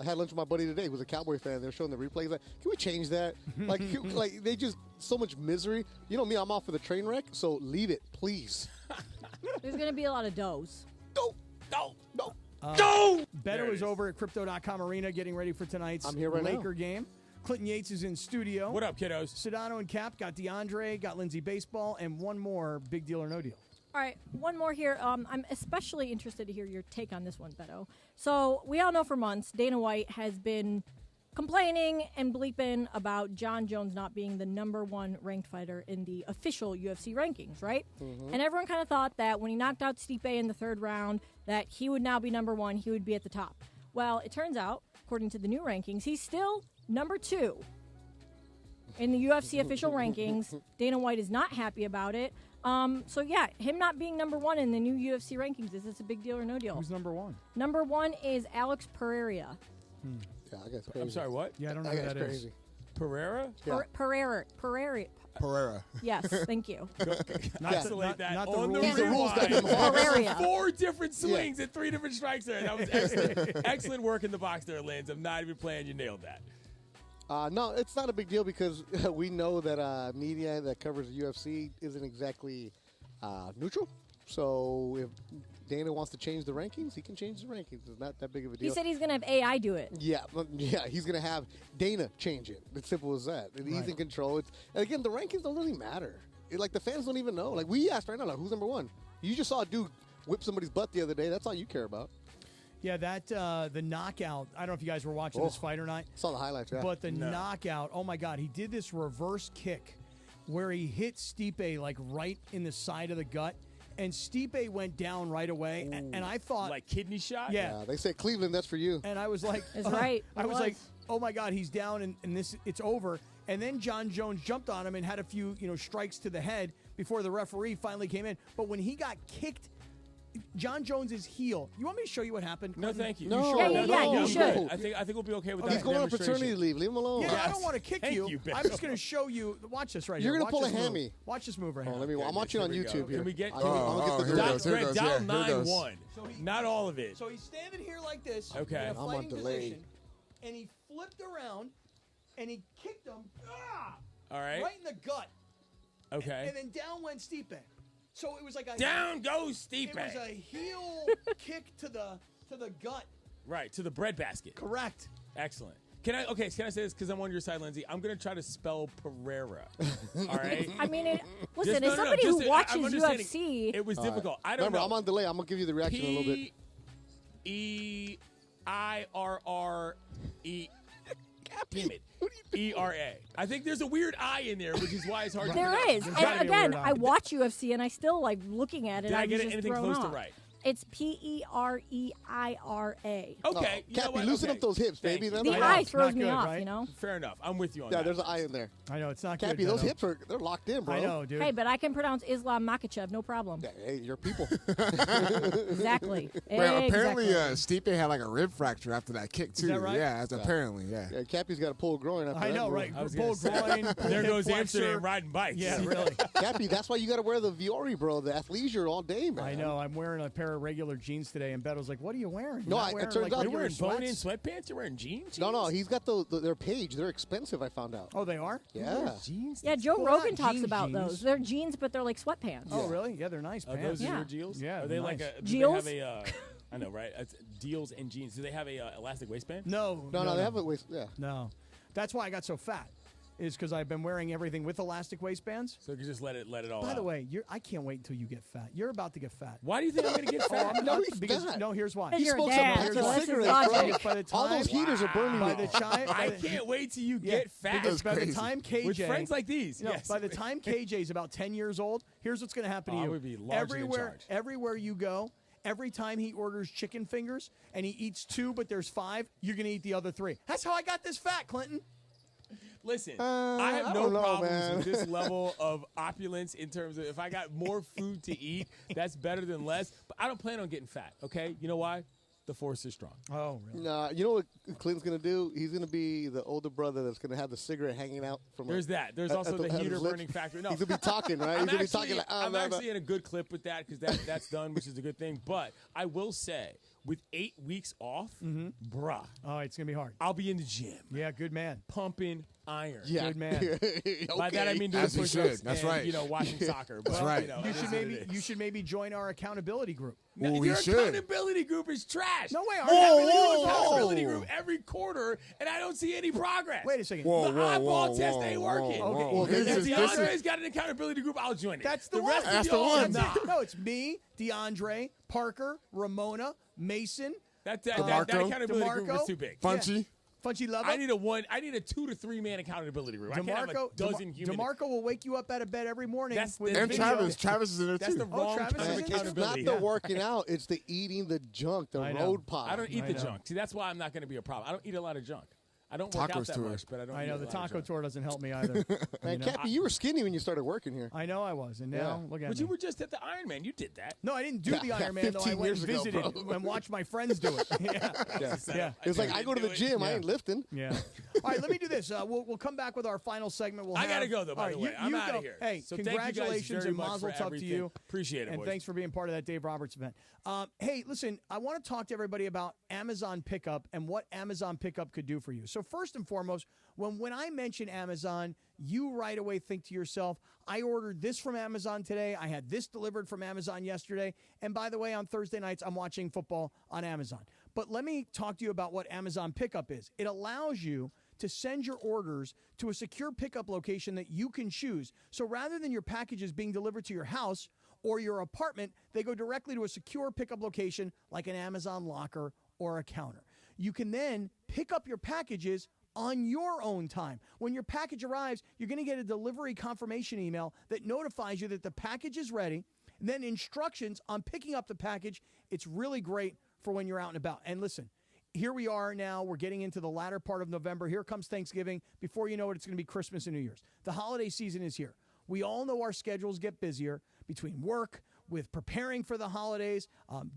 Speaker 5: had lunch with my buddy today, who was a Cowboy fan. They're showing the replays. Like, can we change that? Like, they just so much misery. You know me, I'm off for the train wreck. So leave it, please.
Speaker 10: There's going to be a lot of does.
Speaker 24: No.
Speaker 1: Beto is over at Crypto.com Arena getting ready for tonight's
Speaker 5: I'm here right
Speaker 1: Laker
Speaker 5: now.
Speaker 1: game. Clinton Yates is in studio.
Speaker 24: What up, kiddos?
Speaker 1: Sedano and Cap got DeAndre, got Lindsay Baseball, and one more big deal or no deal.
Speaker 10: All right, one more here. I'm especially interested to hear your take on this one, Beto. So we all know for months Dana White has been complaining and bleeping about John Jones not being the number one ranked fighter in the official UFC rankings, right?
Speaker 5: Mm-hmm.
Speaker 10: And everyone kind of thought that when he knocked out Stipe in the third round, that he would now be number one, he would be at the top. Well, it turns out, according to the new rankings, he's still number 2 in the UFC official rankings. Dana White is not happy about it. So, yeah, him not being number 1 in the new UFC rankings, is this a big deal or no deal?
Speaker 1: Who's number 1?
Speaker 10: Number 1 is Alex Pereira.
Speaker 5: Yeah, I guess crazy.
Speaker 24: I'm sorry, what?
Speaker 1: Yeah, I don't know
Speaker 5: I
Speaker 1: who
Speaker 5: guess
Speaker 1: that is.
Speaker 5: crazy.
Speaker 24: Pereira?
Speaker 5: Yeah.
Speaker 10: Pereira. Yes, thank you.
Speaker 24: Isolate that
Speaker 1: not the
Speaker 24: on the
Speaker 1: rules.
Speaker 5: The rules got
Speaker 24: rewind.
Speaker 5: them
Speaker 10: Pereira.
Speaker 24: 4 different swings and 3 different strikes there. That was excellent. Excellent work in the box there, Lance. I'm not even playing. You nailed that.
Speaker 5: No, it's not a big deal because we know that media that covers the UFC isn't exactly neutral. So if Dana wants to change the rankings, he can change the rankings. It's not that big of a deal.
Speaker 10: He said he's going to have AI do it.
Speaker 5: Yeah, he's going to have Dana change it. It's simple as that. And he's in control. And again, the rankings don't really matter. Like, the fans don't even know. Like, we asked right now, like, who's number 1? You just saw a dude whip somebody's butt the other day. That's all you care about.
Speaker 1: Yeah, the knockout. I don't know if you guys were watching this fight or not.
Speaker 5: Saw the highlights, yeah.
Speaker 1: But the knockout, oh my God, he did this reverse kick where he hit Stipe like right in the side of the gut. And Stipe went down right away. And I thought.
Speaker 24: Like kidney shot?
Speaker 1: Yeah.
Speaker 5: They said, Cleveland, that's for you.
Speaker 1: And I was like.
Speaker 10: That's right.
Speaker 1: I was like, oh my God, he's down and it's over. And then John Jones jumped on him and had a few, strikes to the head before the referee finally came in. But when he got kicked, John Jones's heel. You want me to show you what happened?
Speaker 24: No, thank you.
Speaker 5: No.
Speaker 24: You sure?
Speaker 10: Yeah, you should.
Speaker 24: I think we'll be okay with
Speaker 5: He's
Speaker 24: that.
Speaker 5: going on
Speaker 24: demonstration.
Speaker 5: paternity leave. Leave him alone.
Speaker 1: Yeah, I
Speaker 24: Yes.
Speaker 1: don't want to kick
Speaker 24: Thank
Speaker 1: you.
Speaker 24: you, Bill.
Speaker 1: I'm just going to show you. Watch this right
Speaker 5: You're
Speaker 1: here.
Speaker 5: gonna pull
Speaker 1: Watch
Speaker 5: a
Speaker 1: this
Speaker 5: hammy.
Speaker 1: move. Watch this move right
Speaker 5: Oh,
Speaker 1: here.
Speaker 5: I'm watching on
Speaker 24: Here we go.
Speaker 5: YouTube here.
Speaker 24: Can we get?
Speaker 5: I'm gonna get the
Speaker 22: here it
Speaker 5: video.
Speaker 22: goes, here it
Speaker 24: Greg,
Speaker 22: goes,
Speaker 24: dial
Speaker 22: yeah, here it goes.
Speaker 24: 9-1. Not all of it.
Speaker 1: So he's standing here like this.
Speaker 24: Okay.
Speaker 1: In a
Speaker 5: I'm on
Speaker 1: fighting
Speaker 5: delay.
Speaker 1: position, and he flipped around, and he kicked him
Speaker 24: All right.
Speaker 1: right in the gut.
Speaker 24: Okay.
Speaker 1: And then down went Stipe. So it was like a
Speaker 24: Down goes Stipe.
Speaker 1: It was a heel kick to the gut.
Speaker 24: Right, to the breadbasket.
Speaker 1: Correct.
Speaker 24: Excellent. Can I say this because I'm on your side, Lindsay? I'm gonna try to spell Pereira. All right.
Speaker 10: I mean, listen, as somebody who watches UFC,
Speaker 24: it was difficult. I don't
Speaker 5: Remember,
Speaker 24: know.
Speaker 5: I'm on delay. I'm gonna give you the reaction in a little bit.
Speaker 24: Peirre. Damn it. ERA. I think there's a weird I in there, which is why it's hard to
Speaker 10: there
Speaker 24: pronounce.
Speaker 10: is. And again, I watch UFC, and I still like looking at it.
Speaker 24: Did I
Speaker 10: I'm
Speaker 24: get
Speaker 10: just
Speaker 24: anything
Speaker 10: thrown
Speaker 24: close
Speaker 10: off.
Speaker 24: to right?
Speaker 10: It's Pereira.
Speaker 24: Okay. You know
Speaker 5: Cappy,
Speaker 24: what?
Speaker 5: loosen
Speaker 24: Okay.
Speaker 5: up those hips,
Speaker 24: Thank
Speaker 5: baby.
Speaker 24: you.
Speaker 10: The eye throws me off, you know?
Speaker 24: Fair enough. I'm with you on
Speaker 5: Yeah,
Speaker 24: that.
Speaker 5: there's an eye in there.
Speaker 1: I know, it's not
Speaker 5: Cappy,
Speaker 1: good.
Speaker 5: those hips they're locked in, bro.
Speaker 1: I know, dude.
Speaker 10: Hey, but I can pronounce Islam Makhachev, no problem.
Speaker 5: Hey, you're people.
Speaker 10: Exactly.
Speaker 4: Well, apparently,
Speaker 10: Exactly.
Speaker 4: Stipe had like a rib fracture after that kick too.
Speaker 1: that right?
Speaker 4: Yeah, that's apparently, yeah.
Speaker 5: Yeah, Cappy's got a pulled groin after
Speaker 1: I
Speaker 5: that,
Speaker 1: know,
Speaker 5: bro.
Speaker 1: right?
Speaker 24: I was
Speaker 1: Pull
Speaker 24: gonna say,
Speaker 1: groin, pull
Speaker 24: there
Speaker 1: hip
Speaker 24: goes
Speaker 1: flexor.
Speaker 24: Amsterdam riding bikes.
Speaker 1: Yeah, really.
Speaker 5: Cappy, that's why you got to wear the Viore, bro. The athleisure all day, man.
Speaker 1: I know. I'm wearing a pair of regular jeans today, and Beto was like, "What are you wearing?"
Speaker 5: No,
Speaker 1: You're not
Speaker 5: it
Speaker 1: wearing,
Speaker 5: turns
Speaker 1: like,
Speaker 5: out
Speaker 24: You're wearing
Speaker 1: regular
Speaker 24: bone-in
Speaker 1: sweats?
Speaker 24: sweatpants? You're wearing jeans?
Speaker 5: No, he's got their page. They're expensive, I found out.
Speaker 1: Oh, they are.
Speaker 5: Yeah.
Speaker 24: Jeans?
Speaker 10: Yeah, Joe
Speaker 1: Well,
Speaker 10: Rogan
Speaker 1: not
Speaker 10: talks
Speaker 1: jeans,
Speaker 10: about
Speaker 1: jeans.
Speaker 10: those. They're jeans, but they're like sweatpants.
Speaker 1: Oh, really? Yeah, they're nice
Speaker 24: Are
Speaker 1: pants.
Speaker 24: those
Speaker 10: Yeah.
Speaker 24: your deals?
Speaker 1: Yeah,
Speaker 24: Are they
Speaker 1: they're
Speaker 24: like
Speaker 1: nice.
Speaker 24: a... Do
Speaker 10: Jeals?
Speaker 24: they have a... I know, right? It's deals and jeans. Do they have a elastic waistband?
Speaker 1: No,
Speaker 5: No, they have a waist. Yeah.
Speaker 1: No, that's why I got so fat. Is because I've been wearing everything with elastic waistbands.
Speaker 24: So you can just let it all
Speaker 1: By
Speaker 24: out.
Speaker 1: the way, I can't wait until you get fat. You're about to get fat.
Speaker 24: Why do you think I'm going to get fat?
Speaker 5: No, he's
Speaker 1: because
Speaker 5: not.
Speaker 1: no, here's why.
Speaker 10: Because you're a
Speaker 5: smokes
Speaker 10: dad,
Speaker 5: some
Speaker 10: so
Speaker 5: packs of
Speaker 10: that's his
Speaker 5: cigarettes, bro.
Speaker 10: logic.
Speaker 1: By the
Speaker 5: All
Speaker 1: time-
Speaker 5: those heaters are burning
Speaker 1: By
Speaker 5: me.
Speaker 1: the time,
Speaker 24: I can't wait till you get fat.
Speaker 1: Because by the
Speaker 4: crazy.
Speaker 1: time KJ
Speaker 24: With friends like these.
Speaker 1: No,
Speaker 24: yes.
Speaker 1: by the time KJ is about 10 years old, here's what's going to happen to
Speaker 24: Oh, I
Speaker 1: you.
Speaker 24: would be largely in charge.
Speaker 1: Everywhere you go, every time he orders chicken fingers and he eats 2, but there's 5, you're going to eat the other 3. That's how I got this fat, Clinton.
Speaker 24: Listen, I have
Speaker 5: I
Speaker 24: no
Speaker 5: don't know,
Speaker 24: problems
Speaker 5: man.
Speaker 24: with this level of opulence in terms of if I got more food to eat, that's better than less. But I don't plan on getting fat, okay? You know why? The force is strong.
Speaker 1: Oh, really?
Speaker 5: Nah, you know what Clinton's gonna do? He's gonna be the older brother that's gonna have the cigarette hanging out from.
Speaker 24: There's that. There's also the
Speaker 5: at his
Speaker 24: heater
Speaker 5: lips.
Speaker 24: burning factory. No,
Speaker 5: He's gonna be talking, right? He's gonna be talking like.
Speaker 24: I'm actually in a good clip with that because that's done, which is a good thing. But I will say, with 8 weeks off, bruh,
Speaker 1: Oh, it's going to be hard.
Speaker 24: I'll be in the gym
Speaker 1: Yeah, good man.
Speaker 24: pumping iron.
Speaker 5: Yeah.
Speaker 1: Good man.
Speaker 24: By that I mean doing
Speaker 4: As he
Speaker 24: push-ups
Speaker 4: should. That's
Speaker 24: and,
Speaker 4: right.
Speaker 24: watching soccer. But,
Speaker 4: That's right.
Speaker 24: You, know,
Speaker 1: You
Speaker 24: it
Speaker 1: should
Speaker 24: is what
Speaker 1: maybe
Speaker 24: it is.
Speaker 1: you should maybe join our accountability group.
Speaker 4: Well,
Speaker 24: Your
Speaker 4: we should.
Speaker 24: accountability group is trash.
Speaker 1: No way, our
Speaker 24: Whoa,
Speaker 1: accountability
Speaker 24: accountability
Speaker 4: whoa.
Speaker 24: group every quarter, and I don't see any progress.
Speaker 1: Wait a second.
Speaker 4: Whoa,
Speaker 24: The
Speaker 4: whoa,
Speaker 24: eyeball
Speaker 4: whoa,
Speaker 24: test
Speaker 4: whoa,
Speaker 24: ain't
Speaker 4: whoa,
Speaker 24: working.
Speaker 4: whoa,
Speaker 1: Okay.
Speaker 4: whoa.
Speaker 1: Well,
Speaker 24: If
Speaker 1: this is-
Speaker 24: DeAndre's got an accountability group, I'll join it.
Speaker 1: That's the
Speaker 24: rest
Speaker 1: one.
Speaker 24: of
Speaker 4: That's the
Speaker 24: y'all
Speaker 4: one.
Speaker 24: Nah.
Speaker 1: No, it's me, DeAndre, Parker, Ramona, Mason,
Speaker 24: That
Speaker 4: DeMarco.
Speaker 24: accountability group
Speaker 1: DeMarco.
Speaker 24: is too big.
Speaker 4: Funchy.
Speaker 1: Funchy Love.
Speaker 24: I need a 2 to 3 man accountability group. I can't have a dozen human.
Speaker 1: DeMarco will wake you up out of bed every morning.
Speaker 24: That's
Speaker 1: with
Speaker 24: the-
Speaker 1: a
Speaker 4: And
Speaker 1: video.
Speaker 4: Travis is in there
Speaker 24: That's
Speaker 4: too.
Speaker 24: the wrong
Speaker 1: Travis
Speaker 24: kind
Speaker 1: is
Speaker 24: of
Speaker 1: in?
Speaker 5: It's not
Speaker 24: accountability.
Speaker 5: the working out; it's the eating the junk, the
Speaker 1: I know.
Speaker 5: road pie.
Speaker 24: I don't eat
Speaker 1: I
Speaker 24: the
Speaker 1: know.
Speaker 24: junk. See, that's why I'm not going to be a problem. I don't eat a lot of junk. I don't work out
Speaker 4: Tacos
Speaker 24: that
Speaker 4: tour.
Speaker 24: much, but I don't.
Speaker 1: I
Speaker 24: eat
Speaker 1: know
Speaker 24: a
Speaker 1: the
Speaker 24: lot of
Speaker 1: taco
Speaker 24: junk.
Speaker 1: tour doesn't help me either.
Speaker 5: Man,
Speaker 1: You know?
Speaker 5: Cappy, you were skinny when you started working here.
Speaker 1: I know I was, and now
Speaker 5: Yeah.
Speaker 1: look at
Speaker 24: But
Speaker 1: me.
Speaker 24: you were just at the Iron Man. You did that.
Speaker 1: No, I didn't do the
Speaker 5: Yeah,
Speaker 1: Iron Man though. I
Speaker 5: 15
Speaker 1: went and
Speaker 5: years ago,
Speaker 1: visited
Speaker 5: bro.
Speaker 1: and watched my friends do it. Yeah.
Speaker 5: It's like I go to the gym, I
Speaker 1: Yeah.
Speaker 5: ain't lifting.
Speaker 1: Yeah. All right, let me do this. We'll come back with our final segment.
Speaker 24: I gotta go, though, by
Speaker 1: All
Speaker 24: the
Speaker 1: right,
Speaker 24: way. I'm
Speaker 1: you
Speaker 24: outta
Speaker 1: go.
Speaker 24: here.
Speaker 1: Hey,
Speaker 24: So thank you guys
Speaker 1: congratulations
Speaker 24: very
Speaker 1: and
Speaker 24: much
Speaker 1: mazel
Speaker 24: for
Speaker 1: tov to
Speaker 24: everything.
Speaker 1: you.
Speaker 24: Appreciate it,
Speaker 1: And
Speaker 24: boys.
Speaker 1: thanks for being part of that Dave Roberts event. Hey, listen, I want to talk to everybody about Amazon Pickup and what Amazon Pickup could do for you. So first and foremost, when I mention Amazon, you right away think to yourself, I ordered this from Amazon today. I had this delivered from Amazon yesterday. And by the way, on Thursday nights, I'm watching football on Amazon. But let me talk to you about what Amazon Pickup is. It allows you to send your orders to a secure pickup location that you can choose. So rather than your packages being delivered to your house or your apartment, they go directly to a secure pickup location like an Amazon locker or a counter. You can then pick up your packages on your own time. When your package arrives, you're going to get a delivery confirmation email that notifies you that the package is ready, and then instructions on picking up the package. It's really great for when you're out and about. And listen, here we are now. We're getting into the latter part of November. Here comes Thanksgiving. Before you know it, it's going to be Christmas and New Year's. The holiday season is here. We all know our schedules get busier between work, with preparing for the holidays,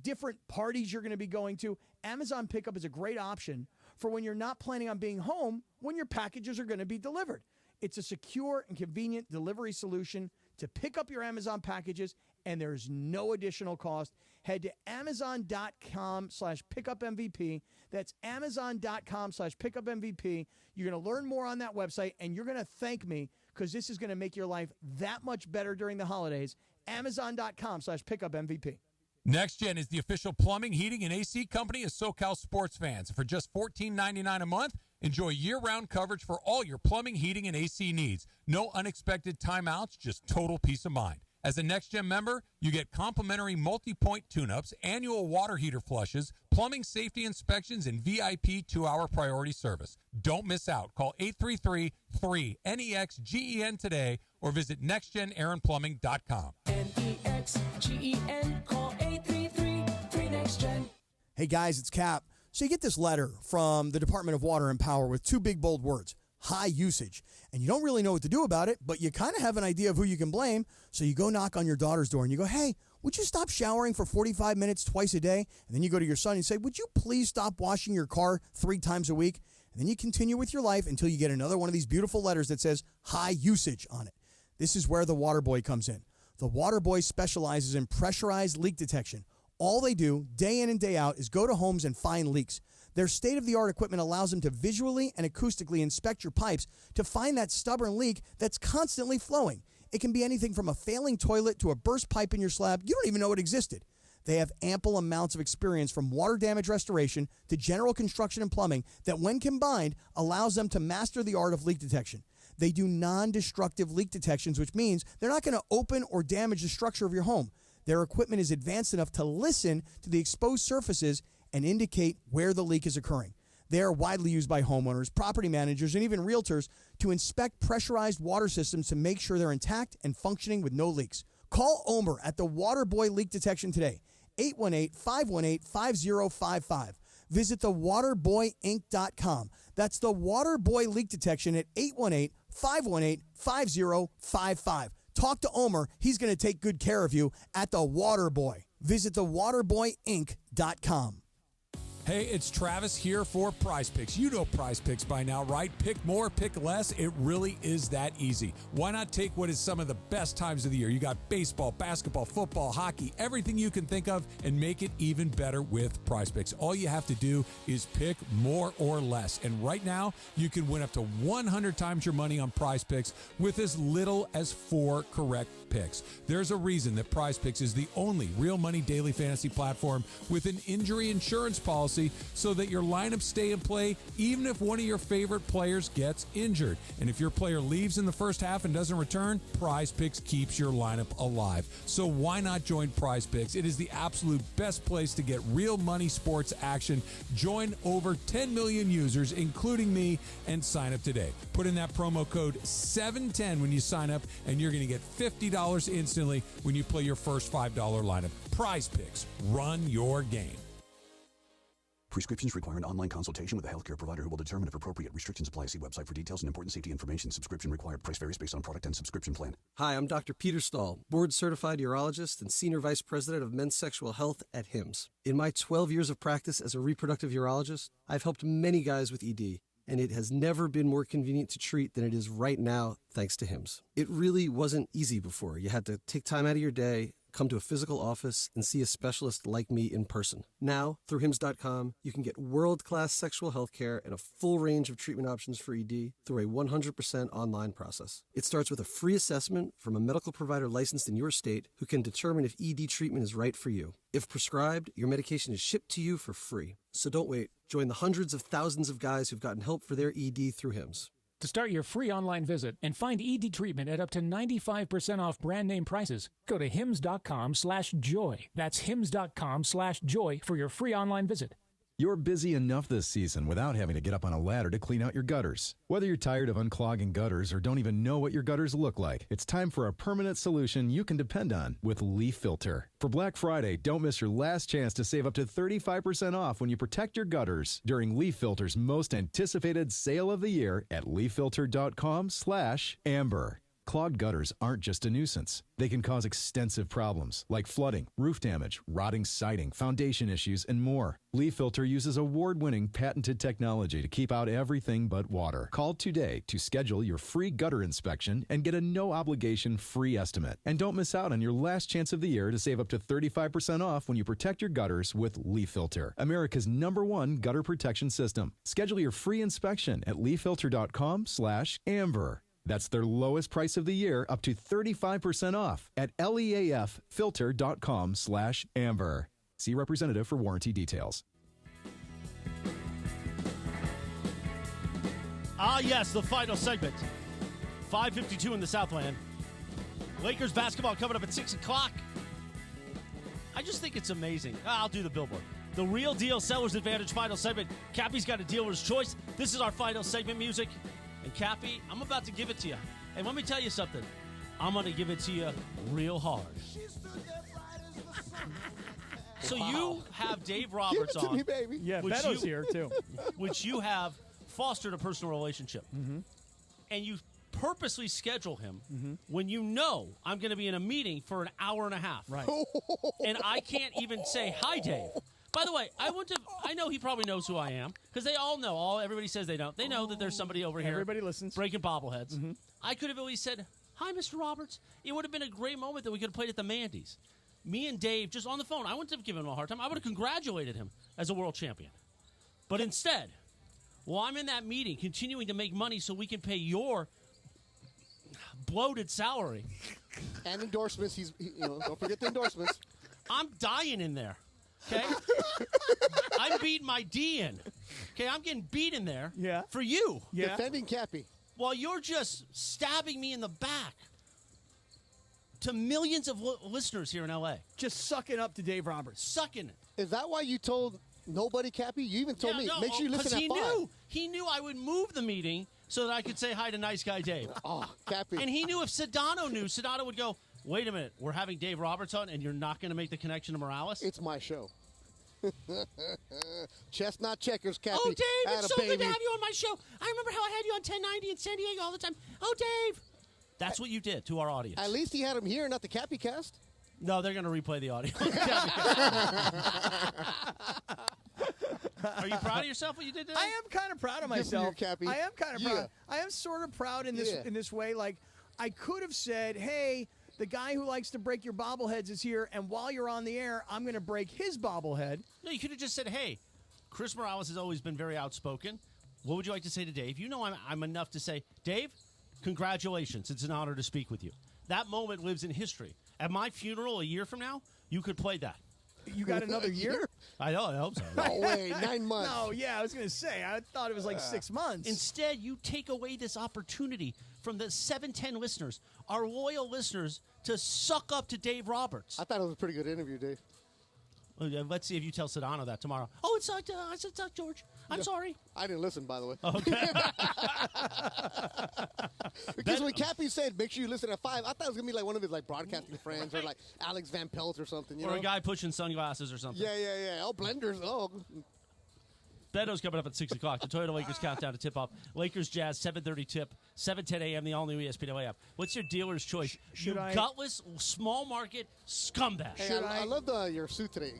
Speaker 1: different parties you're going to be going to. Amazon Pickup is a great option for when you're not planning on being home when your packages are going to be delivered. It's a secure and convenient delivery solution to pick up your Amazon packages, and there's no additional cost. Head to amazon.com/pickupmvp. That's amazon.com/pickupmvp. You're going to learn more on that website, and you're going to thank me because this is going to make your life that much better during the holidays. Amazon.com/pickupmvp.
Speaker 6: NextGen is the official plumbing, heating, and AC company of SoCal sports fans. For just $14.99 a month, enjoy year-round coverage for all your plumbing, heating, and AC needs. No unexpected timeouts, just total peace of mind. As a NextGen member, you get complimentary multi-point tune-ups, annual water heater flushes, plumbing safety inspections, and VIP 2-hour priority service. Don't miss out. Call 833-3-NEXGEN today or visit nextgenaaronplumbing.com.
Speaker 3: NEXGEN, call 833-3NEXTGEN.
Speaker 1: Hey guys, it's Cap. So you get this letter from the Department of Water and Power with two big bold words, high usage. And you don't really know what to do about it, but you kind of have an idea of who you can blame. So you go knock on your daughter's door and you go, hey, would you stop showering for 45 minutes twice a day? And then you go to your son and say, would you please stop washing your car 3 times a week? And then you continue with your life until you get another one of these beautiful letters that says high usage on it. This is where the Water Boy comes in. The Water Boy specializes in pressurized leak detection. All they do, day in and day out, is go to homes and find leaks. Their state-of-the-art equipment allows them to visually and acoustically inspect your pipes to find that stubborn leak that's constantly flowing. It can be anything from a failing toilet to a burst pipe in your slab. You don't even know it existed. They have ample amounts of experience from water damage restoration to general construction and plumbing that, when combined, allows them to master the art of leak detection. They do non-destructive leak detections, which means they're not going to open or damage the structure of your home. Their equipment is advanced enough to listen to the exposed surfaces and indicate where the leak is occurring. They are widely used by homeowners, property managers, and even realtors to inspect pressurized water systems to make sure they're intact and functioning with no leaks. Call Omer at the Water Boy Leak Detection today, 818-518-5055. Visit thewaterboyinc.com. That's the Water Boy Leak Detection at 818-518-5055. Talk to Omer. He's going to take good care of you at the Water Boy. Visit thewaterboyinc.com.
Speaker 6: Hey, it's Travis here for Prize Picks. You know Prize Picks by now, right? Pick more, pick less. It really is that easy. Why not take what is some of the best times of the year? You got baseball, basketball, football, hockey, everything you can think of, and make it even better with Prize Picks. All you have to do is pick more or less. And right now, you can win up to 100 times your money on Prize Picks with as little as 4 correct picks. There's a reason that Prize Picks is the only real money daily fantasy platform with an injury insurance policy so that your lineups stay in play even if one of your favorite players gets injured. And if your player leaves in the first half and doesn't return, Prize Picks keeps your lineup alive. So why not join Prize Picks? It is the absolute best place to get real money sports action. Join over 10 million users, including me, and sign up today. Put in that promo code 710 when you sign up, and you're going to get $50 instantly when you play your first $5 lineup. Prize Picks. Run your game.
Speaker 20: Prescriptions require an online consultation with a healthcare provider who will determine if appropriate. Restrictions apply. See website for details and important safety information. Subscription required. Price varies based on product and subscription plan.
Speaker 21: Hi, I'm Dr. Peter Stahl, board-certified urologist and Senior Vice President of Men's Sexual Health at HIMSS. In my 12 years of practice as a reproductive urologist, I've helped many guys with ED, and it has never been more convenient to treat than it is right now, thanks to HIMSS. It really wasn't easy before. You had to take time out of your day, come to a physical office, and see a specialist like me in person. Now, through HIMSS.com, you can get world-class sexual health care and a full range of treatment options for ED through a 100% online process. It starts with a free assessment from a medical provider licensed in your state who can determine if ED treatment is right for you. If prescribed, your medication is shipped to you for free. So don't wait. Join the hundreds of thousands of guys who've gotten help for their ED through HIMSS.
Speaker 23: To start your free online visit and find ED treatment at up to 95% off brand name prices, go to hims.com/joy. That's hims.com/joy for your free online visit.
Speaker 18: You're busy enough this season without having to get up on a ladder to clean out your gutters. Whether you're tired of unclogging gutters or don't even know what your gutters look like, it's time for a permanent solution you can depend on with Leaf Filter. For Black Friday, don't miss your last chance to save up to 35% off when you protect your gutters during Leaf Filter's most anticipated sale of the year at leaffilter.com/amber. Clogged gutters aren't just a nuisance. They can cause extensive problems like flooding, roof damage, rotting siding, foundation issues, and more. Leaf Filter uses award-winning patented technology to keep out everything but water. Call today to schedule your free gutter inspection and get a no-obligation free estimate. And don't miss out on your last chance of the year to save up to 35% off when you protect your gutters with Leaf Filter, America's #1 gutter protection system. Schedule your free inspection at leaffilter.com/amber. That's their lowest price of the year, up to 35% off at leaffilter.com/amber. See representative for warranty details.
Speaker 2: Yes, the final segment. 5:52 in the Southland. Lakers basketball coming up at 6 o'clock. I just think it's amazing. I'll do the billboard. The Real Deal Seller's Advantage final segment. Cappy's got a dealer's choice. This is our final segment music. And Cappy, I'm about to give it to you. And let me tell you something. I'm going to give it to you real hard. So you have Dave Roberts
Speaker 5: Give it to
Speaker 2: on.
Speaker 5: me, baby.
Speaker 1: Yeah, Beto's here, too.
Speaker 2: Which you have fostered a personal relationship.
Speaker 1: Mm-hmm.
Speaker 2: And you purposely schedule him when you know I'm going to be in a meeting for an hour and a half.
Speaker 1: Right.
Speaker 2: And I can't even say, hi, Dave. By the way, I know he probably knows who I am because they all know. Everybody says they don't. They know that there's somebody over here.
Speaker 1: Everybody listens.
Speaker 2: Breaking bobbleheads. I could have at least said, hi, Mr. Roberts. It would have been a great moment that we could have played at the Mandy's. Me and Dave just on the phone. I wouldn't have given him a hard time. I would have congratulated him as a world champion. But instead, while I'm in that meeting continuing to make money so we can pay your bloated salary.
Speaker 5: And endorsements. Don't forget the endorsements.
Speaker 2: I'm dying in there. Okay? I'm beating my D in. Okay, I'm getting beat in there.
Speaker 1: Yeah.
Speaker 2: For you.
Speaker 1: Yeah.
Speaker 5: Defending Cappy.
Speaker 2: While you're just stabbing me in the back to millions of listeners here in L.A.
Speaker 1: Just sucking up to Dave Roberts.
Speaker 2: Sucking it.
Speaker 5: Is that why you told nobody, Cappy? You even told me.
Speaker 2: No,
Speaker 5: Make sure you listen at 5.
Speaker 2: He knew I would move the meeting so that I could say hi to nice guy Dave.
Speaker 5: Oh, Cappy.
Speaker 2: And he knew if Sedano knew, Sedano would go, wait a minute, we're having Dave Roberts on and you're not going to make the connection to Morales?
Speaker 5: It's my show. Chestnut checkers, Cappy.
Speaker 2: Oh, Dave,
Speaker 5: Atta
Speaker 2: it's so
Speaker 5: baby.
Speaker 2: good to have you on my show. I remember how I had you on 1090 in San Diego all the time. Oh, Dave. That's what you did to our audience.
Speaker 5: At least he had him here, not the Cappy cast.
Speaker 2: No, they're going to replay the audio. Are you proud of yourself what you did today?
Speaker 1: I am kind of proud of
Speaker 5: Good for you,
Speaker 1: myself.
Speaker 5: Cappy.
Speaker 1: I am kind of
Speaker 5: Yeah.
Speaker 1: proud. I am sort of proud in this
Speaker 5: Yeah.
Speaker 1: in this way. Like, I could have said, hey, the guy who likes to break your bobbleheads is here, and while you're on the air, I'm going to break his bobblehead.
Speaker 2: No, you could have just said, hey, Chris Morales has always been very outspoken. What would you like to say to Dave? You know I'm enough to say, Dave, congratulations. It's an honor to speak with you. That moment lives in history. At my funeral a year from now, you could play that.
Speaker 1: You got another year?
Speaker 2: I know, I hope so.
Speaker 5: No way, 9 months.
Speaker 1: No, yeah, I was going to say. I thought it was like 6 months.
Speaker 2: Instead, you take away this opportunity from the 710 listeners, our loyal listeners, to suck up to Dave Roberts.
Speaker 5: I thought it was a pretty good interview, Dave.
Speaker 2: Let's see if you tell Sedano that tomorrow. Oh, it's not George. I'm sorry.
Speaker 5: I didn't listen, by the way.
Speaker 2: Okay.
Speaker 5: Because when Cappy said, make sure you listen at 5, I thought it was going to be like one of his broadcasting friends or like Alex Van Pelt or something.
Speaker 2: Or a guy pushing sunglasses or something.
Speaker 5: Yeah. Oh, blenders. Oh.
Speaker 2: Beto's coming up at 6 o'clock. The Toyota Lakers countdown to tip-off. Lakers Jazz, 7:30 tip, 7:10 a.m., the all-new ESPN LA app. What's your dealer's choice? Gutless, small-market scumbag.
Speaker 5: Hey, I love your suit today,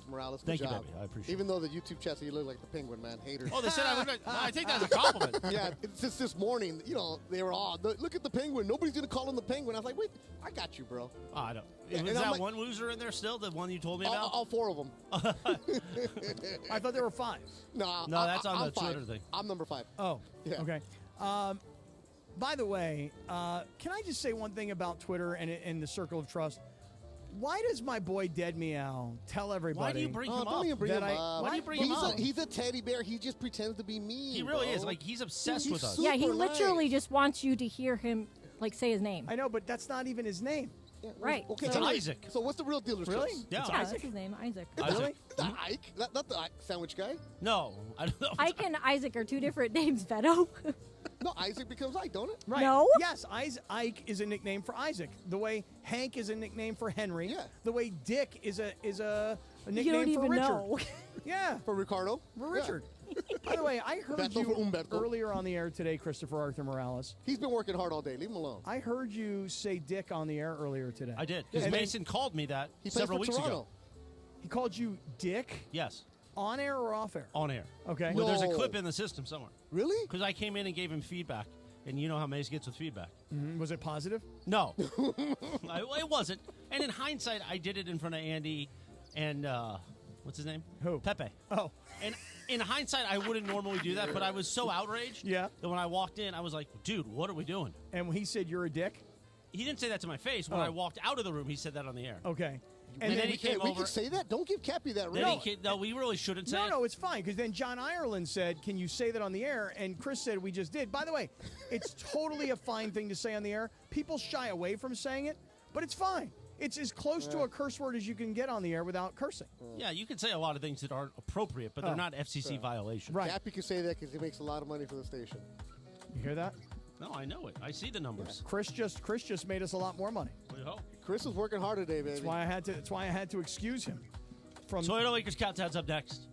Speaker 5: Morales. Good
Speaker 2: Thank you,
Speaker 5: job.
Speaker 2: baby. I appreciate it.
Speaker 5: Even though the YouTube chat said you look like the Penguin, man. Haters.
Speaker 2: Oh, they said I think that's a compliment.
Speaker 5: Yeah, since this morning, they were all, look at the Penguin. Nobody's going to call him the Penguin. I was like, wait, I got you, bro.
Speaker 2: Oh, I don't.
Speaker 5: Yeah,
Speaker 2: Was
Speaker 5: and
Speaker 2: that
Speaker 5: I'm like-
Speaker 2: one loser in there still? The one you told me about?
Speaker 5: All 4 of them.
Speaker 1: I thought there were 5.
Speaker 5: No,
Speaker 2: that's on
Speaker 5: I'm
Speaker 2: the
Speaker 5: 5.
Speaker 2: Twitter thing.
Speaker 5: I'm number 5.
Speaker 1: Oh,
Speaker 5: Yeah.
Speaker 1: okay. By the way, can I just say one thing about Twitter and the circle of trust? Why does my boy Dead Meow tell everybody?
Speaker 2: Why do you bring him up?
Speaker 5: Don't even bring him
Speaker 1: that
Speaker 5: up.
Speaker 2: Why do you bring him up?
Speaker 5: He's a teddy bear. He just pretends to be mean.
Speaker 2: He really
Speaker 5: bro.
Speaker 2: is. Like, he's obsessed
Speaker 5: He's
Speaker 2: with us.
Speaker 10: Yeah, he
Speaker 5: super
Speaker 10: literally
Speaker 5: nice.
Speaker 10: just wants you to hear him, say his name.
Speaker 1: I know, but that's not even his name.
Speaker 5: Yeah,
Speaker 10: Right.
Speaker 5: Okay,
Speaker 2: It's
Speaker 5: so
Speaker 2: Isaac.
Speaker 5: So what's the real dealer's
Speaker 1: Really?
Speaker 5: choice?
Speaker 2: Yeah.
Speaker 10: Yeah,
Speaker 1: Isaac?
Speaker 10: that's his name, Isaac.
Speaker 2: Isaac.
Speaker 5: The Ike? Not the Ike sandwich guy?
Speaker 2: No, I don't know.
Speaker 10: Ike and Isaac are 2 different names, Beto.
Speaker 5: No, Isaac becomes Ike, don't it?
Speaker 1: Right.
Speaker 10: No?
Speaker 1: Yes, Ike is a nickname for Isaac. The way Hank is a nickname for Henry.
Speaker 5: Yeah.
Speaker 1: The way Dick is a nickname
Speaker 10: You don't
Speaker 1: for
Speaker 10: even
Speaker 1: Richard.
Speaker 10: know.
Speaker 1: Yeah,
Speaker 5: For Ricardo?
Speaker 1: for Richard. By the way, I heard
Speaker 5: Beto for
Speaker 1: you
Speaker 5: Umberto.
Speaker 1: earlier on the air today, Christopher Arthur Morales.
Speaker 5: He's been working hard all day. Leave him alone.
Speaker 1: I heard you say Dick on the air earlier today.
Speaker 2: I did. Because
Speaker 1: And then
Speaker 2: Mason called me that
Speaker 5: He plays
Speaker 2: several
Speaker 5: for
Speaker 2: weeks
Speaker 5: Toronto.
Speaker 2: ago.
Speaker 1: He called you Dick
Speaker 2: Yes,
Speaker 1: on air or off air?
Speaker 2: on air.
Speaker 1: Okay.
Speaker 2: Well, there's a
Speaker 5: No.
Speaker 2: clip in the system somewhere.
Speaker 5: Really?
Speaker 2: Because I came in and gave him feedback. And you know how Mace gets with feedback.
Speaker 1: Mhm. Was it positive?
Speaker 2: No. It wasn't. And in hindsight, I did it in front of Andy and, what's his name?
Speaker 1: Who?
Speaker 2: Pepe.
Speaker 1: Oh.
Speaker 2: And In hindsight, I wouldn't normally do that, but I was so outraged that when I walked in, I was like, dude, what are we doing?
Speaker 1: And when he said, you're a dick?
Speaker 2: He didn't say that to my face. When I walked out of the room, he said that on the air.
Speaker 1: Okay.
Speaker 2: And then he came over.
Speaker 5: We can say that? Don't give Cappy that
Speaker 2: Then
Speaker 5: right.
Speaker 2: no, we really shouldn't say it.
Speaker 1: No, it's fine, because then John Ireland said, can you say that on the air? And Chris said, we just did. By the way, it's totally a fine thing to say on the air. People shy away from saying it, but it's fine. It's as close to a curse word as you can get on the air without cursing.
Speaker 2: Yeah, you can say a lot of things that aren't appropriate, but they're not FCC violations.
Speaker 1: Right.
Speaker 5: Cappy can say that because he makes a lot of money for the station.
Speaker 1: You hear that?
Speaker 2: No, I know it. I see the numbers.
Speaker 1: Chris just made us a lot more money.
Speaker 2: We hope.
Speaker 5: Chris is working hard today, baby.
Speaker 1: That's why I had to excuse him. From
Speaker 2: Toyota Lakers Countdown's up next.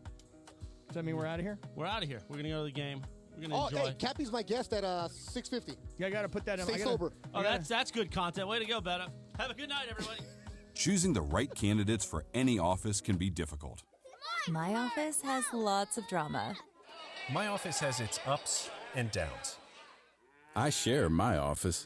Speaker 1: Does that mean we're out of here?
Speaker 2: We're out of here. We're gonna go to the game. We're gonna enjoy.
Speaker 5: Hey, Cappy's my guest at 6:50.
Speaker 1: Yeah, I got to put that in.
Speaker 5: Stay sober.
Speaker 2: Oh, that's good content. Way to go, Betta. Have a good night, everybody.
Speaker 7: Choosing the right candidates for any office can be difficult.
Speaker 9: My office has lots of drama.
Speaker 11: My office has its ups and downs.
Speaker 7: I share my office.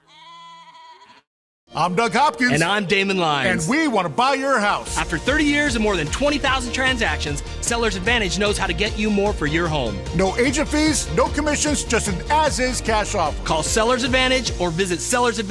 Speaker 19: I'm Doug Hopkins.
Speaker 12: And I'm Damon Lyons.
Speaker 19: And we want to buy your house.
Speaker 12: After 30 years and more than 20,000 transactions, Seller's Advantage knows how to get you more for your home.
Speaker 19: No agent fees, no commissions, just an as-is cash offer.
Speaker 12: Call Seller's Advantage or visit Seller's Advantage.